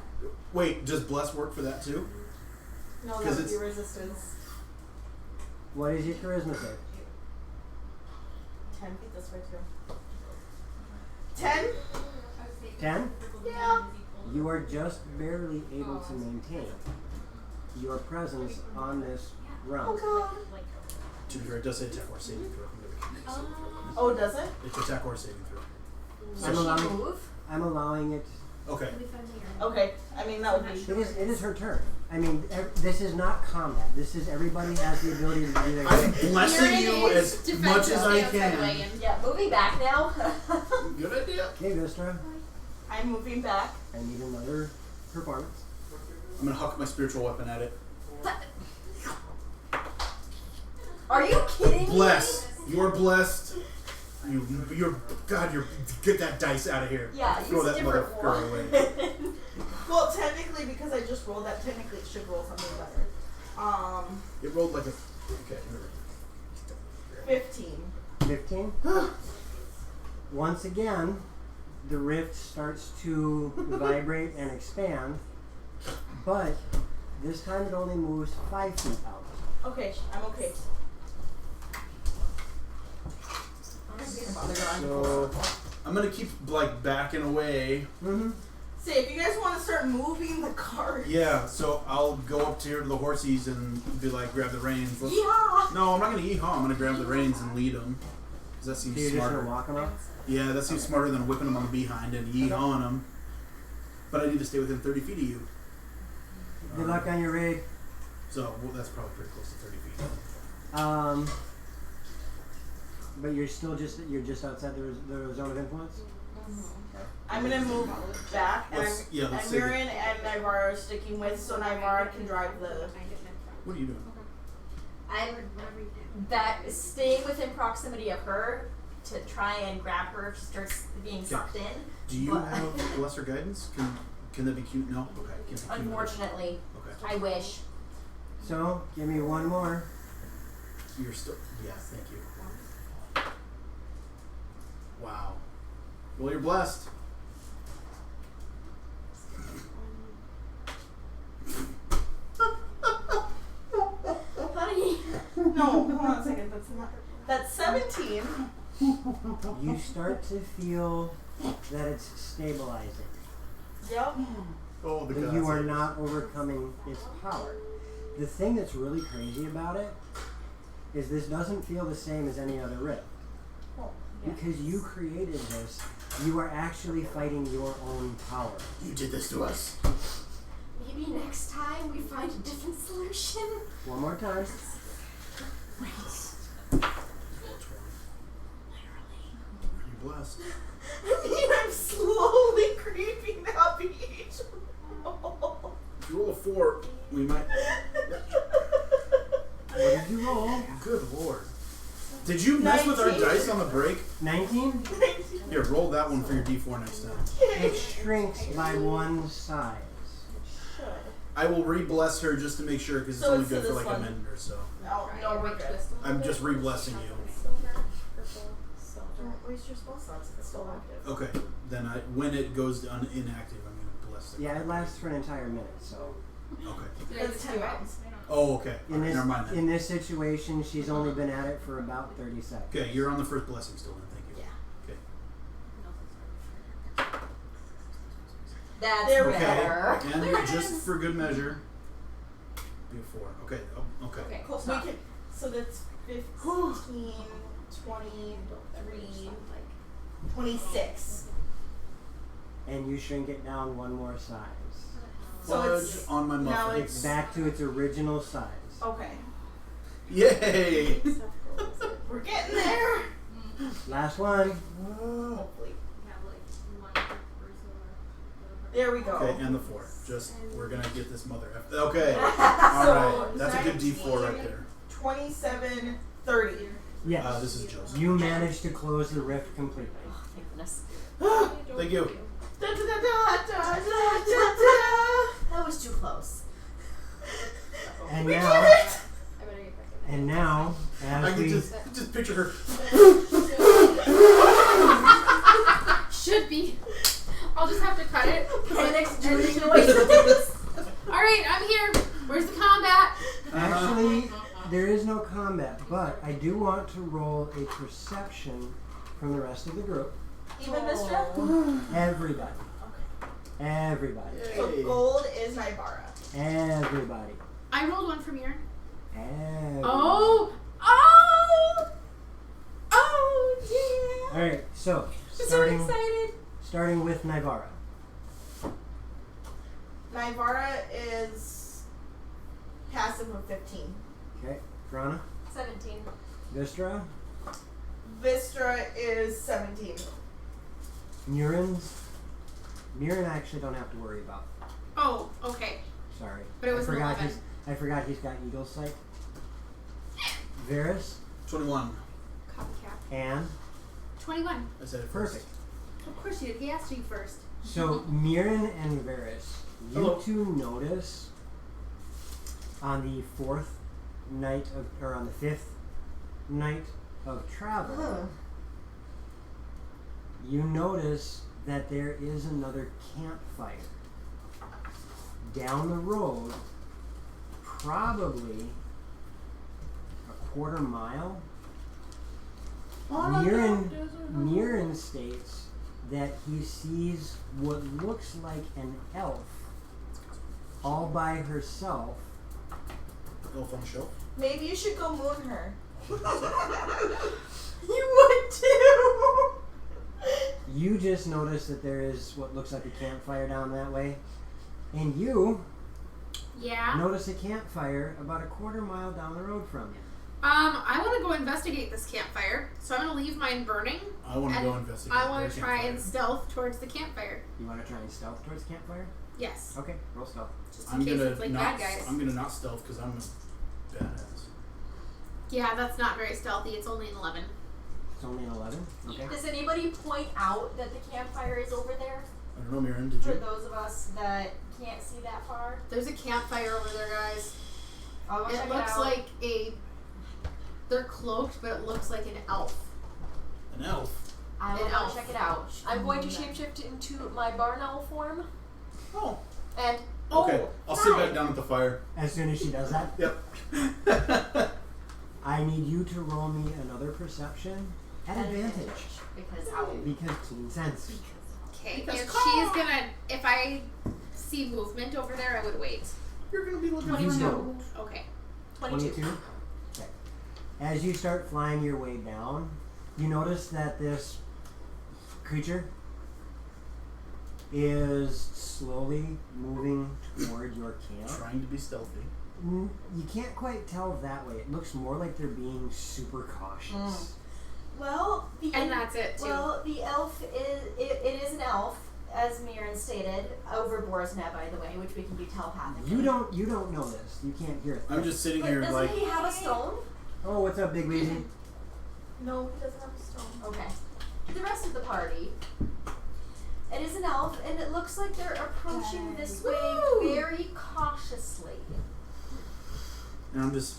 Wait, does bless work for that too?
No,
'Cause
that would
it's-
be resistance.
What is your charisma save?
10 feet this way too. 10?
10?
Yeah.
You are just barely able to maintain your presence on this realm.
Oh god.
To be fair, it does say attack or saving throw.
Oh, does it?
It's attack or saving throw.
I'm
Does she
allowing,
move?
I'm allowing it.
Okay.
Okay. I mean, that would be.
It is her turn. I mean, this is not combat. This is everybody has the ability to do their
I'm
thing.
blessing you
is
as much as I
defensive
can.
way, and
Yeah, moving back now.
Good idea.
Okay, Vistra,
I'm moving back.
I need another performance.
I'm gonna huck my spiritual weapon at it.
Are you kidding
Bless.
me?
You're blessed. You're God. Get that dice out of here.
Yeah,
Throw
use a
that
different
motherfucker
one.
away.
Well, technically, because I just rolled that, technically it should roll something better.
It rolled like a. Okay.
15.
15. Once again, the rift starts to vibrate and expand, but this time it only moves 5 feet out.
Okay, I'm okay.
So,
I'm gonna keep like backing away.
Say, if you guys want to start moving the cart.
Yeah. So I'll go up to here to the horsies and be like, grab the reins. Let's-
Yeehaw!
No, I'm not gonna yeehaw. I'm gonna grab the reins and lead them. Cause that seems
you're just
smarter.
gonna walk them up?
Yeah, that seems smarter than whipping them on the behind and yeehawing them. But I need to stay within 30 feet of you.
Good luck on your raid.
So well, that's probably pretty close to 30 feet.
But you're just outside the zone of influence?
I'm gonna move back, and
Let's say that-
Miriam and Nivara are sticking with, so Nivara can drive the.
What are you doing?
I'm staying within proximity of her to try and grab her if she starts being sucked in.
Do you
But-
have lesser guidance? Can that be cute? No. Okay. Can be cute.
Unfortunately,
Okay.
I wish.
So, give me one more.
You're still. Yeah. Thank you. Wow. Well, you're blessed.
Honey.
No, hold on a second. That's not. That's 17.
You start to feel that it's stabilizing.
Yep.
Oh, the
But
gods.
you are not overcoming its power. The thing that's really crazy about it is this doesn't feel the same as any other rift.
Oh,
Because you created this, you are actually fighting your own power.
You did this to us.
Maybe next time we find a different solution.
One more time.
You're blessed.
I mean, I'm slowly creeping up each roll.
If you roll a 4, we might.
What did you roll?
Good lord. Did you mess with our
19.
dice on the break?
19?
Here, roll that one for your D4 next time.
It shrinks by one size.
Should.
I will re-bless her just to make sure because it's
So
only
it's
good
to
for
this
like a
one.
minute or so.
No, no, we're good.
I'm just re-blessing you.
Silver, purple, silver.
Don't waste your spell slots if it's still active.
Okay, then when it goes inactive, I'm going to bless it.
Yeah, it lasts for an entire minute, so.
Okay.
Did I
It's
just
10
do it?
rounds.
Oh, okay.
In
Alright,
this,
never mind then.
in this situation, she's only been at it for about 30 seconds.
Okay, you're on the first blessing still then. Thank you.
Yeah.
Okay.
That's
There we
Okay,
better.
and just for good measure, be a 4. Okay. Oh, okay.
Okay,
Cool.
stop.
We can, so that's 15, 23, 26.
And you shrink it down one more size.
So
Fudge
it's
on my
now
muffin.
It's back to its original size.
okay.
Yay!
We're getting there.
Last one.
Hopefully.
Have like one for silver.
There we go.
Okay, and the 4. Just we're gonna get this mother. Okay.
So,
All right. That's a good D4 right
19,
there.
27, 30.
Yes.
This is Joseph.
You managed to close the rift completely.
Thank goodness.
Thank you.
Da, da, da, da, da, da, da.
That was too close.
And
We
now,
did it!
I better get back in.
and now,
I
as
can
we
just picture her.
Should be. I'll just have to cut it.
Panics
And-
doing noises.
Alright, I'm here. Where's the combat?
actually, there is no combat, but I do want to roll a perception from the rest of the group.
Even Mistra?
Everybody. Everybody.
So
Hey.
gold is Nybara.
Everybody.
I rolled one from here.
Everybody.
Oh! Oh! Oh, yeah!
Alright, so
I'm so
starting
excited.
starting with Nivara.
Nybara is passive of 15.
Okay. Grana.
17.
Vistra.
Vistra is 17.
Murin's. Murin I actually don't have to worry about.
Oh, okay.
Sorry.
But it was
I forgot
11.
I forgot he's got eagle sight. Varys
21.
Copycat.
and
21.
I said it first.
perfect.
Of course you did. He asked you first.
So Murin and Varys, you
Hello.
two notice on the fourth night of, or on the fifth night of travel, you notice that there is another campfire down the road, probably a quarter mile. Mirren states that he sees what looks like an elf all by herself.
Elf on the shelf.
Maybe you should go moon her. You would too!
You just notice that there is what looks like a campfire down that way, and you
Yeah.
notice a campfire about a quarter mile down the road from you.
I want to go investigate this campfire, so I'm going to leave mine burning.
I want to
And
go investigate.
I want
their
to try and
campfire.
stealth towards the campfire.
You want to try and stealth towards the campfire?
Yes.
Okay, roll stealth.
Just in
I'm
case
gonna
it's like
not.
bad guys.
I'm gonna not stealth because I'm a badass.
Yeah, that's not very stealthy. It's only an 11.
It's only an 11. Okay.
Does anybody point out that the campfire is over there?
I don't know, Mirren. Did
For
you?
those of us that can't see that far?
There's a campfire over there, guys.
I'll go check
It looks
out.
like a... They're cloaked, but it looks like an elf.
An elf.
I will
an
go
elf.
check it out. I'm going to shapeshift into my barn owl form.
Oh.
And
Okay. I'll sit
hi.
back down at the fire.
As soon as she does that,
Yep.
I need you to roll me another perception at advantage.
Because owl.
Because clean sense.
Okay,
Because
and
call.
she's gonna... If I see movement over there, I would wait.
You're gonna be looking.
22.
No.
Okay.
22.
Okay. As you start flying your way down, you notice that this creature is slowly moving toward your camp.
Trying to be stealthy.
You can't quite tell that way. It looks more like they're being super cautious.
Well, the
And that's it, too.
Well, the elf is it is an elf, as Mirren stated, over Boar's net, by the way, which we can do telepathically.
You don't know this. You can't hear it.
I'm just sitting
But
here
doesn't
like.
he have a stone?
Oh, what's up, Big Weezy?
No, he doesn't have a stone.
Okay. The rest of the party. It is an elf, and it looks like they're approaching this way very cautiously.
And I'm just.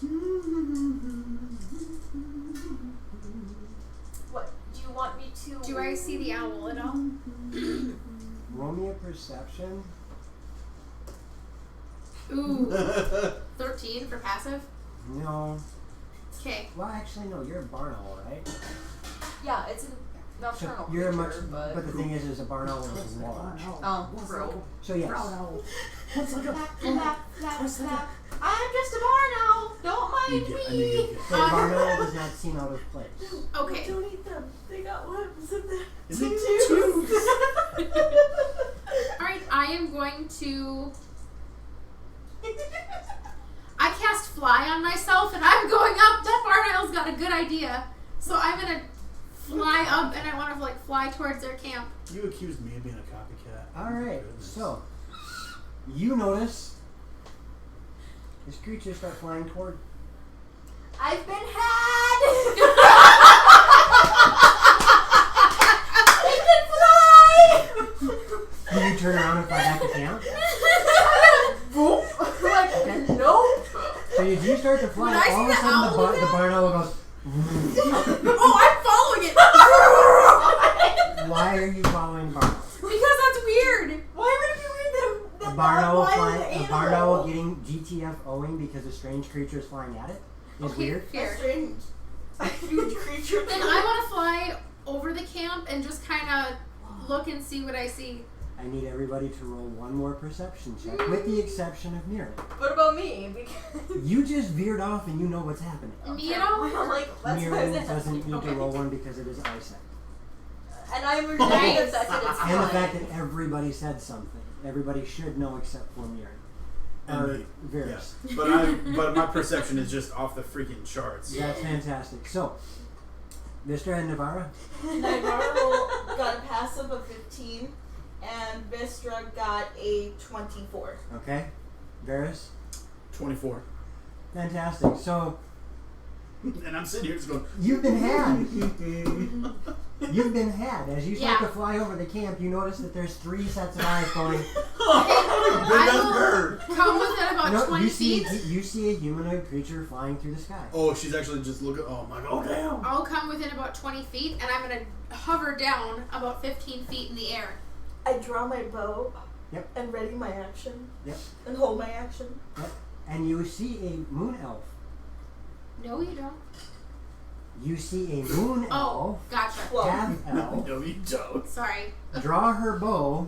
What do you want me to?
Do I see the owl at all?
Roll me a perception.
Ooh. 13 for passive?
No.
Okay.
Well, actually, no. You're a barn owl, right?
Yeah, it's a nocturnal
So you're
creature,
but the thing is a barn owl is large.
Oh, true.
So yes.
I'm just a barn owl. Don't mind me.
So a barn owl does not seem out of place.
Okay.
Don't eat them. They got worms in there.
Is it two?
Alright, I am going to. I cast fly on myself and I'm going up. That barn owl's got a good idea. So I'm gonna fly up and I want to like fly towards their camp.
You accused me of being a copycat.
Alright, so you notice this creature start flying toward.
I've been had. I can fly.
Do you turn around and fly back to camp?
Like, nope.
So as you start to fly,
When I
all of a
see the
sudden
owl
the barn owl goes.
Oh, I'm following it!
Why are you following barn owl?
Because that's weird.
Why would it be weird that
A barn owl
flying
flying, a barn owl getting GTFOing because a strange creature is flying at it is
Okay,
weird.
fair.
Strange. A huge creature.
Then I want to fly over the camp and just kind of look and see what I see.
I need everybody to roll one more perception check, with the exception of Mira.
What about me? Because
You just veered off and you know what's happening.
Me at all?
like, that's
Mira
why I was
doesn't need
asking.
to roll one because it is eyesight.
And I'm really
Nice.
upset that it's
And the
flying.
fact that everybody said something. Everybody should know except for Mira.
And
Or
me.
Varys.
Yeah. But my perception is just off the freaking charts.
That's fantastic. So, Mr. and Navarra,
Navarro got a passive of 15, and Vistra got a 24.
okay? Varys,
24.
fantastic. So,
And I'm sitting here just going.
you've been had. You've been had. As you start
Yeah.
to fly over the camp, you notice that there's 3 sets of eyes going.
I will come within about
No,
20 feet.
you see a humanoid creature flying through the sky.
Oh, she's actually just looking. Oh my god. Oh damn.
I'll come within about 20 feet and I'm going to hover down about 15 feet in the air.
I draw my bow.
Yep.
And ready my action.
Yep.
And hold my action.
Yep. And you see a moon elf.
No, you don't.
You see a moon
Oh,
elf,
gotcha.
Whoa.
half elf,
No, you don't.
Sorry.
draw her bow,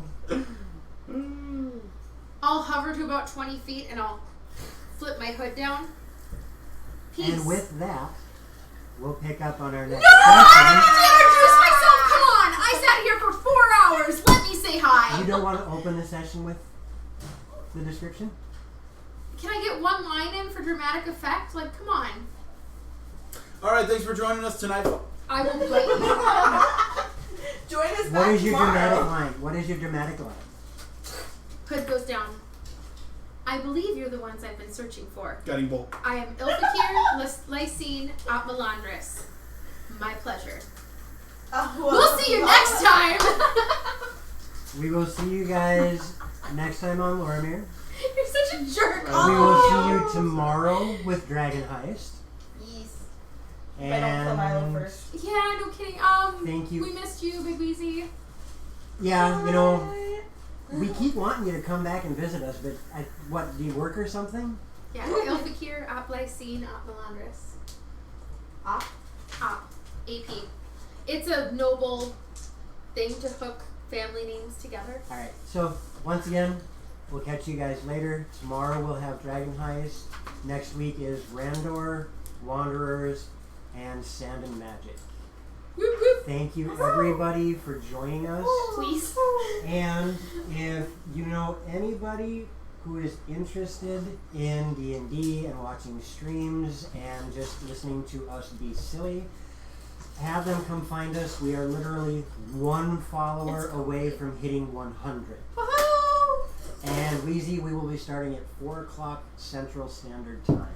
I'll hover to about 20 feet and I'll flip my hood down. Peace.
and with that, we'll pick up on our next
I
session.
introduced myself. Come on. I sat here for 4 hours. Let me say hi.
You don't want to open the session with the description?
Can I get one line in for dramatic effect? Like, come on.
All right, thanks for joining us tonight.
I will play you.
Join us
What
back
is your
tomorrow.
dramatic line? What is your dramatic line?
Hood goes down. I believe you're the ones I've been searching for.
Guiding bolt.
I am Ilfakir Lysine at Melandris. My pleasure. We'll see you next time.
We will see you guys next time on Loromir.
You're such a jerk.
We will see you tomorrow with Dragon Heist.
Yes. But don't kill Milo
And
first.
Yeah, no kidding.
Thank you.
We missed you, Big Weezy.
yeah, you know, we keep wanting you to come back and visit us, but what, do you work or something?
Yeah, Ilfakir at Lysine at Melandris. Op. AP. It's a noble thing to hook family names together.
Alright, so once again, we'll catch you guys later. Tomorrow we'll have Dragon Heist. Next week is Randor, Wanderers, and Sand and Magic.
Whoop whoop.
Thank you everybody for joining us.
Please.
And if you know anybody who is interested in D&D and watching streams and just listening to us be silly, have them come find us. We are literally one follower away from hitting 100.
Woohoo!
And Wheezy, we will be starting at 4 o'clock Central Standard Time.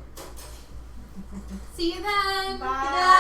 See you then.
Bye.